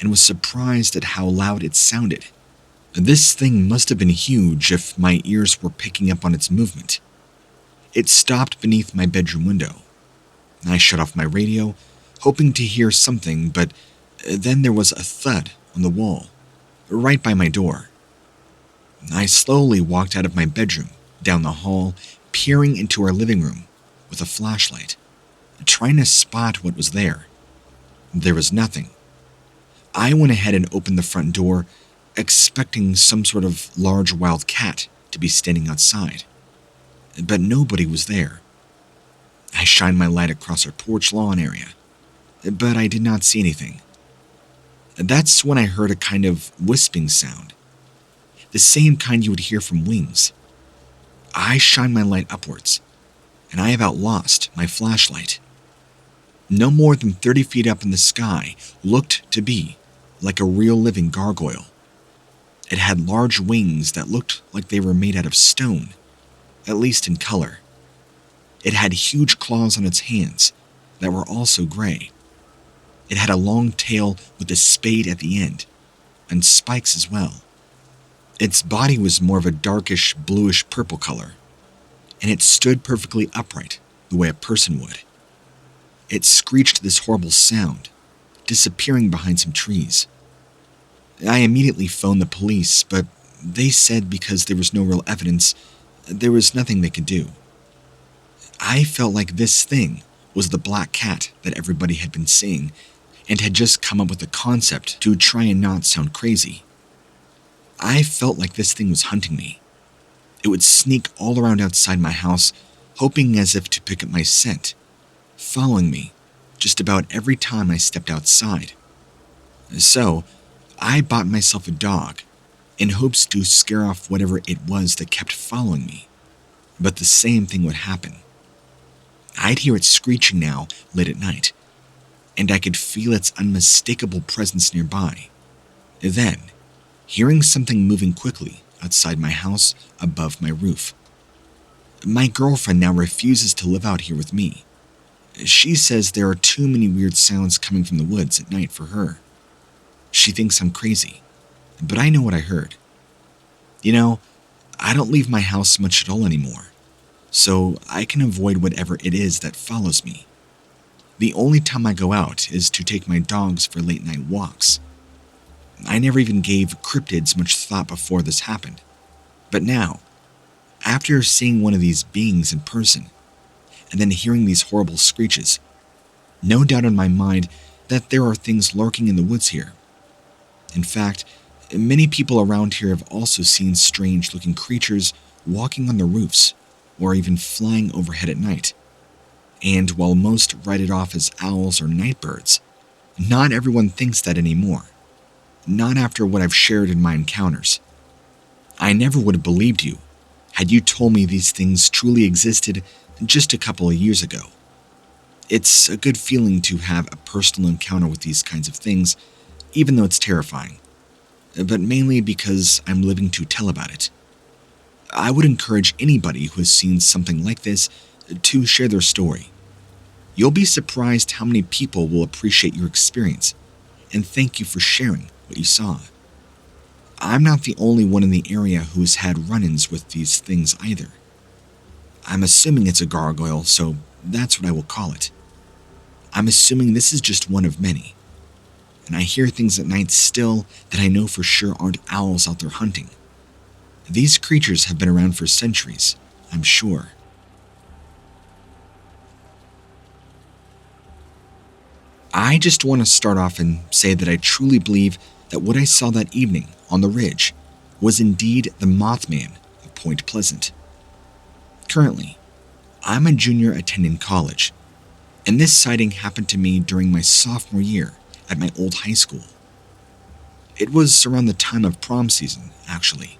and was surprised at how loud it sounded. This thing must have been huge if my ears were picking up on its movement. It stopped beneath my bedroom window. I shut off my radio, hoping to hear something, but then there was a thud on the wall, right by my door. I slowly walked out of my bedroom, down the hall, peering into our living room with a flashlight, trying to spot what was there. There was nothing. I went ahead and opened the front door, expecting some sort of large wild cat to be standing outside. But nobody was there. I shined my light across our porch lawn area, but I did not see anything. That's when I heard a kind of wisping sound, the same kind you would hear from wings. I shined my light upwards, and I about lost my flashlight. No more than 30 feet up in the sky looked to be like a real living gargoyle. It had large wings that looked like they were made out of stone, at least in color. It had huge claws on its hands that were also gray. It had a long tail with a spade at the end, and spikes as well. Its body was more of a darkish bluish purple color, and it stood perfectly upright the way a person would. It screeched this horrible sound, disappearing behind some trees. I immediately phoned the police, but they said because there was no real evidence, there was nothing they could do. I felt like this thing was the black cat that everybody had been seeing and had just come up with a concept to try and not sound crazy. I felt like this thing was hunting me. It would sneak all around outside my house, hoping as if to pick up my scent, following me just about every time I stepped outside. So, I bought myself a dog in hopes to scare off whatever it was that kept following me. But the same thing would happen. I'd hear it screeching now late at night, and I could feel its unmistakable presence nearby. Then, hearing something moving quickly outside my house above my roof. My girlfriend now refuses to live out here with me. She says there are too many weird sounds coming from the woods at night for her. She thinks I'm crazy, but I know what I heard. You know, I don't leave my house much at all anymore, so I can avoid whatever it is that follows me. The only time I go out is to take my dogs for late-night walks. I never even gave cryptids much thought before this happened. But now, after seeing one of these beings in person, and then hearing these horrible screeches, no doubt in my mind that there are things lurking in the woods here. In fact, many people around here have also seen strange-looking creatures walking on the roofs, or even flying overhead at night. And while most write it off as owls or nightbirds, not everyone thinks that anymore. Not after what I've shared in my encounters. I never would have believed you had you told me these things truly existed just a couple of years ago. It's a good feeling to have a personal encounter with these kinds of things, even though it's terrifying. but mainly because I'm living to tell about it. I would encourage anybody who has seen something like this to share their story. You'll be surprised how many people will appreciate your experience and thank you for sharing what you saw. I'm not the only one in the area who has had run-ins with these things either. I'm assuming it's a gargoyle, so that's what I will call it. I'm assuming this is just one of many. And I hear things at night still that I know for sure aren't owls out there hunting. These creatures have been around for centuries, I'm sure. I just want to start off and say that I truly believe that what I saw that evening on the ridge was indeed the Mothman of Point Pleasant. Currently, I'm a junior attending college, and this sighting happened to me during my sophomore year at my old high school. It was around the time of prom season, actually,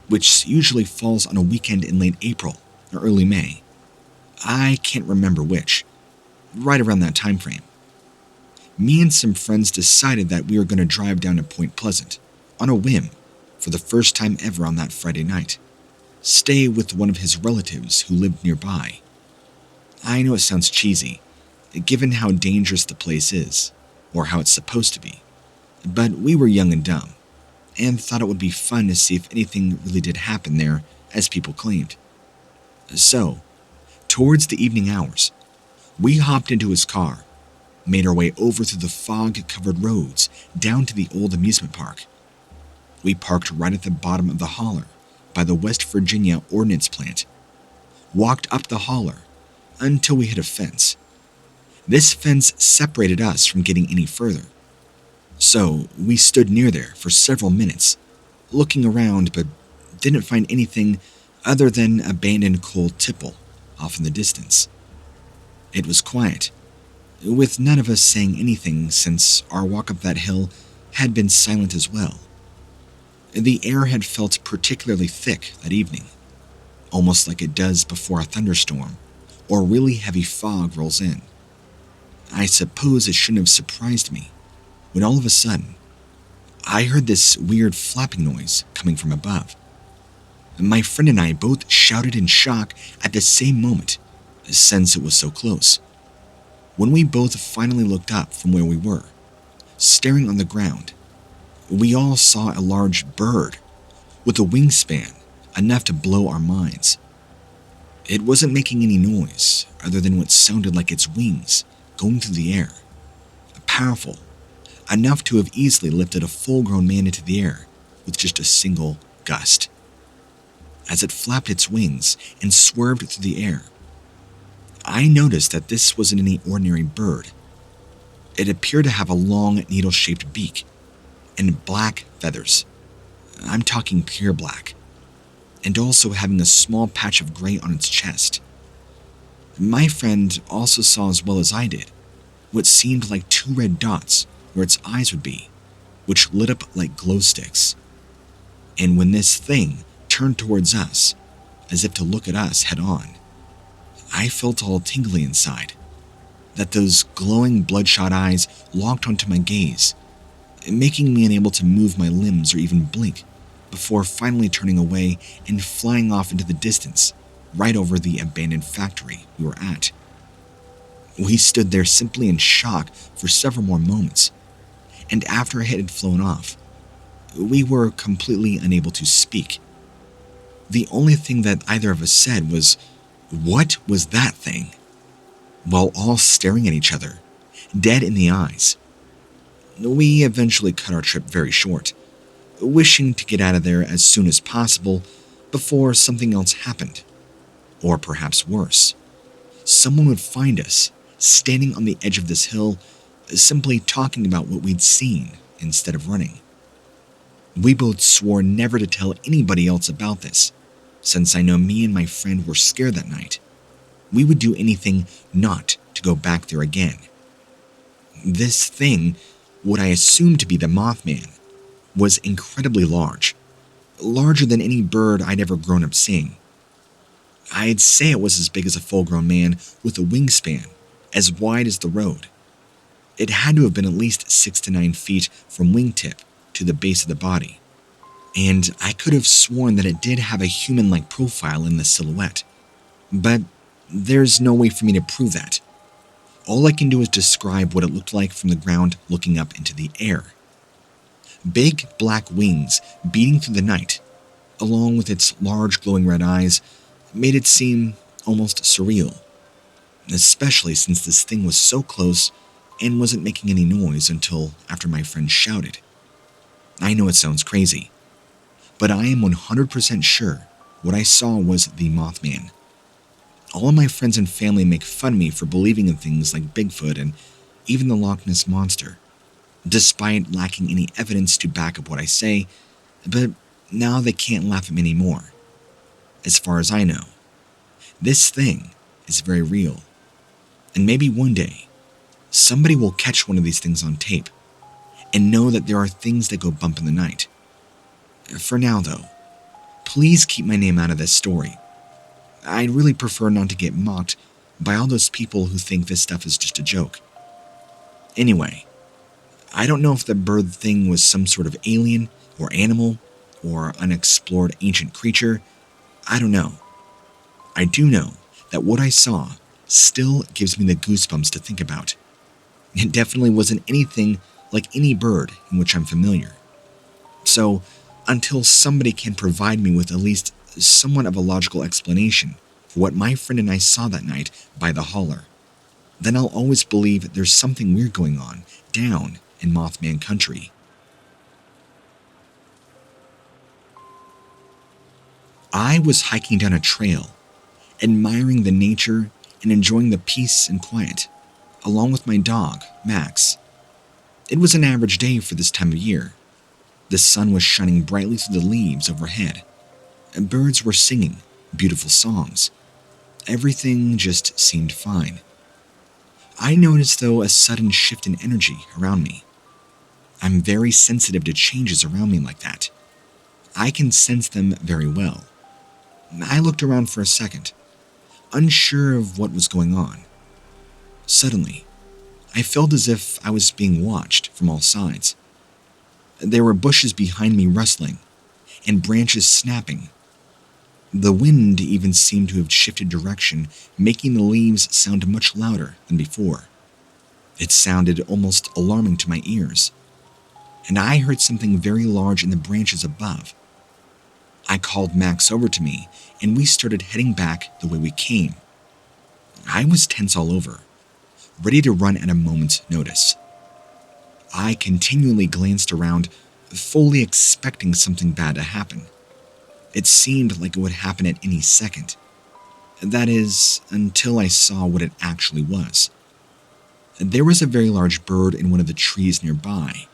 which usually falls on a weekend in late April or early May. I can't remember which, right around that time frame. Me and some friends decided that we were going to drive down to Point Pleasant, on a whim, for the first time ever on that Friday night. Stay with one of his relatives who lived nearby. I know it sounds cheesy, given how dangerous the place is, or how it's supposed to be, but we were young and dumb, and thought it would be fun to see if anything really did happen there, as people claimed. So, towards the evening hours, we hopped into his car, made our way over through the fog-covered roads down to the old amusement park. We parked right at the bottom of the holler by the West Virginia Ordnance Plant, walked up the holler until we hit a fence. This fence separated us from getting any further, so we stood near there for several minutes, looking around but didn't find anything other than abandoned coal tipple off in the distance. It was quiet, with none of us saying anything since our walk up that hill had been silent as well. The air had felt particularly thick that evening, almost like it does before a thunderstorm or really heavy fog rolls in. I suppose it shouldn't have surprised me when all of a sudden I heard this weird flapping noise coming from above. My friend and I both shouted in shock at the same moment, since it was so close. When we both finally looked up from where we were, staring on the ground, we all saw a large bird with a wingspan enough to blow our minds. It wasn't making any noise other than what sounded like its wings going through the air. Powerful, enough to have easily lifted a full-grown man into the air with just a single gust. As it flapped its wings and swerved through the air, I noticed that this wasn't any ordinary bird. It appeared to have a long, needle-shaped beak and black feathers. I'm talking pure black, and also having a small patch of gray on its chest. My friend also saw as well as I did what seemed like two red dots where its eyes would be, which lit up like glow sticks. And when this thing turned towards us, as if to look at us head on, I felt all tingly inside, that those glowing bloodshot eyes locked onto my gaze, making me unable to move my limbs or even blink, before finally turning away and flying off into the distance, right over the abandoned factory we were at. We stood there simply in shock for several more moments, and after it had flown off, we were completely unable to speak. The only thing that either of us said was, "What was that thing?" while all staring at each other, dead in the eyes. We eventually cut our trip very short, wishing to get out of there as soon as possible before something else happened. Or perhaps worse, someone would find us standing on the edge of this hill, simply talking about what we'd seen instead of running. We both swore never to tell anybody else about this, since I know me and my friend were scared that night. We would do anything not to go back there again. This thing, what I assumed to be the Mothman, was incredibly large, larger than any bird I'd ever grown up seeing. I'd say it was as big as a full-grown man with a wingspan as wide as the road. It had to have been at least 6 to 9 feet from wingtip to the base of the body, and I could have sworn that it did have a human-like profile in the silhouette, but there's no way for me to prove that. All I can do is describe what it looked like from the ground looking up into the air. Big black wings beating through the night, along with its large glowing red eyes, made it seem almost surreal, especially since this thing was so close and wasn't making any noise until after my friend shouted. I know it sounds crazy, but I am 100% sure what I saw was the Mothman. All of my friends and family make fun of me for believing in things like Bigfoot and even the Loch Ness Monster, despite lacking any evidence to back up what I say, but now they can't laugh at me anymore. As far as I know, this thing is very real, and maybe one day, somebody will catch one of these things on tape and know that there are things that go bump in the night. For now, though, please keep my name out of this story. I'd really prefer not to get mocked by all those people who think this stuff is just a joke. Anyway, I don't know if the bird thing was some sort of alien or animal or unexplored ancient creature. I don't know. I do know that what I saw still gives me the goosebumps to think about. It definitely wasn't anything like any bird in which I'm familiar. So, until somebody can provide me with at least somewhat of a logical explanation for what my friend and I saw that night by the holler, then I'll always believe there's something weird going on down in Mothman country. I was hiking down a trail, admiring the nature and enjoying the peace and quiet, along with my dog, Max. It was an average day for this time of year. The sun was shining brightly through the leaves overhead, and birds were singing beautiful songs. Everything just seemed fine. I noticed, though, a sudden shift in energy around me. I'm very sensitive to changes around me like that. I can sense them very well. I looked around for a second, unsure of what was going on. Suddenly, I felt as if I was being watched from all sides. There were bushes behind me rustling, and branches snapping. The wind even seemed to have shifted direction, making the leaves sound much louder than before. It sounded almost alarming to my ears, and I heard something very large in the branches above. I called Max over to me, and we started heading back the way we came. I was tense all over, ready to run at a moment's notice. I continually glanced around, fully expecting something bad to happen. It seemed like it would happen at any second. That is, until I saw what it actually was. There was a very large bird in one of the trees nearby.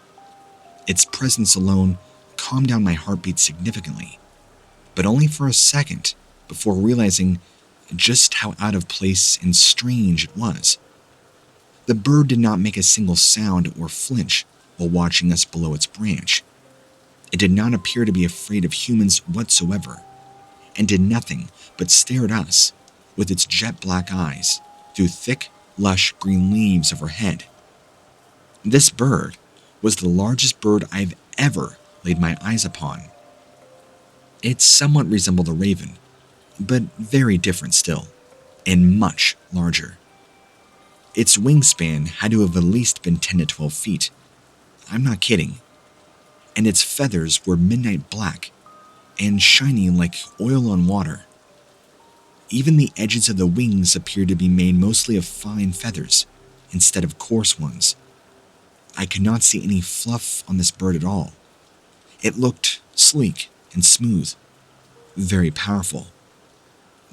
Its presence alone calmed down my heartbeat significantly, but only for a second before realizing just how out of place and strange it was. The bird did not make a single sound or flinch while watching us below its branch. It did not appear to be afraid of humans whatsoever, and did nothing but stare at us with its jet black eyes through thick, lush green leaves overhead. This bird was the largest bird I've ever laid my eyes upon. It somewhat resembled a raven, but very different still, and much larger. Its wingspan had to have at least been 10 to 12 feet. I'm not kidding. And its feathers were midnight black and shining like oil on water. Even the edges of the wings appeared to be made mostly of fine feathers instead of coarse ones. I could not see any fluff on this bird at all. It looked sleek and smooth, very powerful.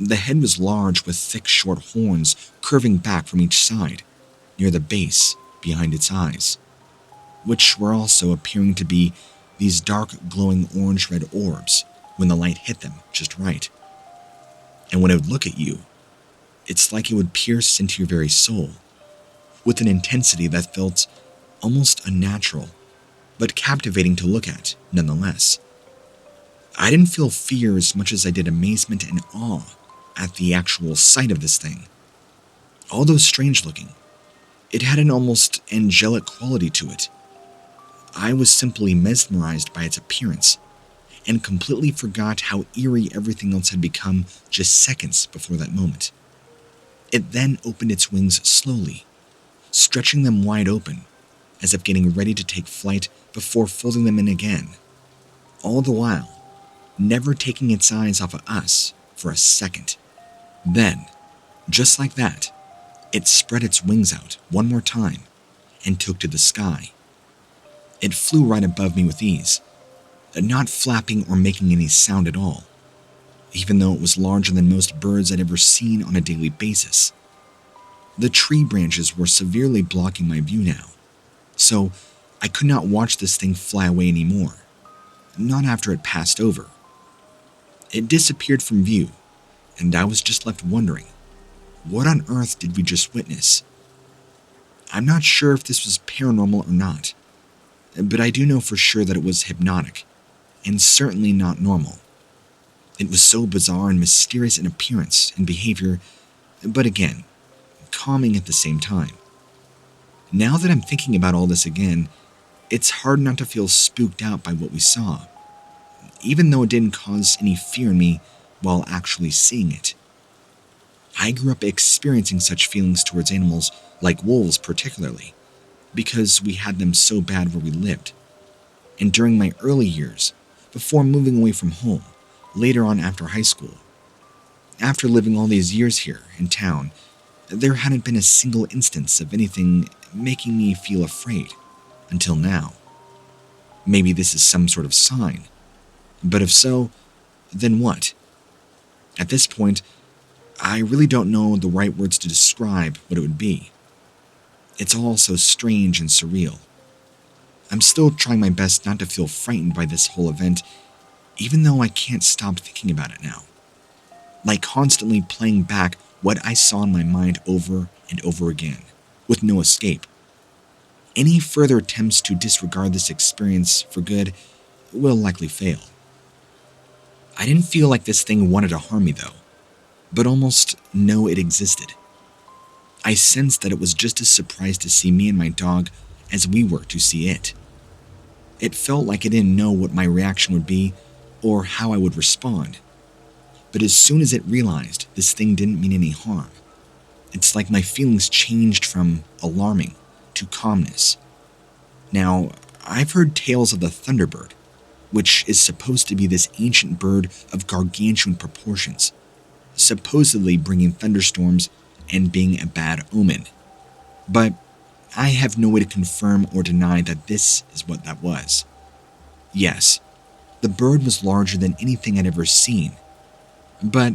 The head was large with thick short horns curving back from each side, near the base behind its eyes, which were also appearing to be these dark glowing orange-red orbs when the light hit them just right. And when it would look at you, it's like it would pierce into your very soul, with an intensity that felt almost unnatural, but captivating to look at nonetheless. I didn't feel fear as much as I did amazement and awe at the actual sight of this thing. Although strange looking, it had an almost angelic quality to it. I was simply mesmerized by its appearance and completely forgot how eerie everything else had become just seconds before that moment. It then opened its wings slowly, stretching them wide open, as if getting ready to take flight before folding them in again, all the while never taking its eyes off of us for a second. Then, just like that, it spread its wings out one more time and took to the sky. It flew right above me with ease, not flapping or making any sound at all, even though it was larger than most birds I'd ever seen on a daily basis. The tree branches were severely blocking my view now, so I could not watch this thing fly away anymore, not after it passed over. It disappeared from view, and I was just left wondering, what on earth did we just witness? I'm not sure if this was paranormal or not, but I do know for sure that it was hypnotic, and certainly not normal. It was so bizarre and mysterious in appearance and behavior, but again, calming at the same time. Now that I'm thinking about all this again, it's hard not to feel spooked out by what we saw, even though it didn't cause any fear in me while actually seeing it. I grew up experiencing such feelings towards animals, like wolves particularly, because we had them so bad where we lived. And during my early years, before moving away from home, later on after high school. After living all these years here in town, there hadn't been a single instance of anything making me feel afraid until now. Maybe this is some sort of sign, but if so, then what? At this point, I really don't know the right words to describe what it would be. It's all so strange and surreal. I'm still trying my best not to feel frightened by this whole event, even though I can't stop thinking about it now. Like constantly playing back what I saw in my mind over and over again, with no escape. Any further attempts to disregard this experience for good will likely fail. I didn't feel like this thing wanted to harm me though, but almost know it existed. I sensed that it was just as surprised to see me and my dog as we were to see it. It felt like it didn't know what my reaction would be or how I would respond. But as soon as it realized this thing didn't mean any harm, it's like my feelings changed from alarming to calmness. Now, I've heard tales of the thunderbird, which is supposed to be this ancient bird of gargantuan proportions, supposedly bringing thunderstorms and being a bad omen. But I have no way to confirm or deny that this is what that was. Yes, the bird was larger than anything I'd ever seen, but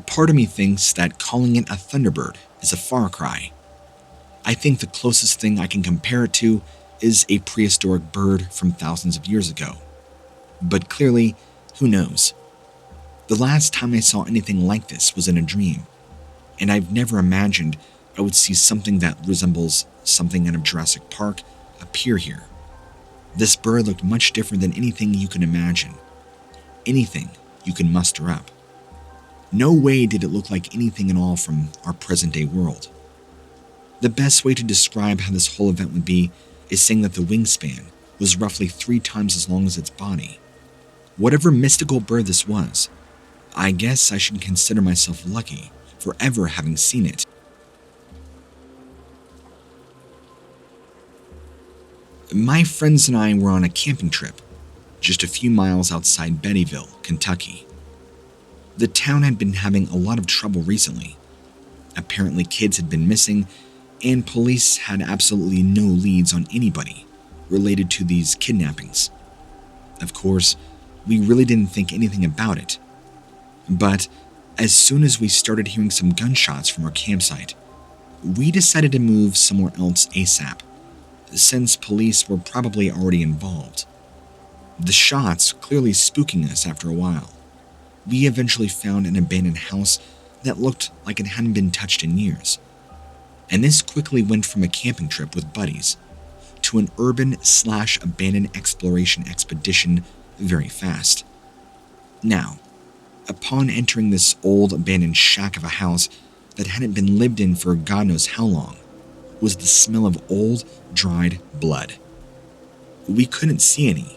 part of me thinks that calling it a thunderbird is a far cry. I think the closest thing I can compare it to is a prehistoric bird from thousands of years ago. But clearly, who knows? The last time I saw anything like this was in a dream, and I've never imagined I would see something that resembles something out of Jurassic Park appear here. This bird looked much different than anything you can imagine, anything you can muster up. No way did it look like anything at all from our present-day world. The best way to describe how this whole event would be is saying that the wingspan was roughly 3 times as long as its body. Whatever mystical bird this was, I guess I should consider myself lucky for ever having seen it. My friends and I were on a camping trip, just a few miles outside Bettyville, Kentucky. The town had been having a lot of trouble recently. Apparently kids had been missing, and police had absolutely no leads on anybody related to these kidnappings. Of course, we really didn't think anything about it. But as soon as we started hearing some gunshots from our campsite, we decided to move somewhere else ASAP, since police were probably already involved. The shots clearly spooking us after a while. We eventually found an abandoned house that looked like it hadn't been touched in years. And this quickly went from a camping trip with buddies to an urban/abandoned exploration expedition very fast. Now, upon entering this old abandoned shack of a house that hadn't been lived in for God knows how long, was the smell of old, dried blood. We couldn't see any,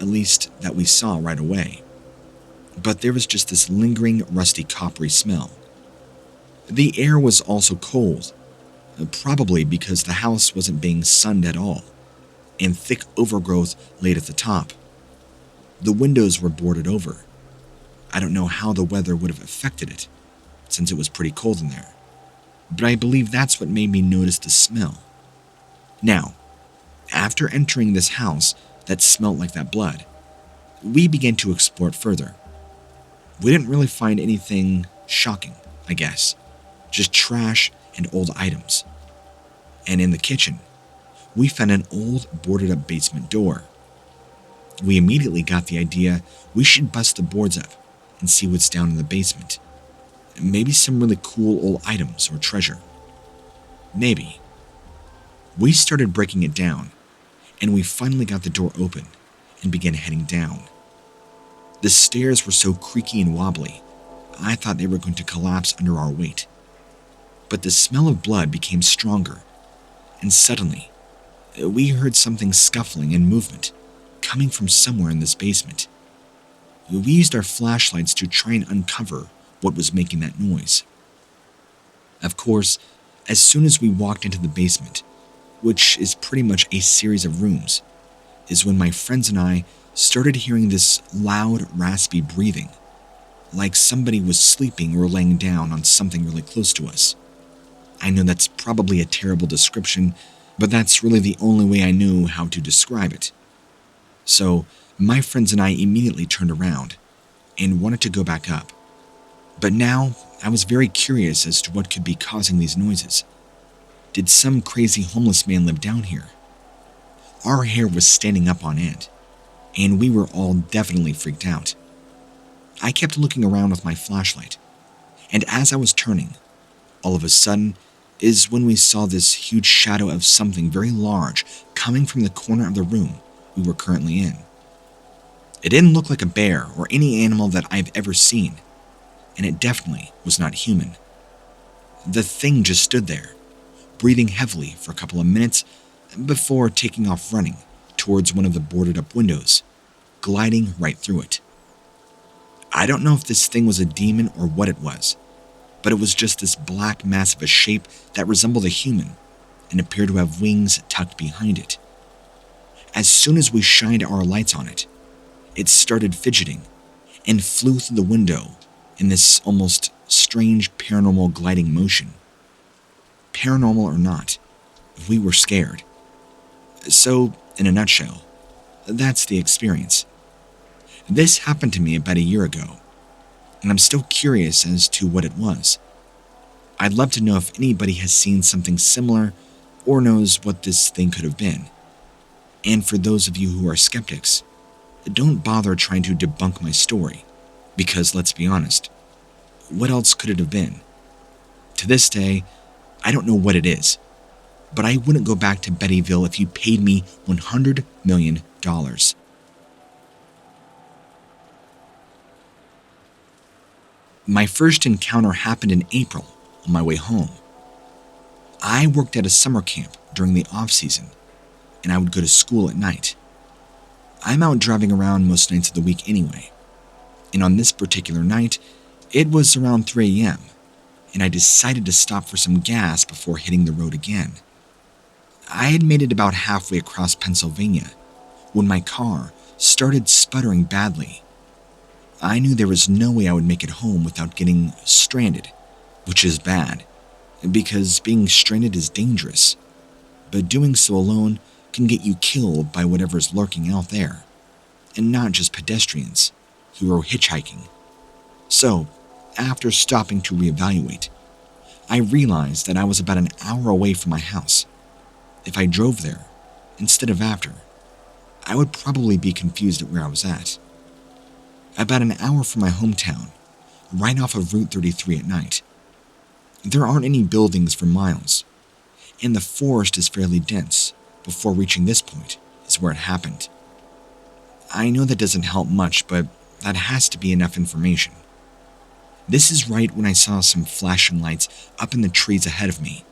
at least that we saw right away, but there was just this lingering rusty coppery smell. The air was also cold, probably because the house wasn't being sunned at all, and thick overgrowth laid at the top. The windows were boarded over. I don't know how the weather would have affected it, since it was pretty cold in there, but I believe that's what made me notice the smell. Now, after entering this house that smelled like that blood, we began to explore it further. We didn't really find anything shocking, I guess, just trash and old items. And in the kitchen, we found an old boarded up basement door. We immediately got the idea we should bust the boards up and see what's down in the basement. Maybe some really cool old items or treasure. Maybe. We started breaking it down, and we finally got the door open and began heading down. The stairs were so creaky and wobbly, I thought they were going to collapse under our weight. But the smell of blood became stronger, and suddenly, we heard something scuffling and movement coming from somewhere in this basement. We used our flashlights to try and uncover what was making that noise. Of course, as soon as we walked into the basement, which is pretty much a series of rooms, is when my friends and I started hearing this loud, raspy breathing, like somebody was sleeping or laying down on something really close to us. I know that's probably a terrible description, but that's really the only way I know how to describe it. So, my friends and I immediately turned around and wanted to go back up. But now, I was very curious as to what could be causing these noises. Did some crazy homeless man live down here? Our hair was standing up on end, and we were all definitely freaked out. I kept looking around with my flashlight, and as I was turning, all of a sudden is when we saw this huge shadow of something very large coming from the corner of the room we were currently in. It didn't look like a bear or any animal that I've ever seen, and it definitely was not human. The thing just stood there, breathing heavily for a couple of minutes before taking off running towards one of the boarded up windows, gliding right through it. I don't know if this thing was a demon or what it was, but it was just this black mass of a shape that resembled a human and appeared to have wings tucked behind it. As soon as we shined our lights on it, it started fidgeting and flew through the window in this almost strange paranormal gliding motion. Paranormal or not, we were scared. So, in a nutshell, that's the experience. This happened to me about a year ago, and I'm still curious as to what it was. I'd love to know if anybody has seen something similar or knows what this thing could have been. And for those of you who are skeptics, don't bother trying to debunk my story, because let's be honest, what else could it have been? To this day, I don't know what it is, but I wouldn't go back to Bettyville if you paid me $100 million. My first encounter happened in April on my way home. I worked at a summer camp during the off-season, and I would go to school at night. I'm out driving around most nights of the week anyway, and on this particular night, it was around 3 a.m., and I decided to stop for some gas before hitting the road again. I had made it about halfway across Pennsylvania when my car started sputtering badly. I knew there was no way I would make it home without getting stranded, which is bad, because being stranded is dangerous, but doing so alone can get you killed by whatever's lurking out there, and not just pedestrians who are hitchhiking. So, after stopping to reevaluate, I realized that I was about an hour away from my house. If I drove there, instead of after, I would probably be confused at where I was at. About an hour from my hometown, right off of Route 33 at night. There aren't any buildings for miles, and the forest is fairly dense. Before reaching this point is where it happened. I know that doesn't help much, but that has to be enough information. This is right when I saw some flashing lights up in the trees ahead of me,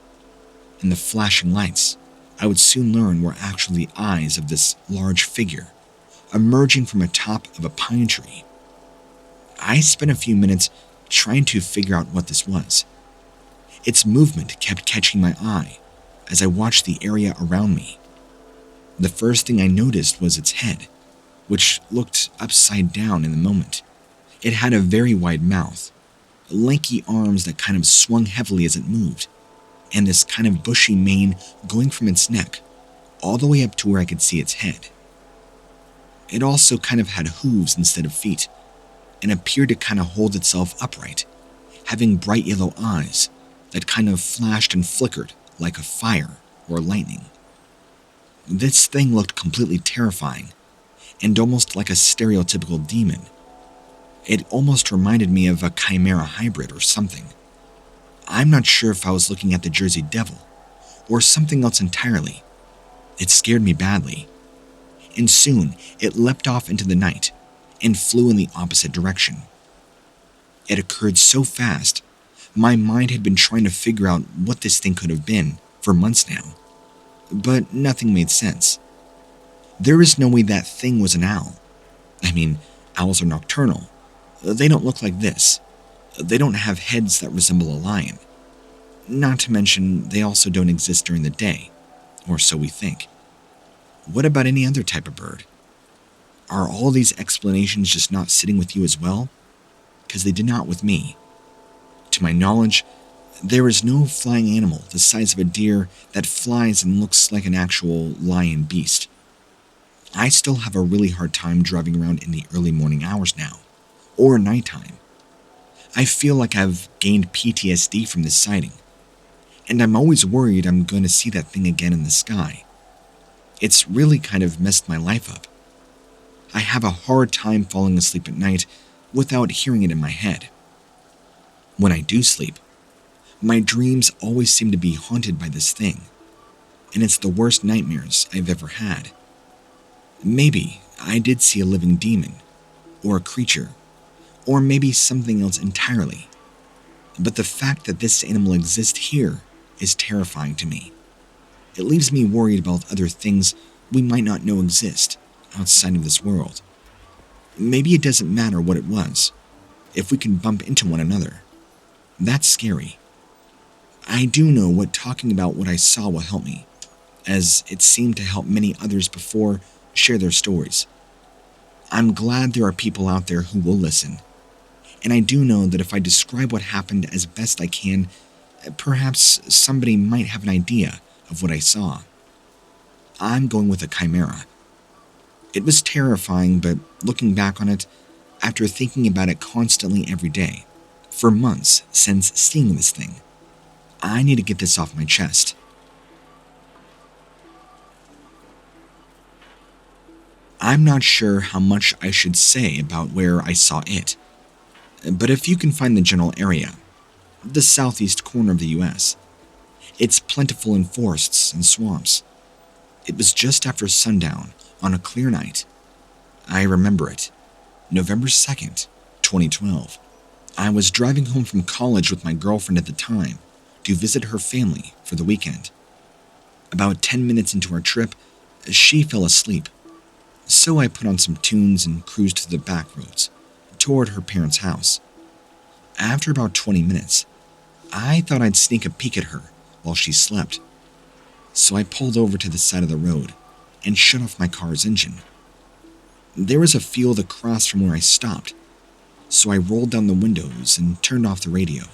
and the flashing lights I would soon learn were actually the eyes of this large figure emerging from atop of a pine tree. I spent a few minutes trying to figure out what this was. Its movement kept catching my eye as I watched the area around me. The first thing I noticed was its head, which looked upside down in the moment. It had a very wide mouth, lanky arms that kind of swung heavily as it moved, and this kind of bushy mane going from its neck all the way up to where I could see its head. It also kind of had hooves instead of feet, and appeared to kind of hold itself upright, having bright yellow eyes that kind of flashed and flickered like a fire or lightning. This thing looked completely terrifying, and almost like a stereotypical demon. It almost reminded me of a chimera hybrid or something. I'm not sure if I was looking at the Jersey Devil or something else entirely. It scared me badly. And soon it leapt off into the night and flew in the opposite direction. It occurred so fast, my mind had been trying to figure out what this thing could have been for months now, but nothing made sense. There is no way that thing was an owl. I mean, owls are nocturnal. They don't look like this. They don't have heads that resemble a lion. Not to mention, they also don't exist during the day, or so we think. What about any other type of bird? Are all these explanations just not sitting with you as well? Because they did not with me. To my knowledge, there is no flying animal the size of a deer that flies and looks like an actual lion beast. I still have a really hard time driving around in the early morning hours now, or nighttime. I feel like I've gained PTSD from this sighting, and I'm always worried I'm going to see that thing again in the sky. It's really kind of messed my life up. I have a hard time falling asleep at night without hearing it in my head. When I do sleep, my dreams always seem to be haunted by this thing, and it's the worst nightmares I've ever had. Maybe I did see a living demon, or a creature, or maybe something else entirely. But the fact that this animal exists here is terrifying to me. It leaves me worried about other things we might not know exist outside of this world. Maybe it doesn't matter what it was, if we can bump into one another. That's scary. I do know what talking about what I saw will help me, as it seemed to help many others before share their stories. I'm glad there are people out there who will listen, and I do know that if I describe what happened as best I can, perhaps somebody might have an idea of what I saw. I'm going with a chimera. It was terrifying, but looking back on it, after thinking about it constantly every day, for months since seeing this thing, I need to get this off my chest. I'm not sure how much I should say about where I saw it, but if you can find the general area, the southeast corner of the US, it's plentiful in forests and swamps. It was just after sundown on a clear night. I remember it, November 2nd, 2012. I was driving home from college with my girlfriend at the time to visit her family for the weekend. About 10 minutes into our trip, she fell asleep, so I put on some tunes and cruised to the back roads toward her parents' house. After about 20 minutes, I thought I'd sneak a peek at her while she slept, so I pulled over to the side of the road and shut off my car's engine. There was a field across from where I stopped, so I rolled down the windows and turned off the radio.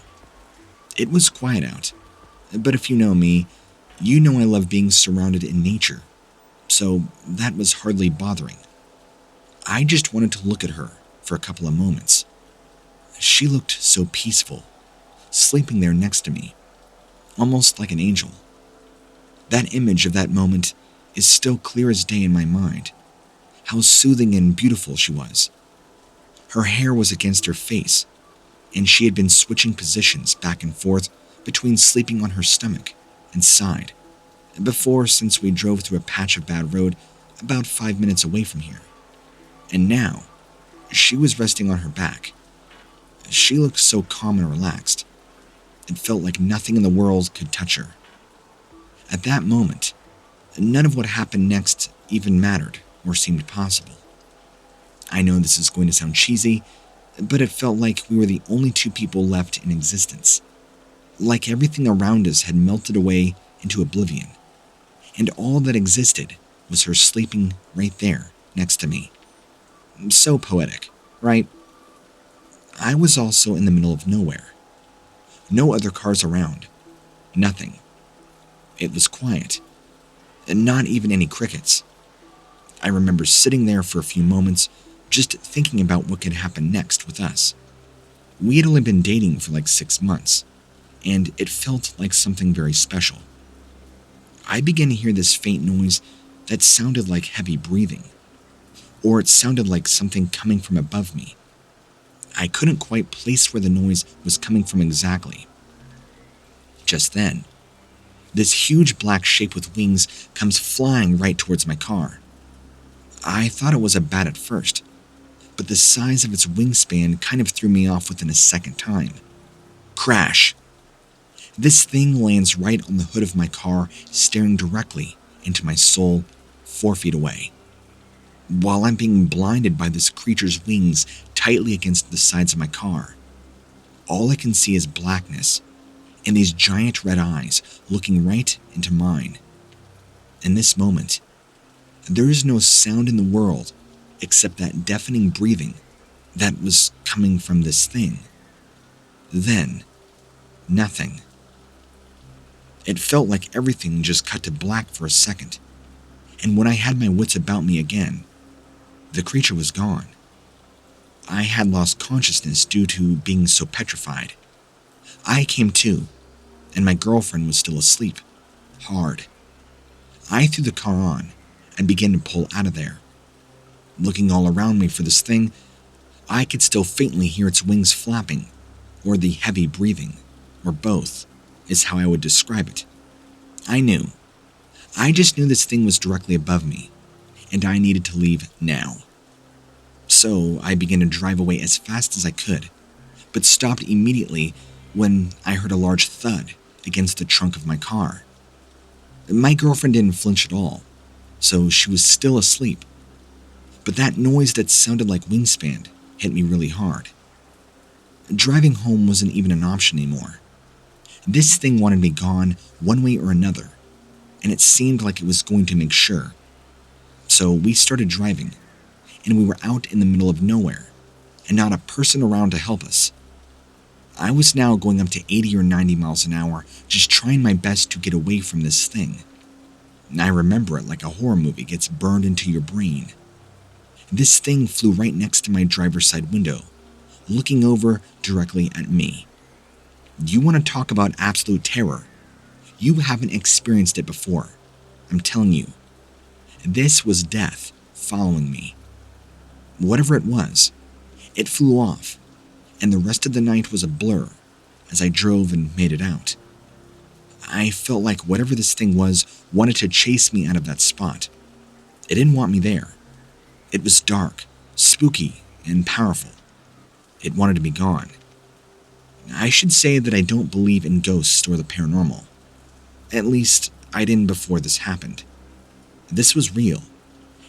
It was quiet out, but if you know me, you know I love being surrounded in nature, so that was hardly bothering. I just wanted to look at her for a couple of moments. She looked so peaceful, sleeping there next to me, almost like an angel. That image of that moment is still clear as day in my mind. How soothing and beautiful she was. Her hair was against her face, and she had been switching positions back and forth between sleeping on her stomach and side before, since we drove through a patch of bad road about 5 minutes away from here. And now, she was resting on her back. She looked so calm and relaxed. It felt like nothing in the world could touch her. At that moment, None of what happened next even mattered or seemed possible. I know this is going to sound cheesy, but it felt like we were the only two people left in existence. Like everything around us had melted away into oblivion, and all that existed was her sleeping right there next to me. So poetic, right? I was also in the middle of nowhere. No other cars around. Nothing. It was quiet. And not even any crickets. I remember sitting there for a few moments, just thinking about what could happen next with us. We had only been dating for like 6 months, and it felt like something very special. I began to hear this faint noise that sounded like heavy breathing, or it sounded like something coming from above me. I couldn't quite place where the noise was coming from exactly. Just then, this huge black shape with wings comes flying right towards my car. I thought it was a bat at first, but the size of its wingspan kind of threw me off within a second time. Crash! This thing lands right on the hood of my car, staring directly into my soul 4 feet away. While I'm being blinded by this creature's wings tightly against the sides of my car, all I can see is blackness and these giant red eyes looking right into mine. In this moment, there is no sound in the world except that deafening breathing that was coming from this thing. Then, nothing. It felt like everything just cut to black for a second, and when I had my wits about me again, the creature was gone. I had lost consciousness due to being so petrified. I came to, and my girlfriend was still asleep, hard. I threw the car on and began to pull out of there. Looking all around me for this thing, I could still faintly hear its wings flapping, or the heavy breathing, or both, is how I would describe it. I knew. I just knew this thing was directly above me, and I needed to leave now. So I began to drive away as fast as I could, but stopped immediately when I heard a large thud against the trunk of my car. My girlfriend didn't flinch at all, so she was still asleep. But that noise that sounded like wingspan hit me really hard. Driving home wasn't even an option anymore. This thing wanted me gone one way or another, and it seemed like it was going to make sure. So we started driving, and we were out in the middle of nowhere, and not a person around to help us. I was now going up to 80 or 90 miles an hour, just trying my best to get away from this thing. And I remember it like a horror movie gets burned into your brain. This thing flew right next to my driver's side window, looking over directly at me. You want to talk about absolute terror? You haven't experienced it before. I'm telling you. This was death following me. Whatever it was, it flew off, and the rest of the night was a blur as I drove and made it out. I felt like whatever this thing was wanted to chase me out of that spot. It didn't want me there. It was dark, spooky, and powerful. It wanted to be gone. I should say that I don't believe in ghosts or the paranormal. At least, I didn't before this happened. This was real,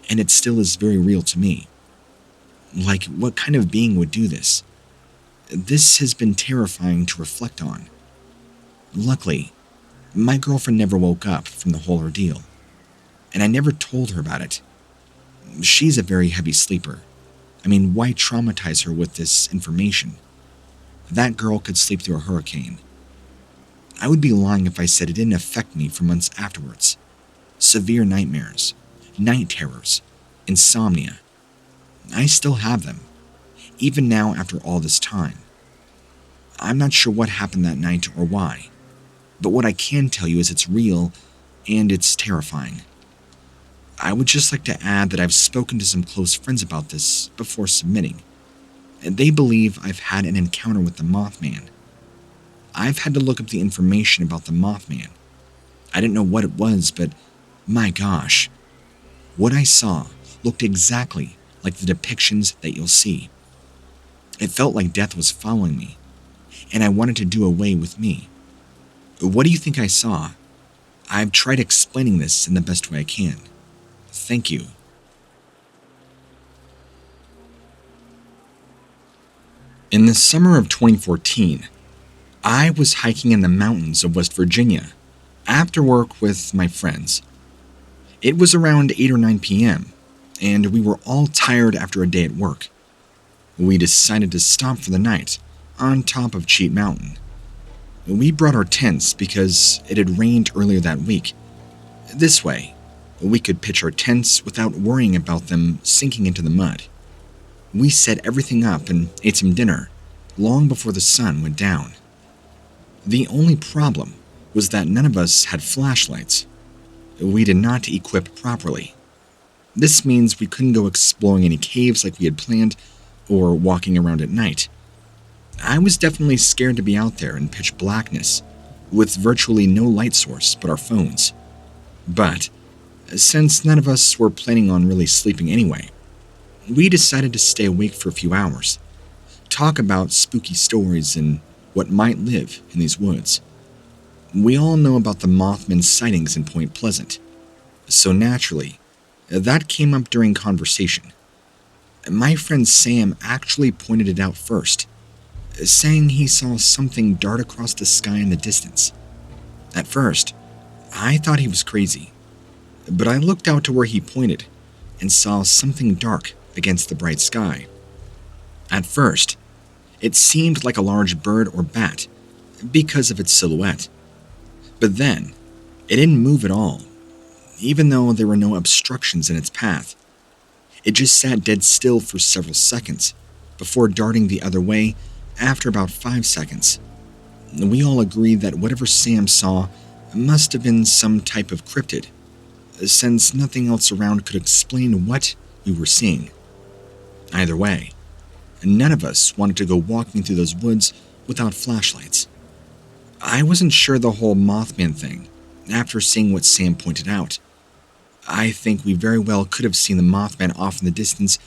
and it still is very real to me. Like, what kind of being would do this? This has been terrifying to reflect on. Luckily, my girlfriend never woke up from the whole ordeal, and I never told her about it. She's a very heavy sleeper. I mean, why traumatize her with this information? That girl could sleep through a hurricane. I would be lying if I said it didn't affect me for months afterwards. Severe nightmares, night terrors, insomnia. I still have them, even now after all this time. I'm not sure what happened that night or why, but what I can tell you is it's real and it's terrifying. I would just like to add that I've spoken to some close friends about this before submitting, and they believe I've had an encounter with the Mothman. I've had to look up the information about the Mothman. I didn't know what it was, but my gosh, what I saw looked exactly like the depictions that you'll see. It felt like death was following me, and I wanted to do away with me. What do you think I saw? I've tried explaining this in the best way I can. Thank you. In the summer of 2014, I was hiking in the mountains of West Virginia after work with my friends. It was around 8 or 9 p.m., and we were all tired after a day at work. We decided to stop for the night on top of Cheat Mountain. We brought our tents because it had rained earlier that week. This way, we could pitch our tents without worrying about them sinking into the mud. We set everything up and ate some dinner long before the sun went down. The only problem was that none of us had flashlights. We did not equip properly. This means we couldn't go exploring any caves like we had planned or walking around at night. I was definitely scared to be out there in pitch blackness with virtually no light source but our phones. But since none of us were planning on really sleeping anyway, we decided to stay awake for a few hours, talk about spooky stories and what might live in these woods. We all know about the Mothman sightings in Point Pleasant, so naturally, that came up during conversation. My friend Sam actually pointed it out first, saying he saw something dart across the sky in the distance. At first, I thought he was crazy, but I looked out to where he pointed and saw something dark against the bright sky. At first, it seemed like a large bird or bat because of its silhouette. But then, it didn't move at all, even though there were no obstructions in its path. It just sat dead still for several seconds before darting the other way after about 5 seconds. We all agreed that whatever Sam saw must have been some type of cryptid, since nothing else around could explain what we were seeing. Either way, none of us wanted to go walking through those woods without flashlights. I wasn't sure the whole Mothman thing after seeing what Sam pointed out. I think we very well could have seen the Mothman off in the distance,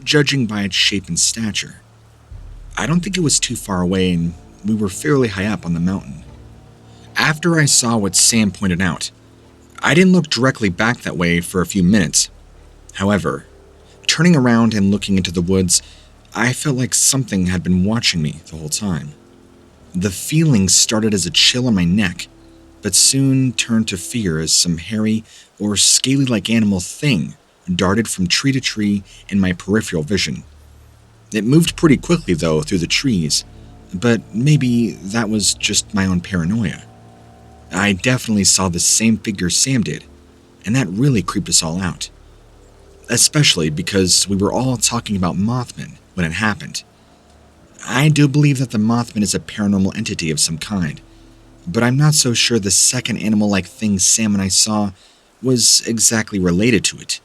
judging by its shape and stature. I don't think it was too far away, and we were fairly high up on the mountain. After I saw what Sam pointed out, I didn't look directly back that way for a few minutes. However, turning around and looking into the woods, I felt like something had been watching me the whole time. The feeling started as a chill on my neck, but soon turned to fear as some hairy or scaly-like animal thing darted from tree to tree in my peripheral vision. It moved pretty quickly, though, through the trees, but maybe that was just my own paranoia. I definitely saw the same figure Sam did, and that really creeped us all out. Especially because we were all talking about Mothman when it happened. I do believe that the Mothman is a paranormal entity of some kind, but I'm not so sure the second animal-like thing Sam and I saw was exactly related to it.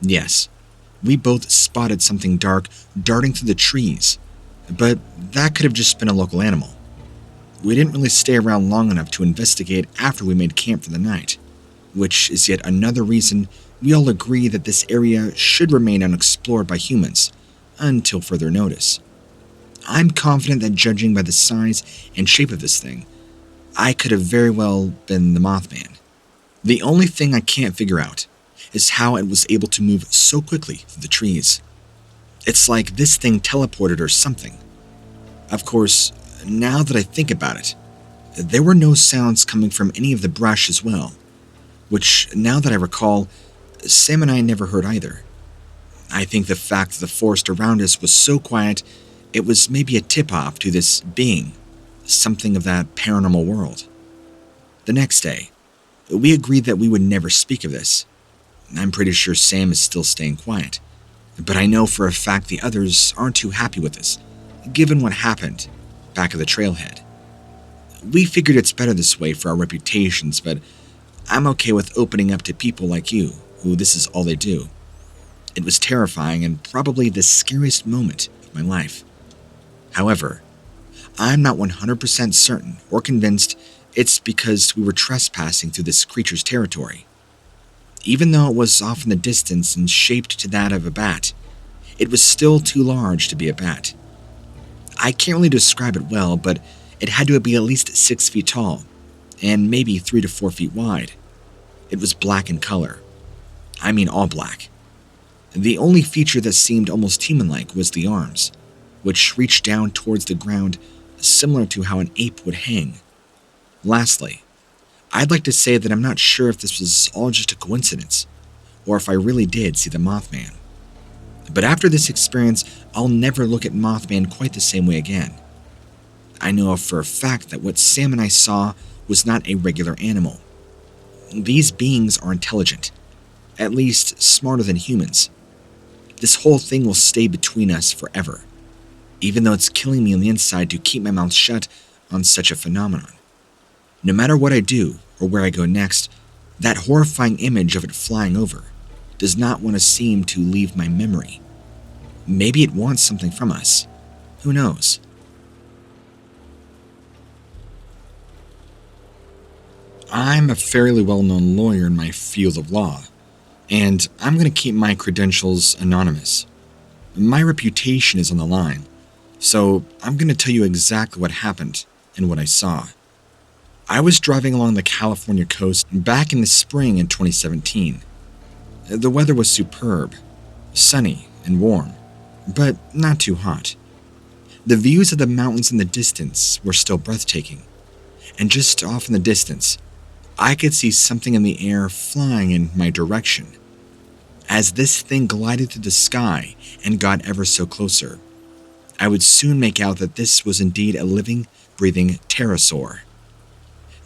Yes, we both spotted something dark darting through the trees, but that could have just been a local animal. We didn't really stay around long enough to investigate after we made camp for the night, which is yet another reason we all agree that this area should remain unexplored by humans until further notice. I'm confident that judging by the size and shape of this thing, I could have very well been the Mothman. The only thing I can't figure out is how it was able to move so quickly through the trees. It's like this thing teleported or something. Of course, now that I think about it, there were no sounds coming from any of the brush as well, which, now that I recall, Sam and I never heard either. I think the fact that the forest around us was so quiet, it was maybe a tip-off to this being, something of that paranormal world. The next day, we agreed that we would never speak of this. I'm pretty sure Sam is still staying quiet, but I know for a fact the others aren't too happy with this, given what happened back at the trailhead. We figured it's better this way for our reputations, but I'm okay with opening up to people like you, who this is all they do. It was terrifying and probably the scariest moment of my life. However, I'm not 100% certain or convinced it's because we were trespassing through this creature's territory. Even though it was off in the distance and shaped to that of a bat, it was still too large to be a bat. I can't really describe it well, but it had to be at least 6 feet tall, and maybe 3 to 4 feet wide. It was black in color. I mean all black. The only feature that seemed almost human-like was the arms, which reached down towards the ground, similar to how an ape would hang. Lastly, I'd like to say that I'm not sure if this was all just a coincidence, or if I really did see the Mothman. But after this experience, I'll never look at Mothman quite the same way again. I know for a fact that what Sam and I saw was not a regular animal. These beings are intelligent, at least smarter than humans. This whole thing will stay between us forever, even though it's killing me on the inside to keep my mouth shut on such a phenomenon. No matter what I do or where I go next, that horrifying image of it flying over does not want to seem to leave my memory. Maybe it wants something from us. Who knows? I'm a fairly well-known lawyer in my field of law, and I'm going to keep my credentials anonymous. My reputation is on the line, so I'm going to tell you exactly what happened and what I saw. I was driving along the California coast back in the spring in 2017. The weather was superb, sunny and warm, but not too hot. The views of the mountains in the distance were still breathtaking, and just off in the distance, I could see something in the air flying in my direction. As this thing glided through the sky and got ever so closer, I would soon make out that this was indeed a living, breathing pterosaur.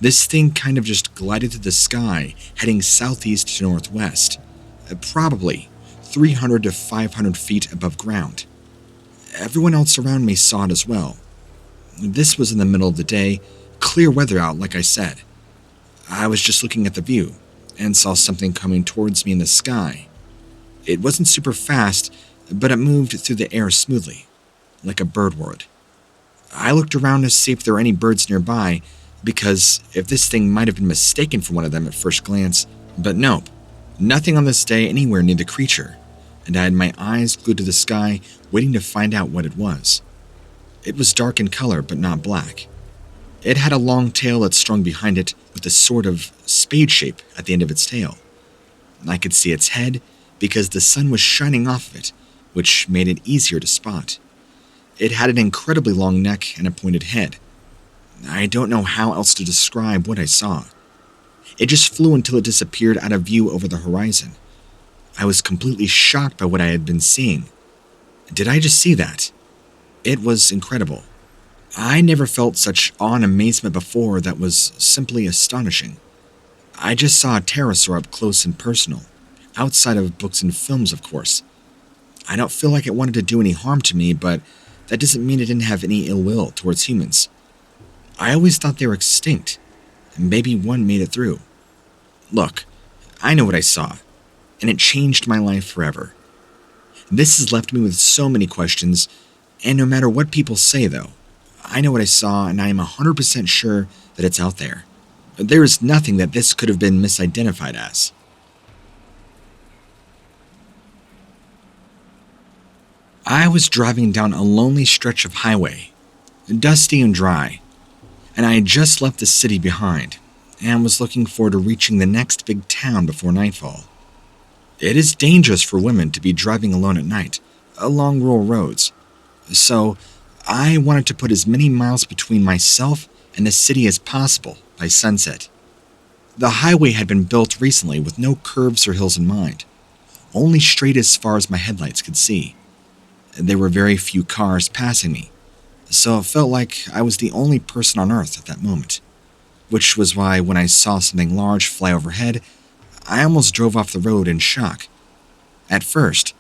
This thing kind of just glided through the sky, heading southeast to northwest, probably 300 to 500 feet above ground. Everyone else around me saw it as well. This was in the middle of the day, clear weather out like I said. I was just looking at the view and saw something coming towards me in the sky. It wasn't super fast, but it moved through the air smoothly, like a bird would. I looked around to see if there were any birds nearby, because if this thing might have been mistaken for one of them at first glance, but nope, nothing on this day anywhere near the creature, and I had my eyes glued to the sky, waiting to find out what it was. It was dark in color, but not black. It had a long tail that strung behind it with a sort of spade shape at the end of its tail. I could see its head because the sun was shining off of it, which made it easier to spot. It had an incredibly long neck and a pointed head. I don't know how else to describe what I saw. It just flew until it disappeared out of view over the horizon. I was completely shocked by what I had been seeing. Did I just see that? It was incredible. I never felt such awe and amazement before that was simply astonishing. I just saw a pterosaur up close and personal, outside of books and films, of course. I don't feel like it wanted to do any harm to me, but that doesn't mean it didn't have any ill will towards humans. I always thought they were extinct, and maybe one made it through. Look, I know what I saw, and it changed my life forever. This has left me with so many questions, and no matter what people say, though, I know what I saw, and I am 100% sure that it's out there. There is nothing that this could have been misidentified as. I was driving down a lonely stretch of highway, dusty and dry, and I had just left the city behind, and was looking forward to reaching the next big town before nightfall. It is dangerous for women to be driving alone at night, along rural roads, so I wanted to put as many miles between myself and the city as possible by sunset. The highway had been built recently with no curves or hills in mind, only straight as far as my headlights could see. There were very few cars passing me, so it felt like I was the only person on Earth at that moment, which was why when I saw something large fly overhead, I almost drove off the road in shock. At first,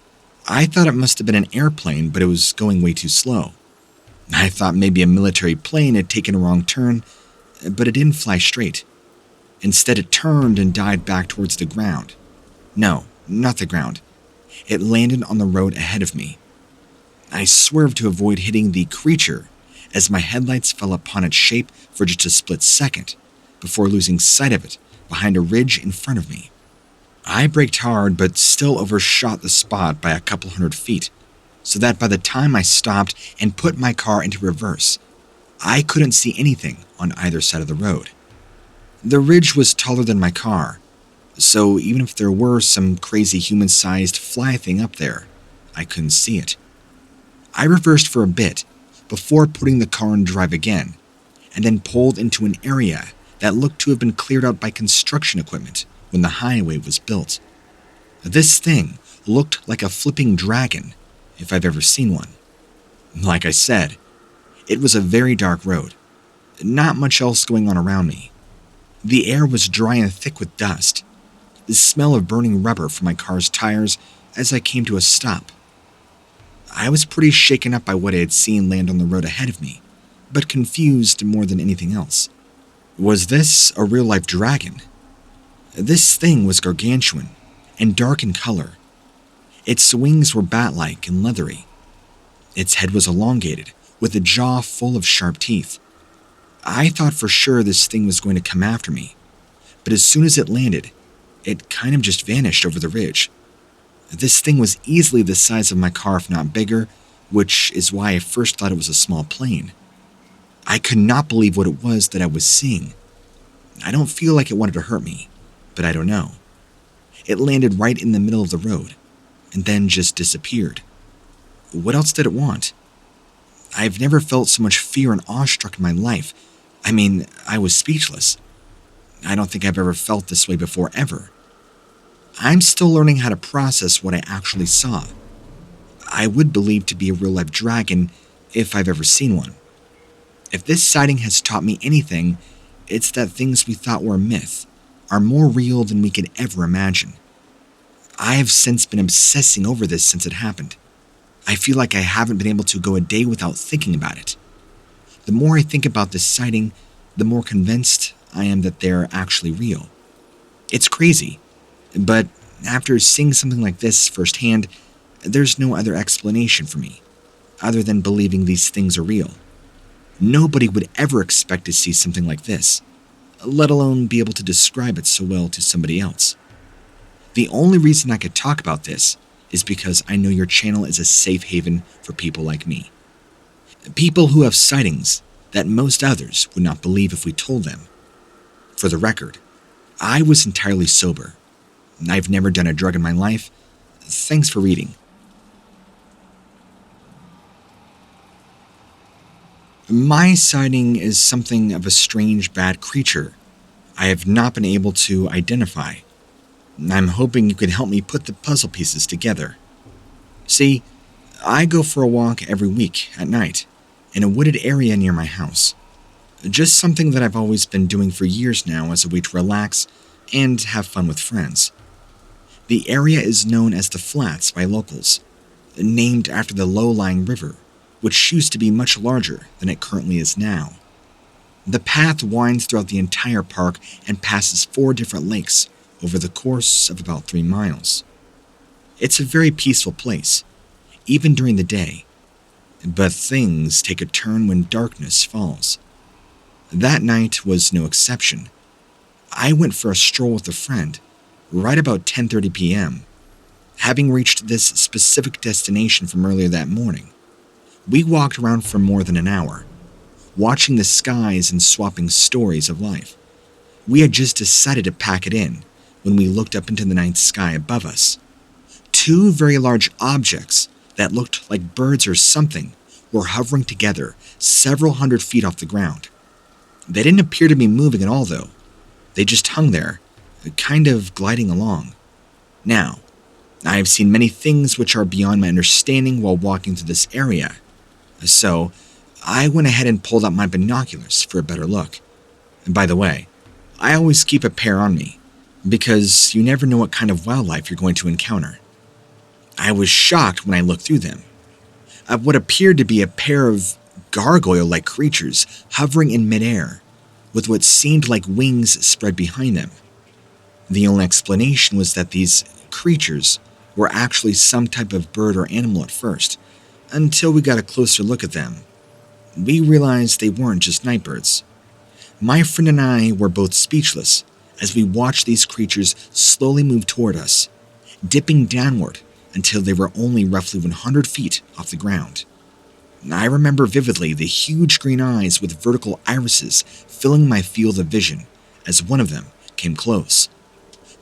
I thought it must have been an airplane, but it was going way too slow. I thought maybe a military plane had taken a wrong turn, but it didn't fly straight. Instead, it turned and died back towards the ground. No, not the ground. It landed on the road ahead of me. I swerved to avoid hitting the creature as my headlights fell upon its shape for just a split second before losing sight of it behind a ridge in front of me. I braked hard but still overshot the spot by a couple 100 feet, so that by the time I stopped and put my car into reverse, I couldn't see anything on either side of the road. The ridge was taller than my car, so even if there were some crazy human-sized fly thing up there, I couldn't see it. I reversed for a bit before putting the car in drive again, and then pulled into an area that looked to have been cleared out by construction equipment when the highway was built. This thing looked like a flipping dragon, if I've ever seen one. Like I said, it was a very dark road. Not much else going on around me. The air was dry and thick with dust. The smell of burning rubber from my car's tires as I came to a stop. I was pretty shaken up by what I had seen land on the road ahead of me, but confused more than anything else. Was this a real-life dragon? This thing was gargantuan and dark in color. Its wings were bat-like and leathery. Its head was elongated, with a jaw full of sharp teeth. I thought for sure this thing was going to come after me, but as soon as it landed, it kind of just vanished over the ridge. This thing was easily the size of my car, if not bigger, which is why I first thought it was a small plane. I could not believe what it was that I was seeing. I don't feel like it wanted to hurt me, but I don't know. It landed right in the middle of the road, and then just disappeared. What else did it want? I've never felt so much fear and awestruck in my life. I mean, I was speechless. I don't think I've ever felt this way before, ever. I'm still learning how to process what I actually saw. I would believe to be a real-life dragon if I've ever seen one. If this sighting has taught me anything, it's that things we thought were a myth are more real than we could ever imagine. I have since been obsessing over this since it happened. I feel like I haven't been able to go a day without thinking about it. The more I think about this sighting, the more convinced I am that they're actually real. It's crazy, but after seeing something like this firsthand, there's no other explanation for me, other than believing these things are real. Nobody would ever expect to see something like this, let alone be able to describe it so well to somebody else. The only reason I could talk about this is because I know your channel is a safe haven for people like me. People who have sightings that most others would not believe if we told them. For the record, I was entirely sober. I've never done a drug in my life. Thanks for reading. My sighting is something of a strange bad creature I have not been able to identify. I'm hoping you can help me put the puzzle pieces together. See, I go for a walk every week at night in a wooded area near my house. Just something that I've always been doing for years now as a way to relax and have fun with friends. The area is known as the Flats by locals, named after the low-lying river, which used to be much larger than it currently is now. The path winds throughout the entire park and passes 4 different lakes over the course of about 3 miles. It's a very peaceful place, even during the day, but things take a turn when darkness falls. That night was no exception. I went for a stroll with a friend, right about 10:30 p.m. Having reached this specific destination from earlier that morning, we walked around for more than an hour, watching the skies and swapping stories of life. We had just decided to pack it in when we looked up into the night sky above us. 2 very large objects that looked like birds or something were hovering together several hundred feet off the ground. They didn't appear to be moving at all, though. They just hung there, kind of gliding along. Now, I have seen many things which are beyond my understanding while walking through this area, so I went ahead and pulled out my binoculars for a better look. And by the way, I always keep a pair on me, because you never know what kind of wildlife you're going to encounter. I was shocked when I looked through them. Of what appeared to be a pair of gargoyle-like creatures hovering in midair, with what seemed like wings spread behind them. The only explanation was that these creatures were actually some type of bird or animal at first, until we got a closer look at them. We realized they weren't just night birds. My friend and I were both speechless as we watched these creatures slowly move toward us, dipping downward until they were only roughly 100 feet off the ground. I remember vividly the huge green eyes with vertical irises filling my field of vision as one of them came close.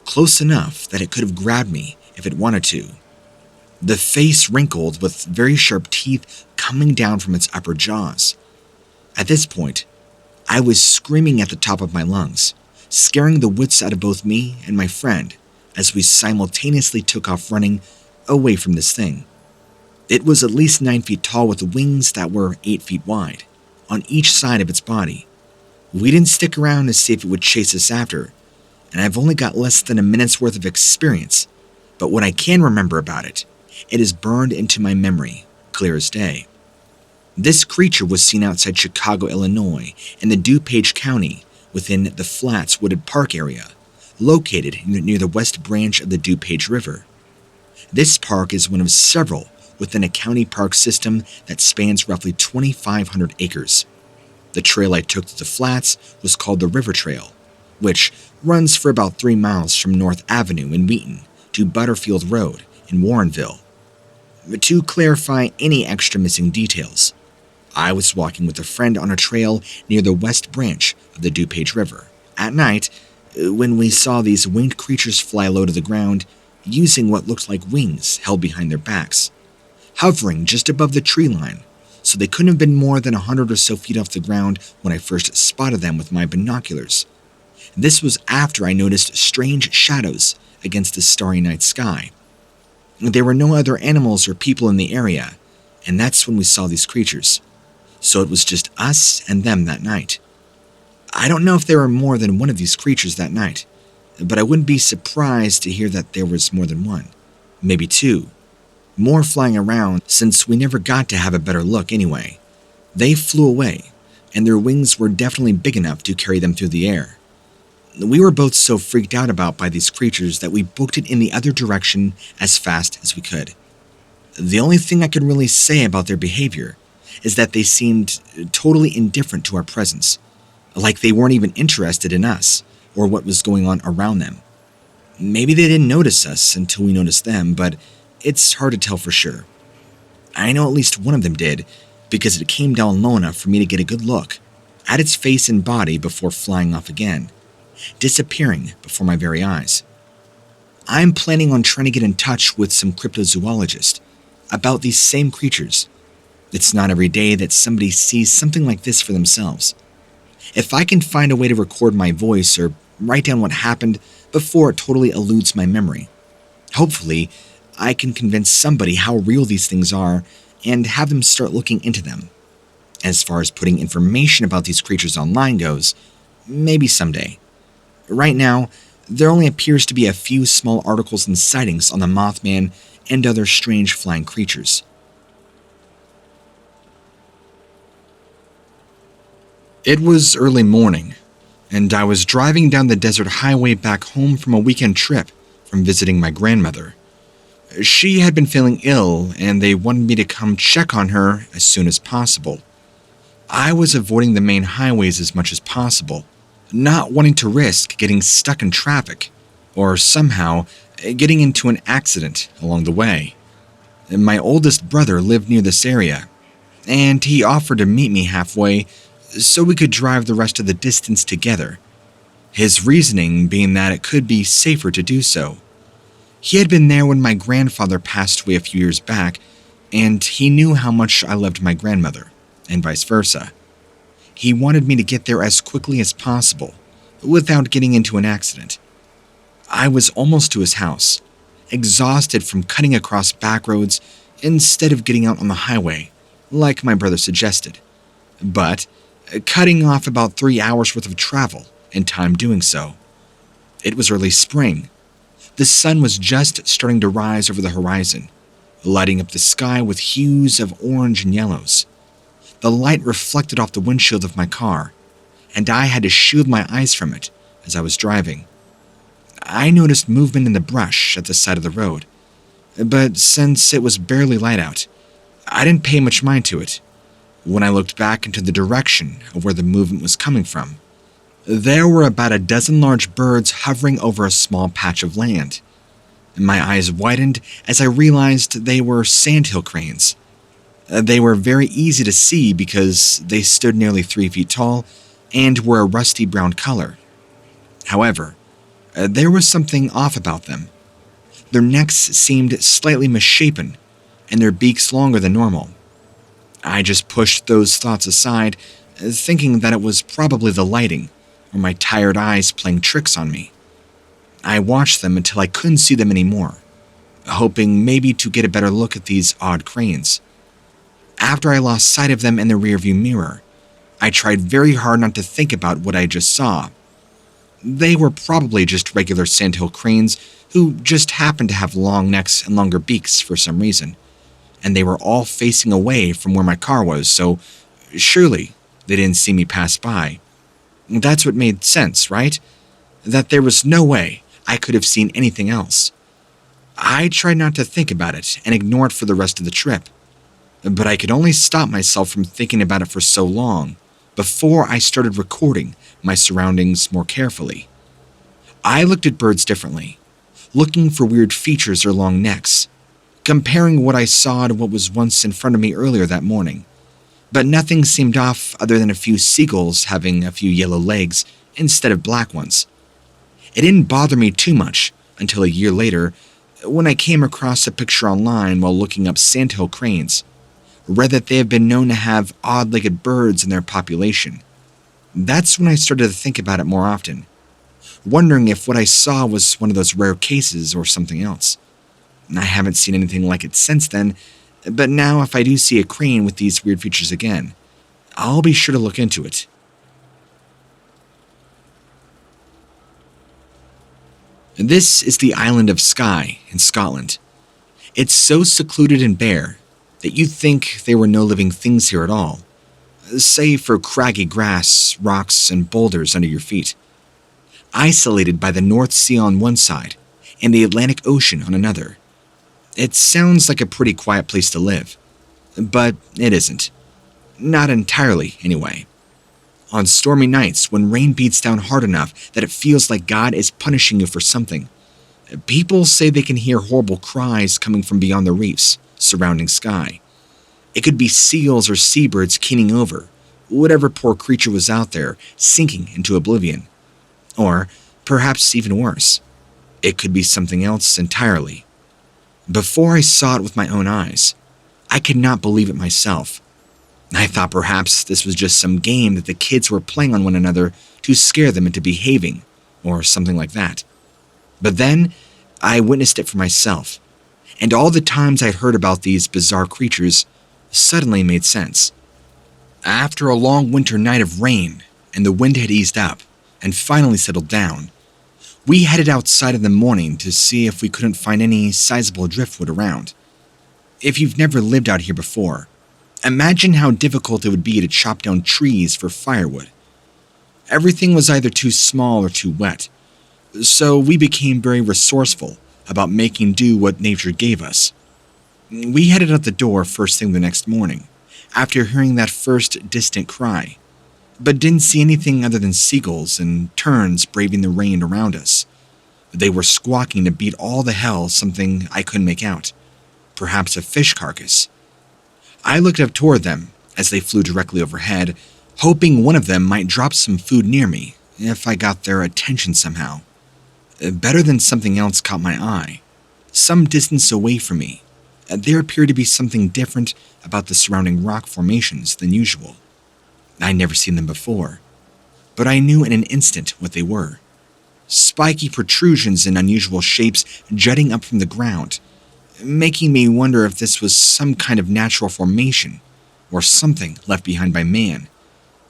Close enough that it could have grabbed me if it wanted to. The face wrinkled with very sharp teeth coming down from its upper jaws. At this point, I was screaming at the top of my lungs, scaring the wits out of both me and my friend as we simultaneously took off running away from this thing. It was at least 9 feet tall with wings that were 8 feet wide on each side of its body. We didn't stick around to see if it would chase us after, and I've only got less than a minute's worth of experience, but what I can remember about it is burned into my memory, clear as day. This creature was seen outside Chicago, Illinois, in the DuPage County, within the Flats Wooded Park area, located near the west branch of the DuPage River. This park is one of several within a county park system that spans roughly 2,500 acres. The trail I took to the flats was called the River Trail, which runs for about 3 miles from North Avenue in Wheaton to Butterfield Road in Warrenville. To clarify any extra missing details, I was walking with a friend on a trail near the west branch of the DuPage River at night when we saw these winged creatures fly low to the ground using what looked like wings held behind their backs, hovering just above the tree line, so they couldn't have been more than 100 or so feet off the ground when I first spotted them with my binoculars. This was after I noticed strange shadows against the starry night sky. There were no other animals or people in the area, and that's when we saw these creatures. So it was just us and them that night. I don't know if there were more than one of these creatures that night, but I wouldn't be surprised to hear that there was more than one, maybe 2. More flying around since we never got to have a better look anyway. They flew away, and their wings were definitely big enough to carry them through the air. We were both so freaked out by these creatures that we booked it in the other direction as fast as we could. The only thing I could really say about their behavior is that they seemed totally indifferent to our presence, like they weren't even interested in us or what was going on around them. Maybe they didn't notice us until we noticed them, but it's hard to tell for sure. I know at least one of them did, because it came down low enough for me to get a good look at its face and body before flying off again, disappearing before my very eyes. I'm planning on trying to get in touch with some cryptozoologists about these same creatures. It's not every day that somebody sees something like this for themselves. If I can find a way to record my voice or write down what happened before it totally eludes my memory, hopefully I can convince somebody how real these things are and have them start looking into them. As far as putting information about these creatures online goes, maybe someday. Right now, there only appears to be a few small articles and sightings on the Mothman and other strange flying creatures. It was early morning, and I was driving down the desert highway back home from a weekend trip from visiting my grandmother. She had been feeling ill, and they wanted me to come check on her as soon as possible. I was avoiding the main highways as much as possible, not wanting to risk getting stuck in traffic, or somehow getting into an accident along the way. My oldest brother lived near this area, and he offered to meet me halfway so we could drive the rest of the distance together, his reasoning being that it could be safer to do so. He had been there when my grandfather passed away a few years back, and he knew how much I loved my grandmother, and vice versa. He wanted me to get there as quickly as possible, without getting into an accident. I was almost to his house, exhausted from cutting across back roads instead of getting out on the highway, like my brother suggested, but cutting off about 3 hours worth of travel and time doing so. It was early spring. The sun was just starting to rise over the horizon, lighting up the sky with hues of orange and yellows. The light reflected off the windshield of my car, and I had to shield my eyes from it as I was driving. I noticed movement in the brush at the side of the road, but since it was barely light out, I didn't pay much mind to it. When I looked back into the direction of where the movement was coming from, there were about a dozen large birds hovering over a small patch of land. My eyes widened as I realized they were sandhill cranes. They were very easy to see because they stood nearly 3 feet tall and were a rusty brown color. However, there was something off about them. Their necks seemed slightly misshapen, and their beaks longer than normal. I just pushed those thoughts aside, thinking that it was probably the lighting, or my tired eyes playing tricks on me. I watched them until I couldn't see them anymore, hoping maybe to get a better look at these odd cranes. After I lost sight of them in the rearview mirror, I tried very hard not to think about what I just saw. They were probably just regular sandhill cranes who just happened to have long necks and longer beaks for some reason, and they were all facing away from where my car was, so surely they didn't see me pass by. That's what made sense, right? That there was no way I could have seen anything else. I tried not to think about it and ignore it for the rest of the trip, but I could only stop myself from thinking about it for so long before I started recording my surroundings more carefully. I looked at birds differently, looking for weird features or long necks, comparing what I saw to what was once in front of me earlier that morning. But nothing seemed off other than a few seagulls having a few yellow legs instead of black ones. It didn't bother me too much until a year later when I came across a picture online while looking up sandhill cranes. Read that they have been known to have odd-legged birds in their population. That's when I started to think about it more often, wondering if what I saw was one of those rare cases or something else. I haven't seen anything like it since then, but now if I do see a crane with these weird features again, I'll be sure to look into it. This is the island of Skye in Scotland. It's so secluded and bare that you'd think there were no living things here at all, save for craggy grass, rocks, and boulders under your feet. Isolated by the North Sea on one side and the Atlantic Ocean on another. It sounds like a pretty quiet place to live, but it isn't. Not entirely, anyway. On stormy nights, when rain beats down hard enough that it feels like God is punishing you for something, people say they can hear horrible cries coming from beyond the reefs surrounding Skye. It could be seals or seabirds keening over, whatever poor creature was out there sinking into oblivion. Or, perhaps even worse, it could be something else entirely. Before I saw it with my own eyes, I could not believe it myself. I thought perhaps this was just some game that the kids were playing on one another to scare them into behaving, or something like that. But then, I witnessed it for myself, and all the times I'd heard about these bizarre creatures suddenly made sense. After a long winter night of rain, and the wind had eased up, and finally settled down, we headed outside in the morning to see if we couldn't find any sizable driftwood around. If you've never lived out here before, imagine how difficult it would be to chop down trees for firewood. Everything was either too small or too wet, so we became very resourceful about making do what nature gave us. We headed out the door first thing the next morning, after hearing that first distant cry, but didn't see anything other than seagulls and terns braving the rain around us. They were squawking to beat all the hell something I couldn't make out, perhaps a fish carcass. I looked up toward them as they flew directly overhead, hoping one of them might drop some food near me if I got their attention somehow. Better than something else caught my eye. Some distance away from me, there appeared to be something different about the surrounding rock formations than usual. I'd never seen them before, but I knew in an instant what they were. Spiky protrusions in unusual shapes jutting up from the ground, making me wonder if this was some kind of natural formation, or something left behind by man.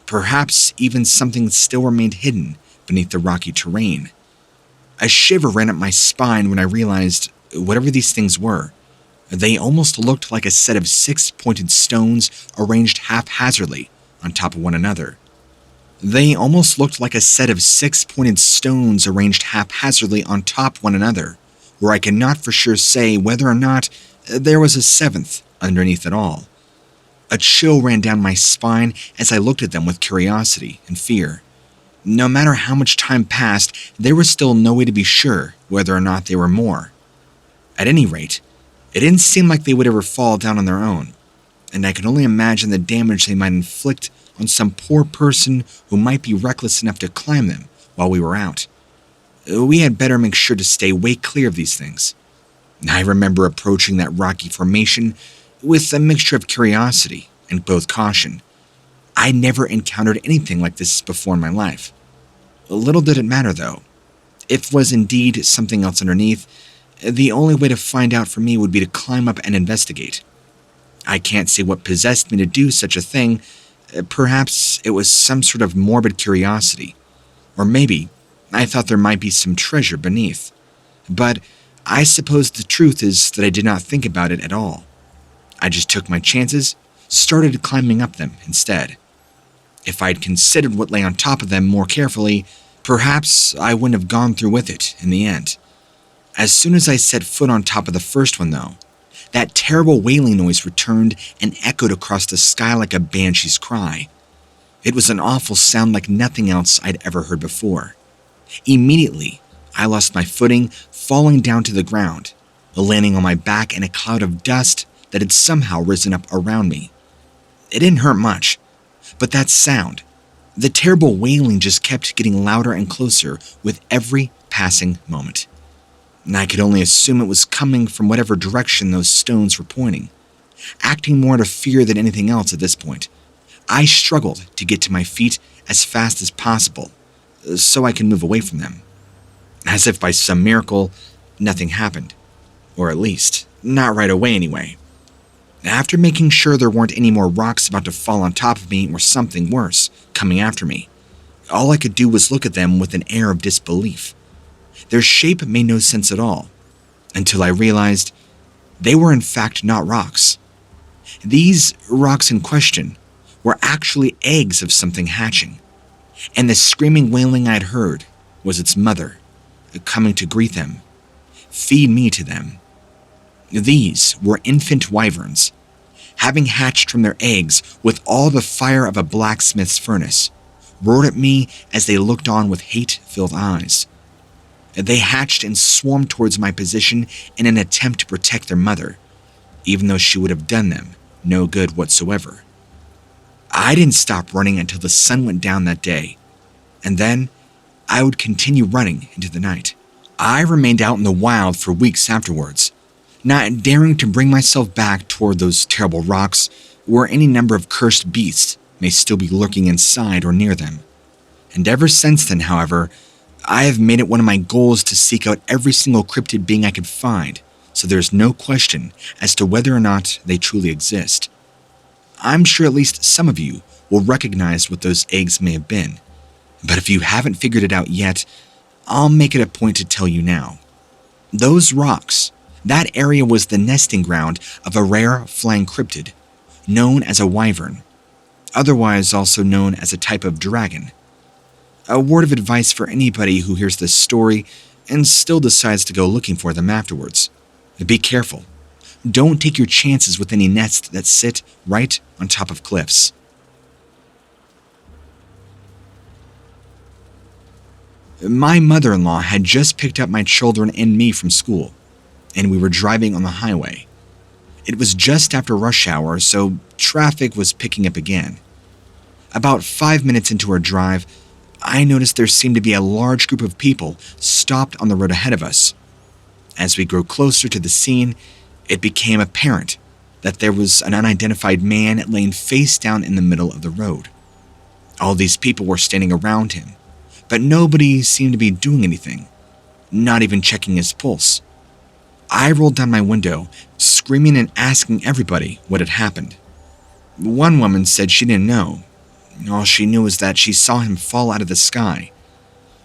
Perhaps even something still remained hidden beneath the rocky terrain. A shiver ran up my spine when I realized whatever these things were, they almost looked like a set of 6 pointed stones arranged haphazardly on top of one another. They almost looked like a set of 6 pointed stones arranged haphazardly on top of one another, where I cannot for sure say whether or not there was a seventh underneath it all. A chill ran down my spine as I looked at them with curiosity and fear. No matter how much time passed, there was still no way to be sure whether or not there were more. At any rate, it didn't seem like they would ever fall down on their own, and I could only imagine the damage they might inflict on some poor person who might be reckless enough to climb them while we were out. We had better make sure to stay way clear of these things. I remember approaching that rocky formation with a mixture of curiosity and both caution. I never encountered anything like this before in my life. Little did it matter, though. If it was indeed something else underneath, the only way to find out for me would be to climb up and investigate. I can't say what possessed me to do such a thing. Perhaps it was some sort of morbid curiosity. Or maybe I thought there might be some treasure beneath. But I suppose the truth is that I did not think about it at all. I just took my chances, started climbing up them instead. If I'd considered what lay on top of them more carefully, perhaps I wouldn't have gone through with it in the end. As soon as I set foot on top of the first one, though, that terrible wailing noise returned and echoed across the sky like a banshee's cry. It was an awful sound like nothing else I'd ever heard before. Immediately, I lost my footing, falling down to the ground, landing on my back in a cloud of dust that had somehow risen up around me. It didn't hurt much, but that sound, the terrible wailing, just kept getting louder and closer with every passing moment. And I could only assume it was coming from whatever direction those stones were pointing. Acting more out of fear than anything else at this point, I struggled to get to my feet as fast as possible so I can move away from them. As if by some miracle, nothing happened. Or at least, not right away anyway. After making sure there weren't any more rocks about to fall on top of me or something worse coming after me, all I could do was look at them with an air of disbelief. Their shape made no sense at all, until I realized they were in fact not rocks. These rocks in question were actually eggs of something hatching, and the screaming wailing I'd heard was its mother, coming to greet them, feed me to them. These were infant wyverns, having hatched from their eggs with all the fire of a blacksmith's furnace, roared at me as they looked on with hate-filled eyes. They hatched and swarmed towards my position in an attempt to protect their mother, even though she would have done them no good whatsoever. I didn't stop running until the sun went down that day, and then I would continue running into the night. I remained out in the wild for weeks afterwards, not daring to bring myself back toward those terrible rocks where any number of cursed beasts may still be lurking inside or near them. And ever since then, however, I have made it one of my goals to seek out every single cryptid being I could find, so there's no question as to whether or not they truly exist. I'm sure at least some of you will recognize what those eggs may have been, but if you haven't figured it out yet, I'll make it a point to tell you now. Those rocks, that area was the nesting ground of a rare flying cryptid, known as a wyvern, otherwise also known as a type of dragon. A word of advice for anybody who hears this story and still decides to go looking for them afterwards. Be careful. Don't take your chances with any nests that sit right on top of cliffs. My mother-in-law had just picked up my children and me from school, and we were driving on the highway. It was just after rush hour, so traffic was picking up again. About 5 minutes into our drive, I noticed there seemed to be a large group of people stopped on the road ahead of us. As we grew closer to the scene, it became apparent that there was an unidentified man laying face down in the middle of the road. All these people were standing around him, but nobody seemed to be doing anything, not even checking his pulse. I rolled down my window, screaming and asking everybody what had happened. One woman said she didn't know. All she knew was that she saw him fall out of the sky.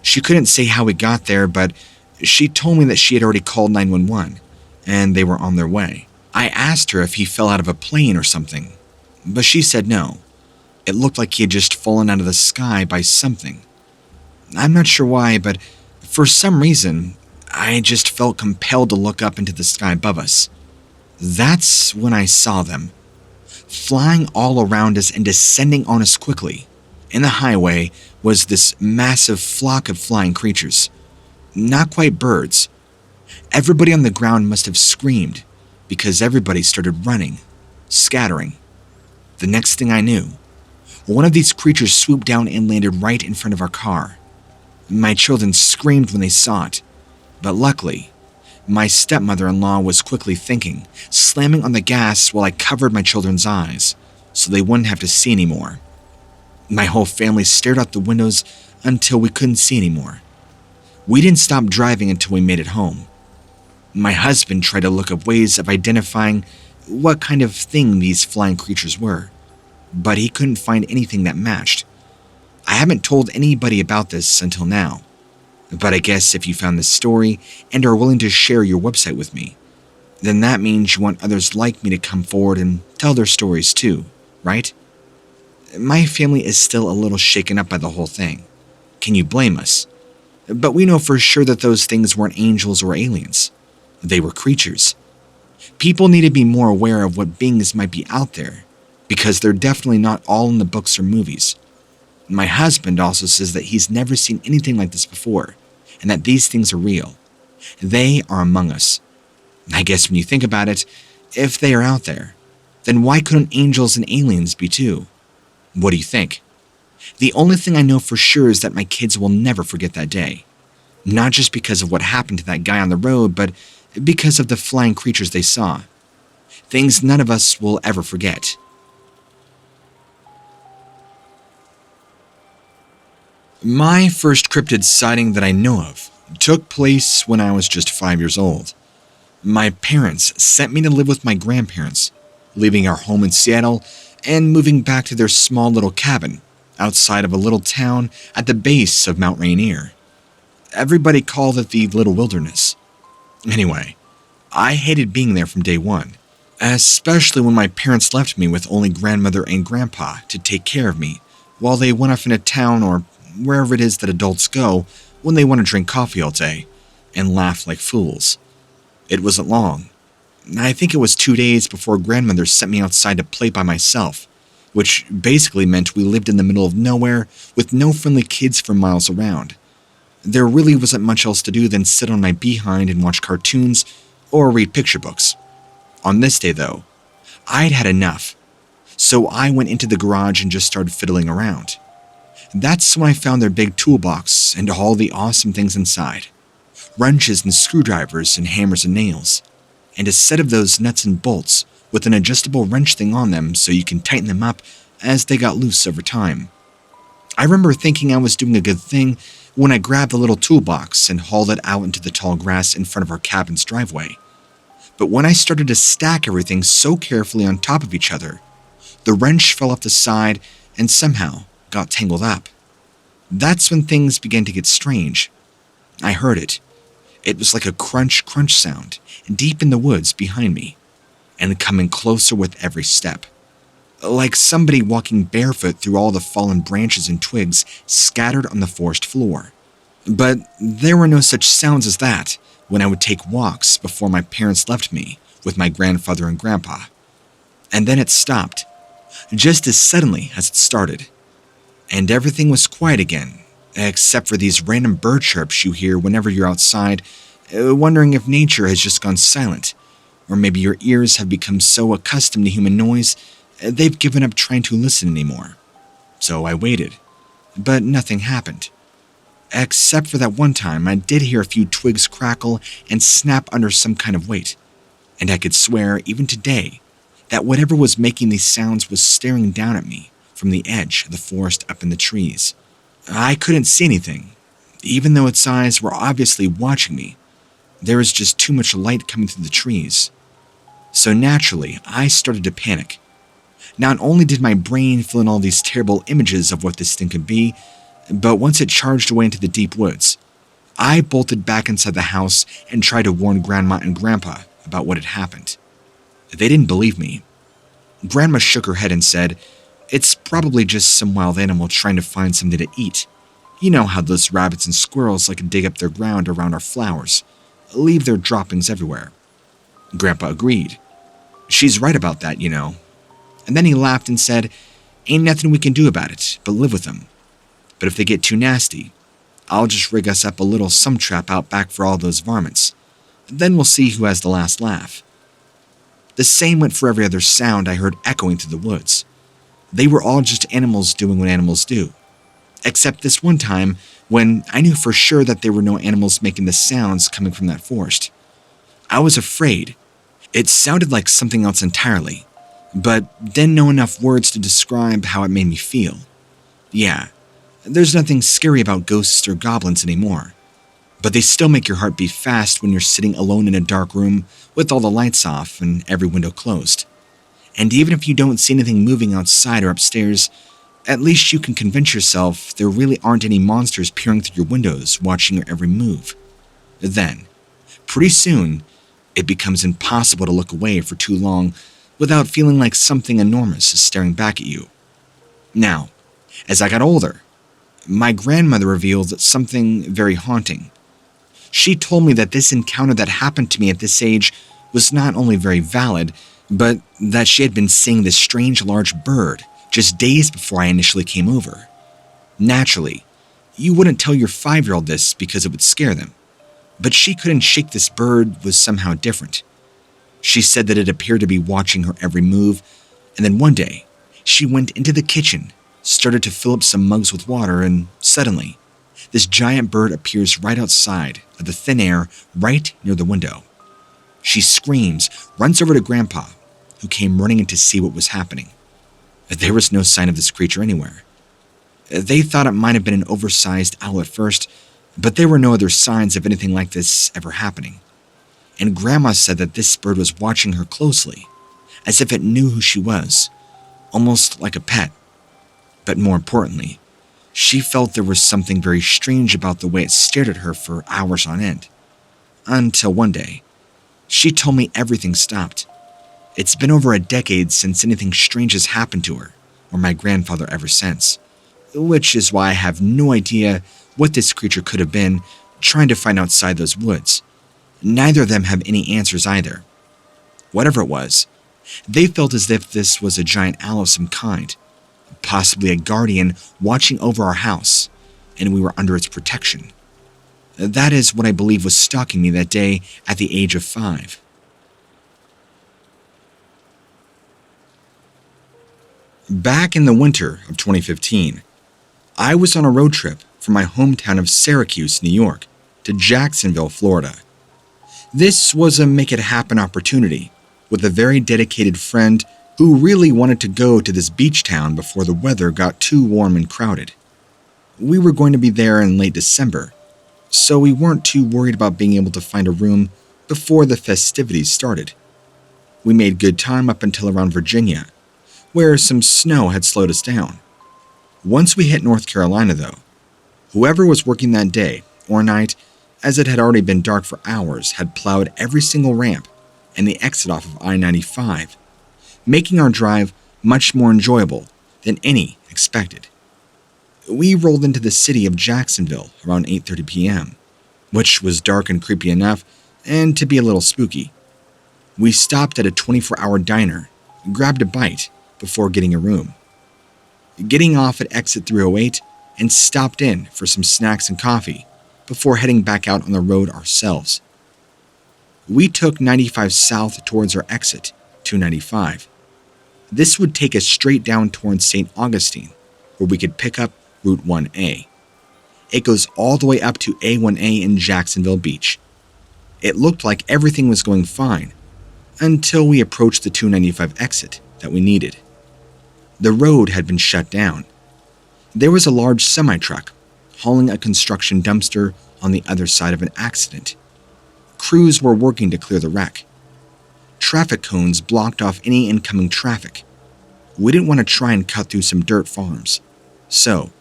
She couldn't say how he got there, but she told me that she had already called 911, and they were on their way. I asked her if he fell out of a plane or something, but she said no. It looked like he had just fallen out of the sky by something. I'm not sure why, but for some reason, I just felt compelled to look up into the sky above us. That's when I saw them, flying all around us and descending on us quickly. In the highway was this massive flock of flying creatures. Not quite birds. Everybody on the ground must have screamed, because everybody started running, scattering. The next thing I knew, one of these creatures swooped down and landed right in front of our car. My children screamed when they saw it, but luckily, my stepmother-in-law was quickly thinking, slamming on the gas while I covered my children's eyes so they wouldn't have to see anymore. My whole family stared out the windows until we couldn't see anymore. We didn't stop driving until we made it home. My husband tried to look up ways of identifying what kind of thing these flying creatures were, but he couldn't find anything that matched. I haven't told anybody about this until now, but I guess if you found this story and are willing to share your website with me, then that means you want others like me to come forward and tell their stories too, right? My family is still a little shaken up by the whole thing. Can you blame us? But we know for sure that those things weren't angels or aliens. They were creatures. People need to be more aware of what beings might be out there, because they're definitely not all in the books or movies. My husband also says that he's never seen anything like this before, and that these things are real. They are among us. I guess when you think about it, if they are out there, then why couldn't angels and aliens be too? What do you think? The only thing I know for sure is that my kids will never forget that day. Not just because of what happened to that guy on the road, but because of the flying creatures they saw. Things none of us will ever forget. My first cryptid sighting that I know of took place when I was just 5 years old. My parents sent me to live with my grandparents, leaving our home in Seattle and moving back to their small little cabin outside of a little town at the base of Mount Rainier. Everybody called it the Little Wilderness. Anyway, I hated being there from day one, especially when my parents left me with only grandmother and grandpa to take care of me while they went off into town or wherever it is that adults go when they want to drink coffee all day and laugh like fools. It wasn't long. I think it was 2 days before grandmother sent me outside to play by myself, which basically meant we lived in the middle of nowhere with no friendly kids for miles around. There really wasn't much else to do than sit on my behind and watch cartoons or read picture books. On this day, though, I'd had enough, so I went into the garage and just started fiddling around. That's when I found their big toolbox and all the awesome things inside. Wrenches and screwdrivers and hammers and nails, and a set of those nuts and bolts with an adjustable wrench thing on them so you can tighten them up as they got loose over time. I remember thinking I was doing a good thing when I grabbed the little toolbox and hauled it out into the tall grass in front of our cabin's driveway. But when I started to stack everything so carefully on top of each other, the wrench fell off the side and somehow got tangled up. That's when things began to get strange. I heard it. It was like a crunch sound deep in the woods behind me, and coming closer with every step. Like somebody walking barefoot through all the fallen branches and twigs scattered on the forest floor. But there were no such sounds as that when I would take walks before my parents left me with my grandfather and grandpa. And then it stopped, just as suddenly as it started. And everything was quiet again, except for these random bird chirps you hear whenever you're outside, wondering if nature has just gone silent, or maybe your ears have become so accustomed to human noise, they've given up trying to listen anymore. So I waited, but nothing happened. Except for that one time I did hear a few twigs crackle and snap under some kind of weight, and I could swear, even today, that whatever was making these sounds was staring down at me from the edge of the forest up in the trees. I couldn't see anything, even though its eyes were obviously watching me. There was just too much light coming through the trees. So naturally, I started to panic. Not only did my brain fill in all these terrible images of what this thing could be, but once it charged away into the deep woods, I bolted back inside the house and tried to warn Grandma and Grandpa about what had happened. They didn't believe me. Grandma shook her head and said, "It's probably just some wild animal trying to find something to eat. You know how those rabbits and squirrels like to dig up their ground around our flowers, leave their droppings everywhere." Grandpa agreed. "She's right about that, you know." And then he laughed and said, "Ain't nothing we can do about it but live with them. But if they get too nasty, I'll just rig us up a little sum trap out back for all those varmints. Then we'll see who has the last laugh." The same went for every other sound I heard echoing through the woods. They were all just animals doing what animals do. Except this one time, when I knew for sure that there were no animals making the sounds coming from that forest. I was afraid. It sounded like something else entirely, but didn't know enough words to describe how it made me feel. Yeah, there's nothing scary about ghosts or goblins anymore, but they still make your heart beat fast when you're sitting alone in a dark room with all the lights off and every window closed. And even if you don't see anything moving outside or upstairs, at least you can convince yourself there really aren't any monsters peering through your windows watching your every move. Then, pretty soon, it becomes impossible to look away for too long without feeling like something enormous is staring back at you. Now, as I got older, my grandmother revealed something very haunting. She told me that this encounter that happened to me at this age was not only very valid, but that she had been seeing this strange large bird just days before I initially came over. Naturally, you wouldn't tell your 5-year-old this because it would scare them, but she couldn't shake this bird was somehow different. She said that it appeared to be watching her every move, and then one day, she went into the kitchen, started to fill up some mugs with water, and suddenly, this giant bird appears right outside of the thin air right near the window. She screams, runs over to Grandpa, who came running in to see what was happening. There was no sign of this creature anywhere. They thought it might have been an oversized owl at first, but there were no other signs of anything like this ever happening. And Grandma said that this bird was watching her closely, as if it knew who she was, almost like a pet. But more importantly, she felt there was something very strange about the way it stared at her for hours on end. Until one day, she told me everything stopped. It's been over a decade since anything strange has happened to her, or my grandfather ever since, which is why I have no idea what this creature could have been trying to find outside those woods. Neither of them have any answers either. Whatever it was, they felt as if this was a giant owl of some kind, possibly a guardian watching over our house, and we were under its protection. That is what I believe was stalking me that day at the age of 5. Back in the winter of 2015, I was on a road trip from my hometown of Syracuse, New York, to Jacksonville, Florida. This was a make-it-happen opportunity with a very dedicated friend who really wanted to go to this beach town before the weather got too warm and crowded. We were going to be there in late December, so we weren't too worried about being able to find a room before the festivities started. We made good time up until around Virginia, where some snow had slowed us down. Once we hit North Carolina, though, whoever was working that day or night, as it had already been dark for hours, had plowed every single ramp and the exit off of I-95, making our drive much more enjoyable than any expected. We rolled into the city of Jacksonville around 8:30 p.m., which was dark and creepy enough and to be a little spooky. We stopped at a 24-hour diner, grabbed a bite before getting a room. Getting off at exit 308 and stopped in for some snacks and coffee before heading back out on the road ourselves. We took 95 south towards our exit, 295. This would take us straight down towards St. Augustine, where we could pick up Route 1A. It goes all the way up to A1A in Jacksonville Beach. It looked like everything was going fine until we approached the 295 exit that we needed. The road had been shut down. There was a large semi-truck hauling a construction dumpster on the other side of an accident. Crews were working to clear the wreck. Traffic cones blocked off any incoming traffic. We didn't want to try and cut through some dirt farms, so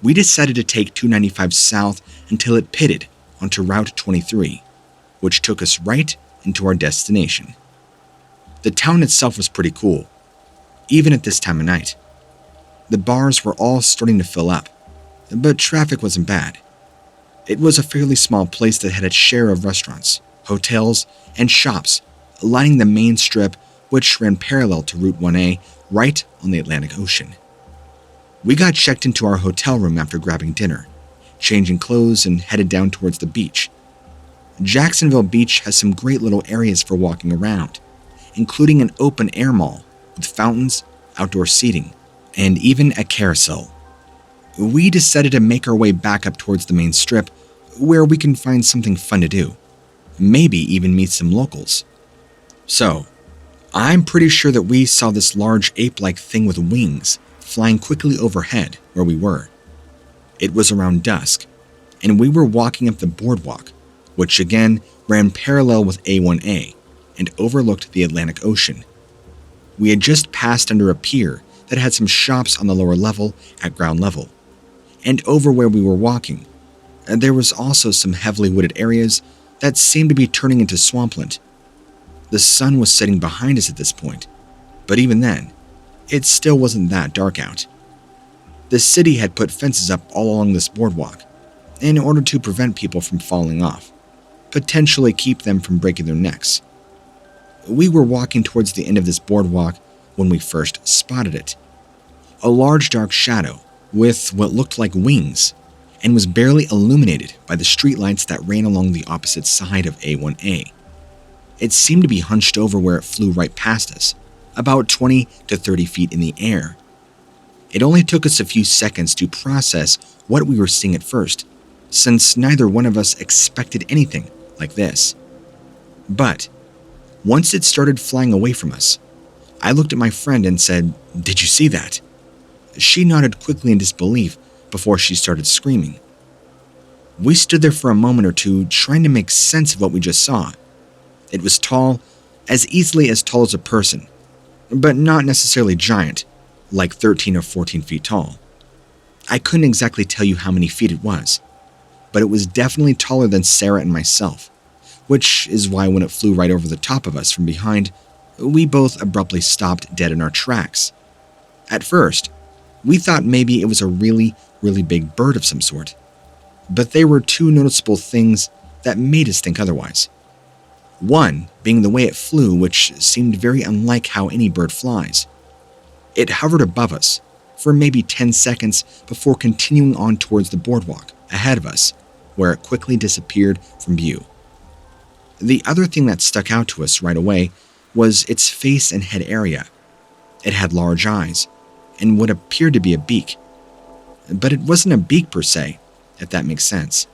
we decided to take 295 south until it pitted onto Route 23, which took us right into our destination. The town itself was pretty cool, even at this time of night. The bars were all starting to fill up, but traffic wasn't bad. It was a fairly small place that had its share of restaurants, hotels, and shops lining the main strip, which ran parallel to Route 1A right on the Atlantic Ocean. We got checked into our hotel room after grabbing dinner, changing clothes, and headed down towards the beach. Jacksonville Beach has some great little areas for walking around, including an open-air mall with fountains, outdoor seating, and even a carousel. We decided to make our way back up towards the main strip where we can find something fun to do, maybe even meet some locals. So, I'm pretty sure that we saw this large ape-like thing with wings flying quickly overhead where we were. It was around dusk, and we were walking up the boardwalk, which again ran parallel with A1A and overlooked the Atlantic Ocean. We had just passed under a pier that had some shops on the lower level at ground level, and over where we were walking, there was also some heavily wooded areas that seemed to be turning into swampland. The sun was setting behind us at this point, but even then, it still wasn't that dark out. The city had put fences up all along this boardwalk in order to prevent people from falling off, potentially keep them from breaking their necks. We were walking towards the end of this boardwalk when we first spotted it. A large dark shadow with what looked like wings and was barely illuminated by the streetlights that ran along the opposite side of A1A. It seemed to be hunched over where it flew right past us, about 20 to 30 feet in the air. It only took us a few seconds to process what we were seeing at first, since neither one of us expected anything like this. But once it started flying away from us, I looked at my friend and said, "Did you see that?" She nodded quickly in disbelief before she started screaming. We stood there for a moment or two trying to make sense of what we just saw. It was tall, easily as tall as a person, but not necessarily giant, like 13 or 14 feet tall. I couldn't exactly tell you how many feet it was, but it was definitely taller than Sarah and myself, which is why when it flew right over the top of us from behind, we both abruptly stopped dead in our tracks. At first, we thought maybe it was a really big bird of some sort, but there were two noticeable things that made us think otherwise. One being the way it flew, which seemed very unlike how any bird flies. It hovered above us for maybe 10 seconds before continuing on towards the boardwalk ahead of us, where it quickly disappeared from view. The other thing that stuck out to us right away was its face and head area. It had large eyes and what appeared to be a beak. But it wasn't a beak per se, if that makes sense.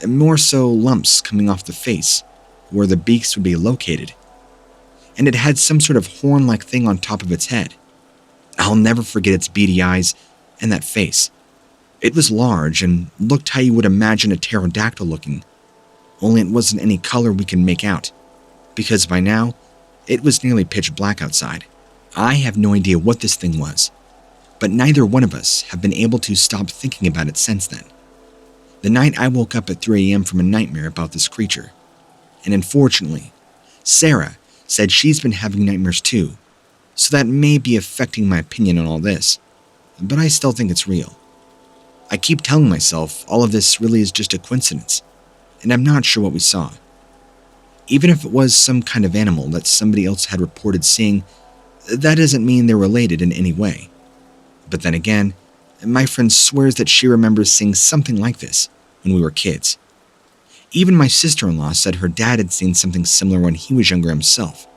More so lumps coming off the face, where the beaks would be located. And it had some sort of horn-like thing on top of its head. I'll never forget its beady eyes and that face. It was large and looked how you would imagine a pterodactyl looking, only it wasn't any color we can make out, because by now, it was nearly pitch black outside. I have no idea what this thing was, but neither one of us have been able to stop thinking about it since then. The night I woke up at 3 a.m. from a nightmare about this creature, and unfortunately, Sarah said she's been having nightmares too, so that may be affecting my opinion on all this, but I still think it's real. I keep telling myself all of this really is just a coincidence, and I'm not sure what we saw. Even if it was some kind of animal that somebody else had reported seeing, that doesn't mean they're related in any way. But then again, my friend swears that she remembers seeing something like this when we were kids. Even my sister-in-law said her dad had seen something similar when he was younger himself.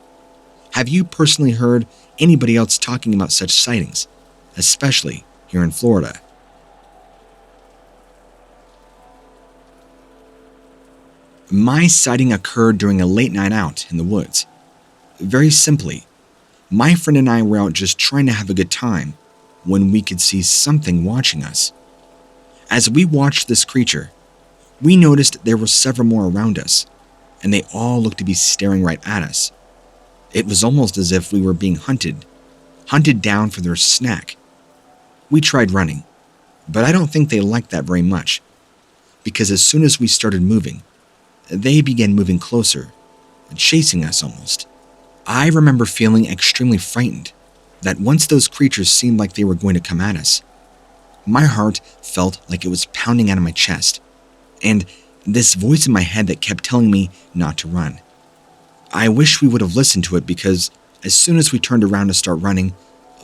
Have you personally heard anybody else talking about such sightings, especially here in Florida? My sighting occurred during a late night out in the woods. Very simply, my friend and I were out just trying to have a good time when we could see something watching us. As we watched this creature, we noticed there were several more around us, and they all looked to be staring right at us. It was almost as if we were being hunted down for their snack. We tried running, but I don't think they liked that very much, because as soon as we started moving, they began moving closer, chasing us almost. I remember feeling extremely frightened that once those creatures seemed like they were going to come at us, my heart felt like it was pounding out of my chest, and this voice in my head that kept telling me not to run. I wish we would have listened to it, because as soon as we turned around to start running,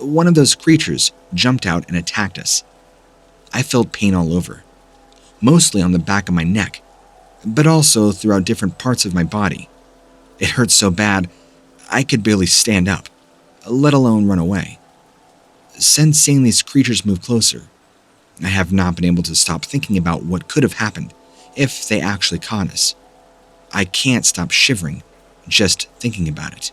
one of those creatures jumped out and attacked us. I felt pain all over, mostly on the back of my neck, but also throughout different parts of my body. It hurt so bad, I could barely stand up, let alone run away. Since seeing these creatures move closer, I have not been able to stop thinking about what could have happened if they actually caught us. I can't stop shivering just thinking about it.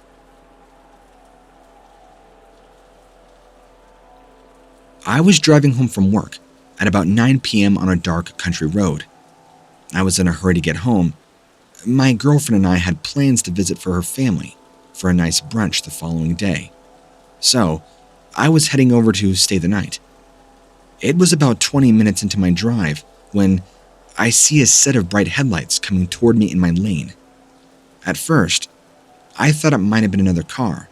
I was driving home from work at about 9 p.m. on a dark country road. I was in a hurry to get home. My girlfriend and I had plans to visit for her family for a nice brunch the following day. So, I was heading over to stay the night. It was about 20 minutes into my drive when I see a set of bright headlights coming toward me in my lane. At first, I thought it might have been another car,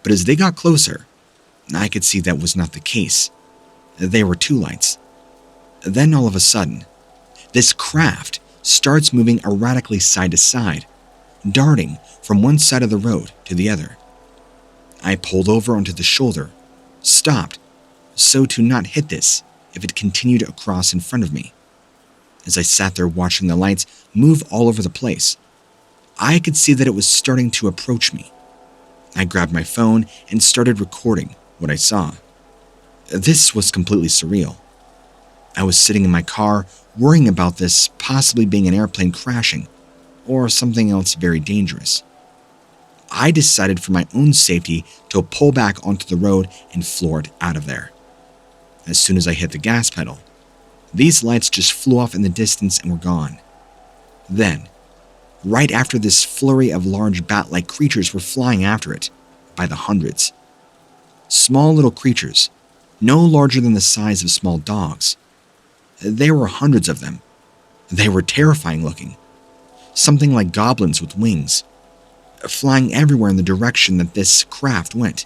but as they got closer, I could see that was not the case. They were two lights. Then all of a sudden, this craft starts moving erratically side to side, darting from one side of the road to the other. I pulled over onto the shoulder, stopped, so to not hit this if it continued across in front of me. As I sat there watching the lights move all over the place, I could see that it was starting to approach me. I grabbed my phone and started recording what I saw. This was completely surreal. I was sitting in my car worrying about this possibly being an airplane crashing or something else very dangerous. I decided for my own safety to pull back onto the road and floor it out of there. As soon as I hit the gas pedal, these lights just flew off in the distance and were gone. Then, right after this flurry of large bat-like creatures were flying after it, by the hundreds. Small little creatures, no larger than the size of small dogs. There were hundreds of them. They were terrifying looking. Something like goblins with wings, flying everywhere in the direction that this craft went.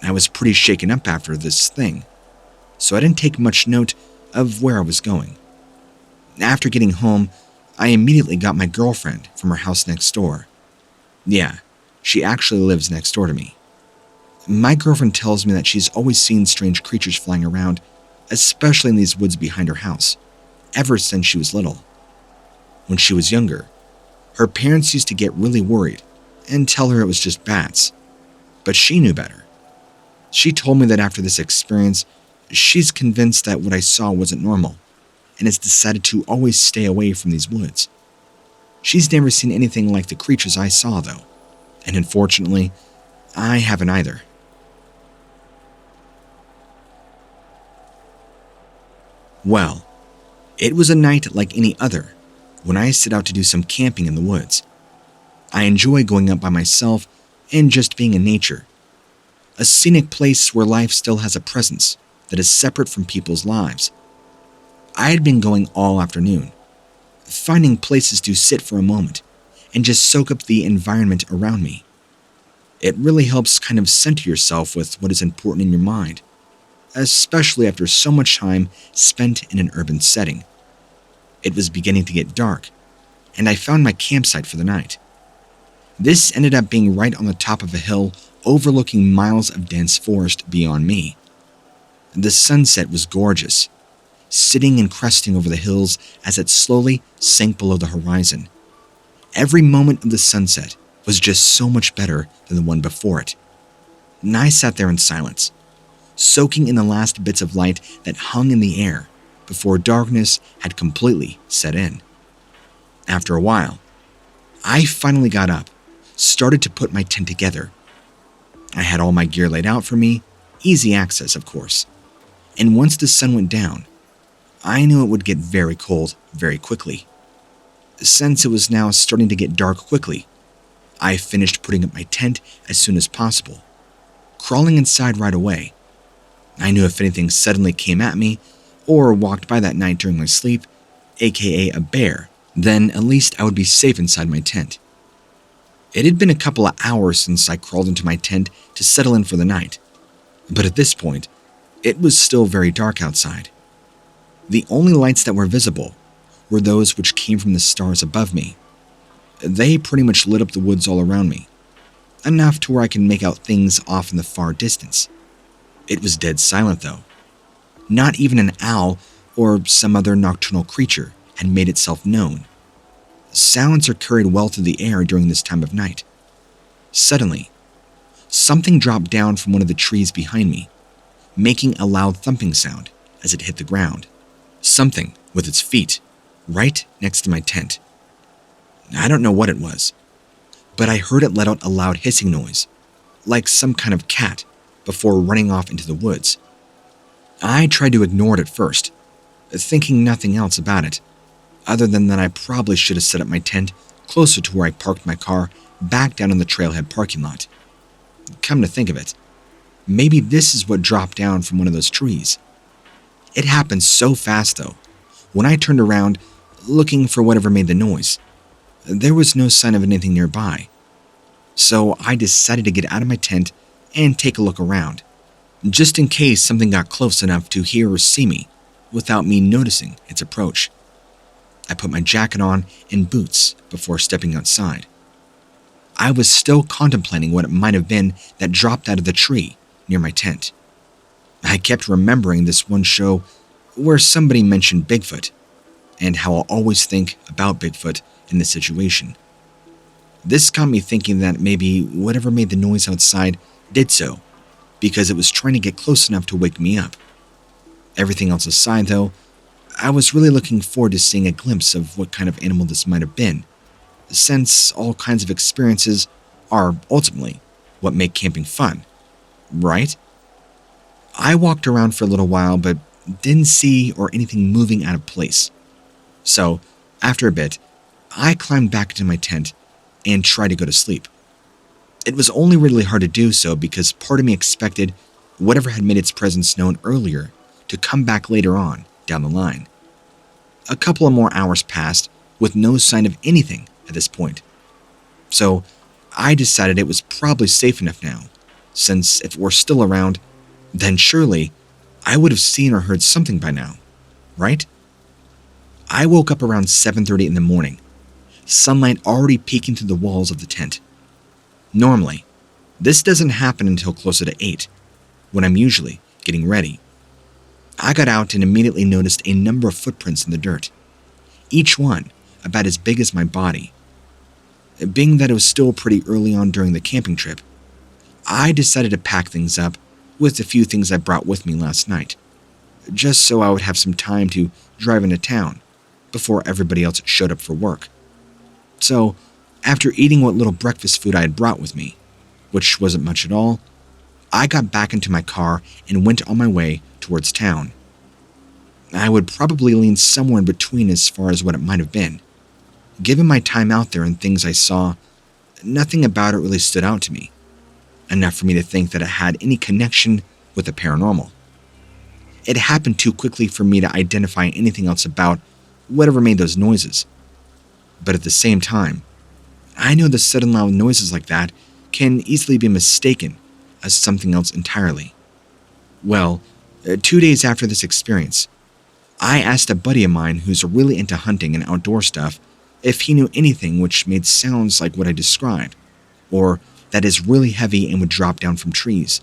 I was pretty shaken up after this thing, so I didn't take much note of where I was going. After getting home, I immediately got my girlfriend from her house next door. Yeah, she actually lives next door to me. My girlfriend tells me that she's always seen strange creatures flying around, especially in these woods behind her house, ever since she was little. When she was younger, her parents used to get really worried and tell her it was just bats, but she knew better. She told me that after this experience, she's convinced that what I saw wasn't normal and has decided to always stay away from these woods. She's never seen anything like the creatures I saw, though, and unfortunately, I haven't either. Well, it was a night like any other when I set out to do some camping in the woods. I enjoy going up by myself and just being in nature, a scenic place where life still has a presence that is separate from people's lives. I had been going all afternoon, finding places to sit for a moment and just soak up the environment around me. It really helps kind of center yourself with what is important in your mind, especially after so much time spent in an urban setting. It was beginning to get dark, and I found my campsite for the night. This ended up being right on the top of a hill overlooking miles of dense forest beyond me. The sunset was gorgeous, sitting and cresting over the hills as it slowly sank below the horizon. Every moment of the sunset was just so much better than the one before it. And I sat there in silence, soaking in the last bits of light that hung in the air before darkness had completely set in. After a while, I finally got up, started to put my tent together. I had all my gear laid out for me, easy access, of course. And once the sun went down, I knew it would get very cold very quickly. Since it was now starting to get dark quickly, I finished putting up my tent as soon as possible, crawling inside right away. I knew if anything suddenly came at me or walked by that night during my sleep, aka a bear, then at least I would be safe inside my tent. It had been a couple of hours since I crawled into my tent to settle in for the night, but at this point, it was still very dark outside. The only lights that were visible were those which came from the stars above me. They pretty much lit up the woods all around me, enough to where I can make out things off in the far distance. It was dead silent though. Not even an owl or some other nocturnal creature had made itself known. Sounds are carried well through the air during this time of night. Suddenly, something dropped down from one of the trees behind me, making a loud thumping sound as it hit the ground, something with its feet right next to my tent. I don't know what it was, but I heard it let out a loud hissing noise, like some kind of cat, before running off into the woods. I tried to ignore it at first, thinking nothing else about it, other than that I probably should have set up my tent closer to where I parked my car back down in the trailhead parking lot. Come to think of it, maybe this is what dropped down from one of those trees. It happened so fast though. When I turned around, looking for whatever made the noise, there was no sign of anything nearby. So I decided to get out of my tent and take a look around, just in case something got close enough to hear or see me without me noticing its approach. I put my jacket on and boots before stepping outside. I was still contemplating what it might have been that dropped out of the tree near my tent. I kept remembering this one show where somebody mentioned Bigfoot, and how I'll always think about Bigfoot in this situation. This got me thinking that maybe whatever made the noise outside did so because it was trying to get close enough to wake me up. Everything else aside though, I was really looking forward to seeing a glimpse of what kind of animal this might have been, since all kinds of experiences are ultimately what make camping fun, right? I walked around for a little while but didn't see or anything moving out of place. So, after a bit, I climbed back into my tent and tried to go to sleep. It was only really hard to do so because part of me expected whatever had made its presence known earlier to come back later on down the line. A couple of more hours passed with no sign of anything at this point. So I decided it was probably safe enough now, since if it were still around, then surely I would have seen or heard something by now, right? I woke up around 7:30 in the morning, sunlight already peeking through the walls of the tent. Normally, this doesn't happen until closer to 8, when I'm usually getting ready. I got out and immediately noticed a number of footprints in the dirt, each one about as big as my body. Being that it was still pretty early on during the camping trip, I decided to pack things up with a few things I brought with me last night, just so I would have some time to drive into town before everybody else showed up for work. So, after eating what little breakfast food I had brought with me, which wasn't much at all, I got back into my car and went on my way towards town. I would probably lean somewhere in between as far as what it might have been. Given my time out there and things I saw, nothing about it really stood out to me, enough for me to think that it had any connection with the paranormal. It happened too quickly for me to identify anything else about whatever made those noises. But at the same time, I know the sudden loud noises like that can easily be mistaken as something else entirely. Well, 2 days after this experience, I asked a buddy of mine who's really into hunting and outdoor stuff if he knew anything which made sounds like what I described, or that is really heavy and would drop down from trees.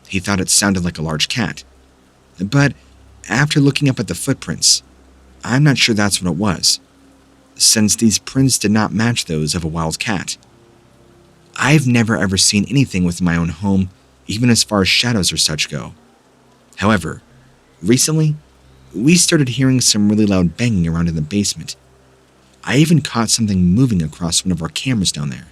He thought it sounded like a large cat. But after looking up at the footprints, I'm not sure that's what it was, since these prints did not match those of a wild cat. I've never ever seen anything within my own home, even as far as shadows or such go. However, recently, we started hearing some really loud banging around in the basement. I even caught something moving across one of our cameras down there.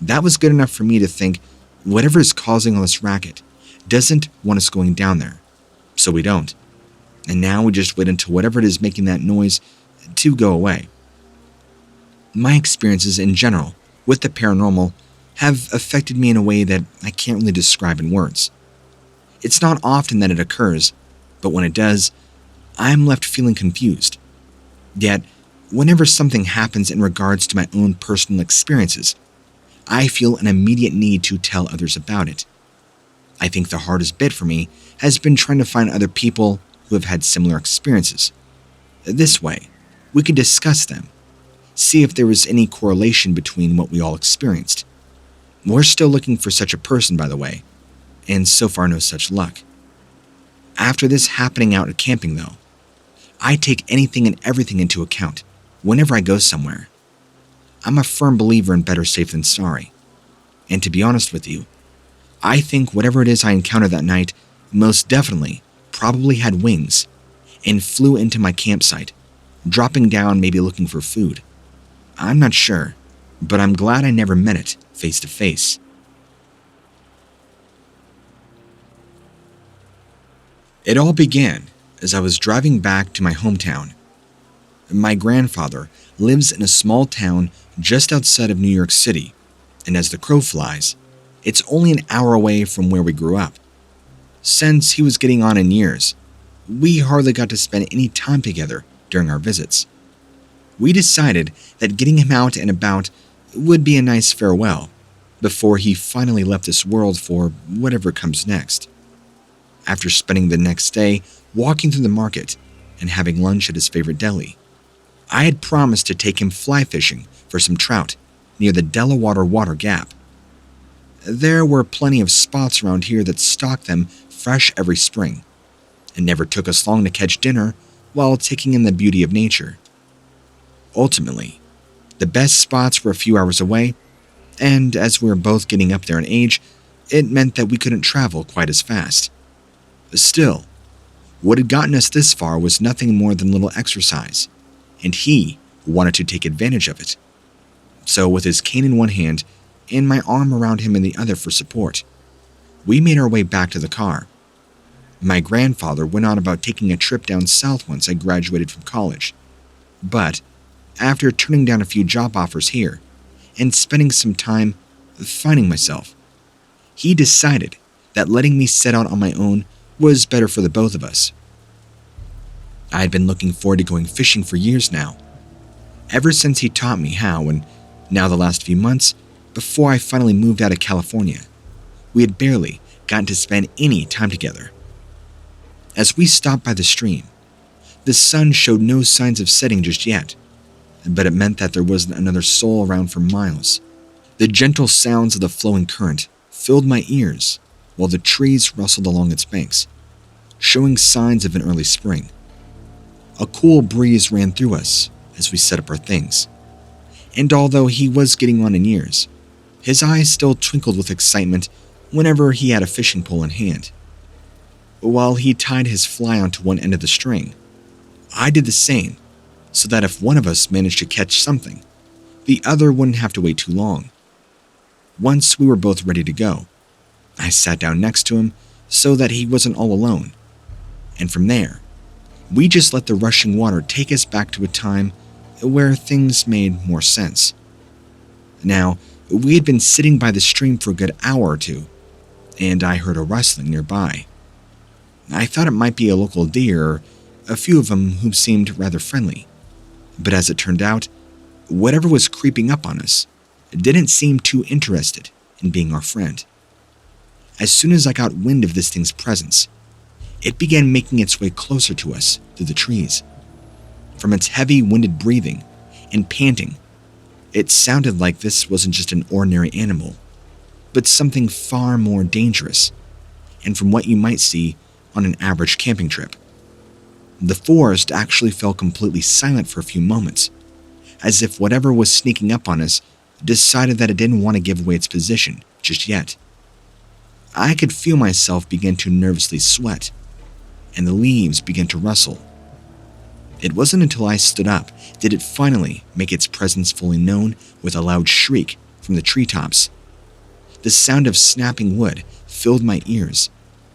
That was good enough for me to think whatever is causing all this racket doesn't want us going down there, so we don't. And now we just wait until whatever it is making that noise to go away. My experiences in general with the paranormal have affected me in a way that I can't really describe in words. It's not often that it occurs, but when it does, I'm left feeling confused. Yet, whenever something happens in regards to my own personal experiences, I feel an immediate need to tell others about it. I think the hardest bit for me has been trying to find other people who have had similar experiences. This way, we can discuss them, see if there was any correlation between what we all experienced. We're still looking for such a person, by the way, and so far no such luck. After this happening out at camping, though, I take anything and everything into account whenever I go somewhere. I'm a firm believer in better safe than sorry. And to be honest with you, I think whatever it is I encountered that night most definitely probably had wings and flew into my campsite, dropping down, maybe looking for food. I'm not sure, but I'm glad I never met it face to face. It all began as I was driving back to my hometown. My grandfather lives in a small town just outside of New York City, and as the crow flies, it's only an hour away from where we grew up. Since he was getting on in years, we hardly got to spend any time together during our visits. We decided that getting him out and about would be a nice farewell before he finally left this world for whatever comes next. After spending the next day walking through the market and having lunch at his favorite deli, I had promised to take him fly fishing for some trout near the Delaware Water Gap. There were plenty of spots around here that stocked them fresh every spring. It never took us long to catch dinner while taking in the beauty of nature. Ultimately, the best spots were a few hours away, and as we were both getting up there in age, it meant that we couldn't travel quite as fast. Still, what had gotten us this far was nothing more than a little exercise, and he wanted to take advantage of it. So with his cane in one hand and my arm around him in the other for support, we made our way back to the car. My grandfather went on about taking a trip down south once I graduated from college, but after turning down a few job offers here and spending some time finding myself, he decided that letting me set out on my own was better for the both of us. I had been looking forward to going fishing for years now, ever since he taught me how, and now the last few months, before I finally moved out of California, we had barely gotten to spend any time together. As we stopped by the stream, the sun showed no signs of setting just yet, but it meant that there wasn't another soul around for miles. The gentle sounds of the flowing current filled my ears while the trees rustled along its banks, showing signs of an early spring. A cool breeze ran through us as we set up our things, and although he was getting on in years, his eyes still twinkled with excitement whenever he had a fishing pole in hand. While he tied his fly onto one end of the string, I did the same, so that if one of us managed to catch something, the other wouldn't have to wait too long. Once we were both ready to go, I sat down next to him so that he wasn't all alone, and from there, we just let the rushing water take us back to a time where things made more sense. Now, we had been sitting by the stream for a good hour or two, and I heard a rustling nearby. I thought it might be a local deer or a few of them who seemed rather friendly, but as it turned out, whatever was creeping up on us didn't seem too interested in being our friend. As soon as I got wind of this thing's presence, it began making its way closer to us through the trees. From its heavy, winded breathing and panting, it sounded like this wasn't just an ordinary animal, but something far more dangerous, and from what you might see on an average camping trip. The forest actually fell completely silent for a few moments, as if whatever was sneaking up on us decided that it didn't want to give away its position just yet. I could feel myself begin to nervously sweat, and the leaves began to rustle. It wasn't until I stood up did it finally make its presence fully known with a loud shriek from the treetops. The sound of snapping wood filled my ears,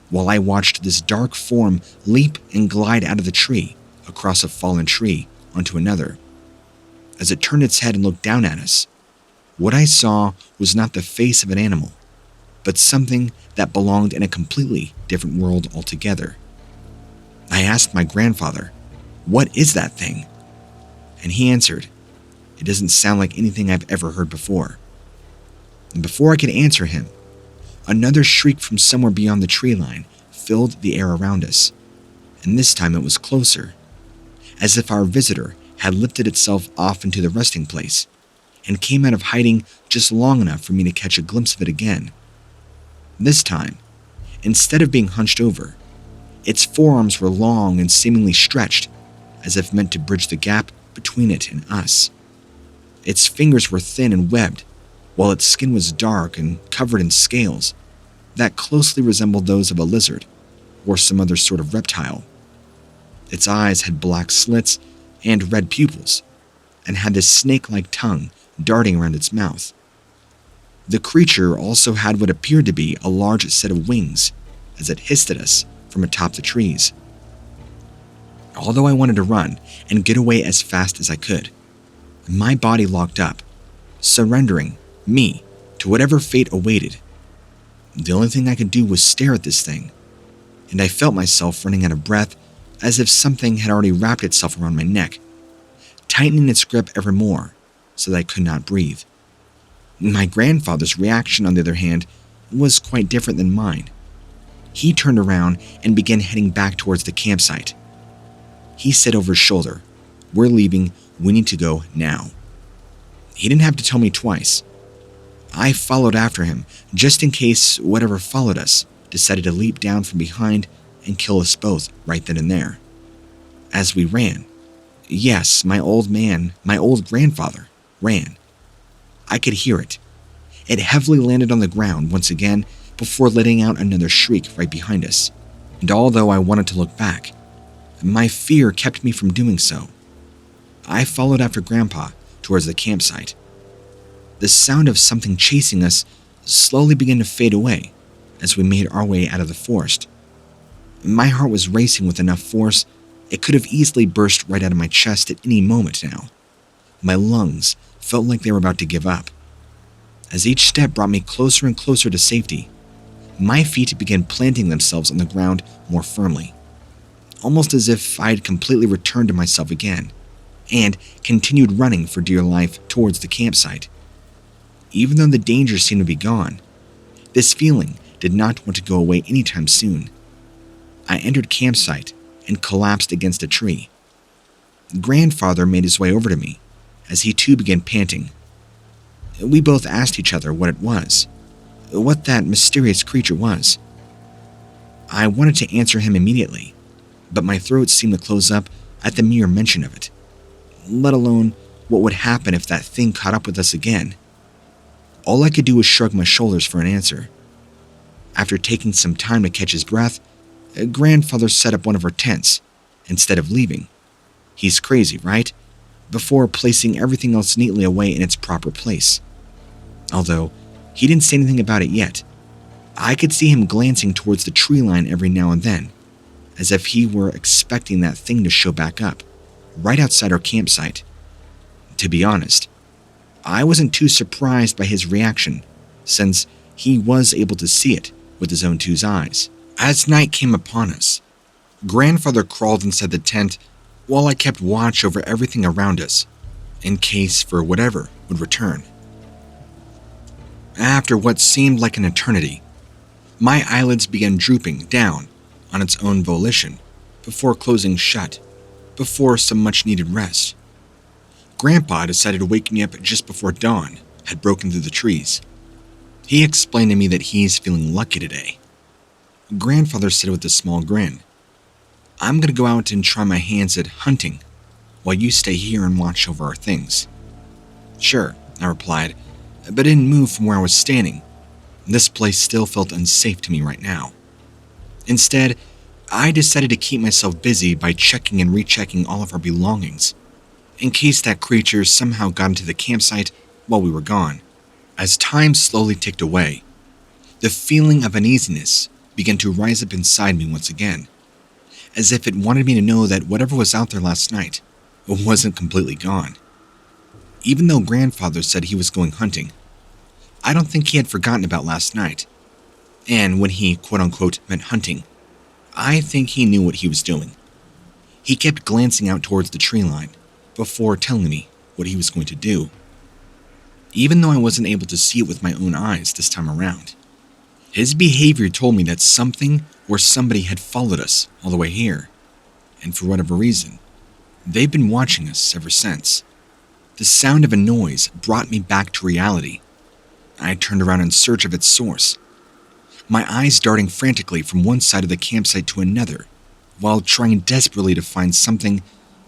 while I watched this dark form leap and glide out of the tree, across a fallen tree, onto another. As it turned its head and looked down at us, what I saw was not the face of an animal, but something that belonged in a completely different world altogether. I asked my grandfather, "What is that thing?" And he answered, "It doesn't sound like anything I've ever heard before." And before I could answer him, another shriek from somewhere beyond the tree line filled the air around us, and this time it was closer, as if our visitor had lifted itself off into the resting place and came out of hiding just long enough for me to catch a glimpse of it again. This time, instead of being hunched over, its forearms were long and seemingly stretched, as if meant to bridge the gap between it and us. Its fingers were thin and webbed, while its skin was dark and covered in scales that closely resembled those of a lizard, or some other sort of reptile. Its eyes had black slits and red pupils, and had this snake-like tongue darting around its mouth. The creature also had what appeared to be a large set of wings as it hissed at us from atop the trees. Although I wanted to run and get away as fast as I could, my body locked up, surrendering me to whatever fate awaited. The only thing I could do was stare at this thing, and I felt myself running out of breath as if something had already wrapped itself around my neck, tightening its grip ever more so that I could not breathe. My grandfather's reaction, on the other hand, was quite different than mine. He turned around and began heading back towards the campsite. He said over his shoulder, "We're leaving, we need to go now." He didn't have to tell me twice. I followed after him, just in case whatever followed us decided to leap down from behind and kill us both right then and there. As we ran, yes, my old grandfather, ran. I could hear it. It heavily landed on the ground once again before letting out another shriek right behind us. And although I wanted to look back, my fear kept me from doing so. I followed after Grandpa towards the campsite. The sound of something chasing us slowly began to fade away as we made our way out of the forest. My heart was racing with enough force it could have easily burst right out of my chest at any moment now. My lungs felt like they were about to give up. As each step brought me closer and closer to safety, my feet began planting themselves on the ground more firmly, almost as if I had completely returned to myself again, and continued running for dear life towards the campsite. Even though the danger seemed to be gone, this feeling did not want to go away anytime soon. I entered campsite and collapsed against a tree. Grandfather made his way over to me as he too began panting. We both asked each other what it was, what that mysterious creature was. I wanted to answer him immediately, but my throat seemed to close up at the mere mention of it, let alone what would happen if that thing caught up with us again. All I could do was shrug my shoulders for an answer. After taking some time to catch his breath, Grandfather set up one of our tents instead of leaving. He's crazy, right? Before placing everything else neatly away in its proper place. Although he didn't say anything about it yet, I could see him glancing towards the tree line every now and then, as if he were expecting that thing to show back up, right outside our campsite. To be honest, I wasn't too surprised by his reaction, since he was able to see it with his own two eyes. As night came upon us, Grandfather crawled inside the tent while I kept watch over everything around us, in case for whatever would return. After what seemed like an eternity, my eyelids began drooping down on its own volition before closing shut, before some much-needed rest. Grandpa decided to wake me up just before dawn had broken through the trees. He explained to me that he's feeling lucky today. Grandfather said with a small grin, "I'm going to go out and try my hands at hunting, while you stay here and watch over our things." "Sure," I replied, but didn't move from where I was standing. This place still felt unsafe to me right now. Instead, I decided to keep myself busy by checking and rechecking all of our belongings, in case that creature somehow got into the campsite while we were gone. As time slowly ticked away, the feeling of uneasiness began to rise up inside me once again, as if it wanted me to know that whatever was out there last night wasn't completely gone. Even though Grandfather said he was going hunting, I don't think he had forgotten about last night. And when he quote-unquote meant hunting, I think he knew what he was doing. He kept glancing out towards the tree line before telling me what he was going to do, even though I wasn't able to see it with my own eyes this time around. His behavior told me that something or somebody had followed us all the way here, and for whatever reason, they've been watching us ever since. The sound of a noise brought me back to reality. I turned around in search of its source, my eyes darting frantically from one side of the campsite to another, while trying desperately to find something,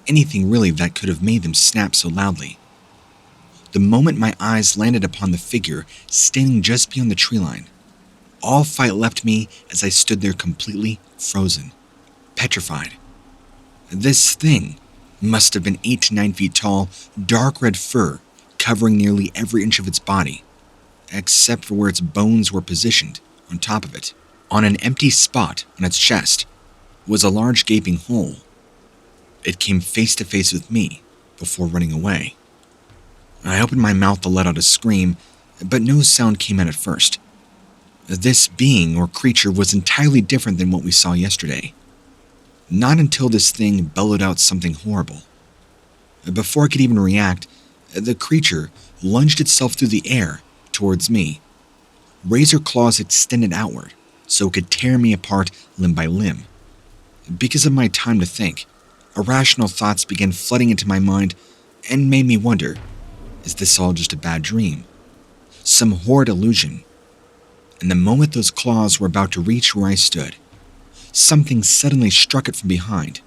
anything really, that could have made them snap so loudly. The moment my eyes landed upon the figure standing just beyond the tree line, All fight left me as I stood there completely frozen, petrified. This thing must have been 8 to 9 feet tall, dark red fur covering nearly every inch of its body, except for where its bones were positioned on top of it. On an empty spot on its chest was a large gaping hole. It came face to face with me before running away. I opened my mouth to let out a scream, but no sound came out at first. This being or creature was entirely different than what we saw yesterday. Not until this thing bellowed out something horrible. Before I could even react, the creature lunged itself through the air towards me, razor claws extended outward so it could tear me apart limb by limb. Because of my time to think, irrational thoughts began flooding into my mind and made me wonder, is this all just a bad dream? Some horrid illusion? And the moment those claws were about to reach where I stood, something suddenly struck it from behind,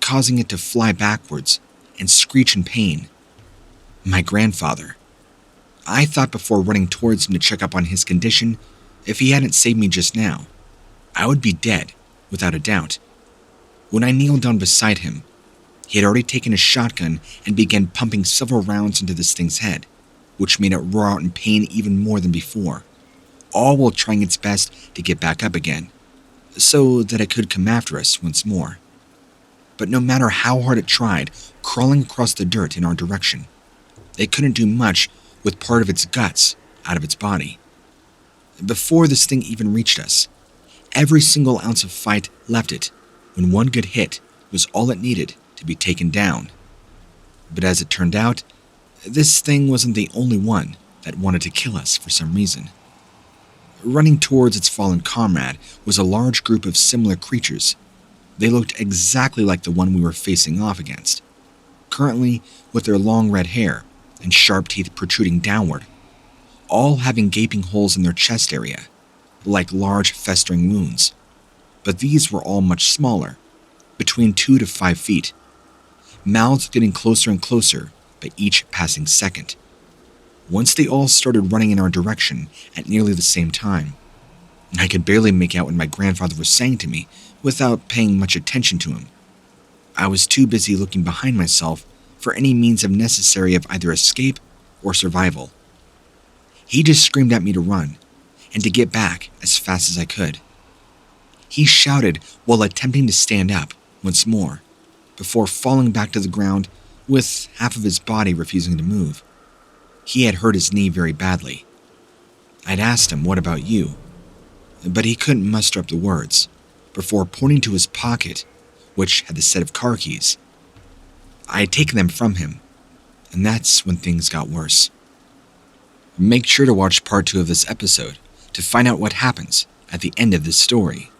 causing it to fly backwards and screech in pain. My grandfather. I thought before running towards him to check up on his condition, if he hadn't saved me just now, I would be dead, without a doubt. When I kneeled down beside him, he had already taken a shotgun and began pumping several rounds into this thing's head, which made it roar out in pain even more than before, all while trying its best to get back up again, so that it could come after us once more. But no matter how hard it tried, crawling across the dirt in our direction, it couldn't do much with part of its guts out of its body. Before this thing even reached us, every single ounce of fight left it when one good hit was all it needed to be taken down. But as it turned out, this thing wasn't the only one that wanted to kill us for some reason. Running towards its fallen comrade was a large group of similar creatures. They looked exactly like the one we were facing off against, currently with their long red hair and sharp teeth protruding downward, all having gaping holes in their chest area, like large festering wounds. But these were all much smaller, between 2 to 5 feet, mouths getting closer and closer by each passing second. Once they all started running in our direction at nearly the same time, I could barely make out what my grandfather was saying to me without paying much attention to him. I was too busy looking behind myself for any means of necessary of either escape or survival. He just screamed at me to run and to get back as fast as I could. He shouted while attempting to stand up once more, before falling back to the ground with half of his body refusing to move. He had hurt his knee very badly. I'd asked him, "What about you?" But he couldn't muster up the words, before pointing to his pocket, which had the set of car keys. I had taken them from him, and that's when things got worse. Make sure to watch part 2 of this episode to find out what happens at the end of this story.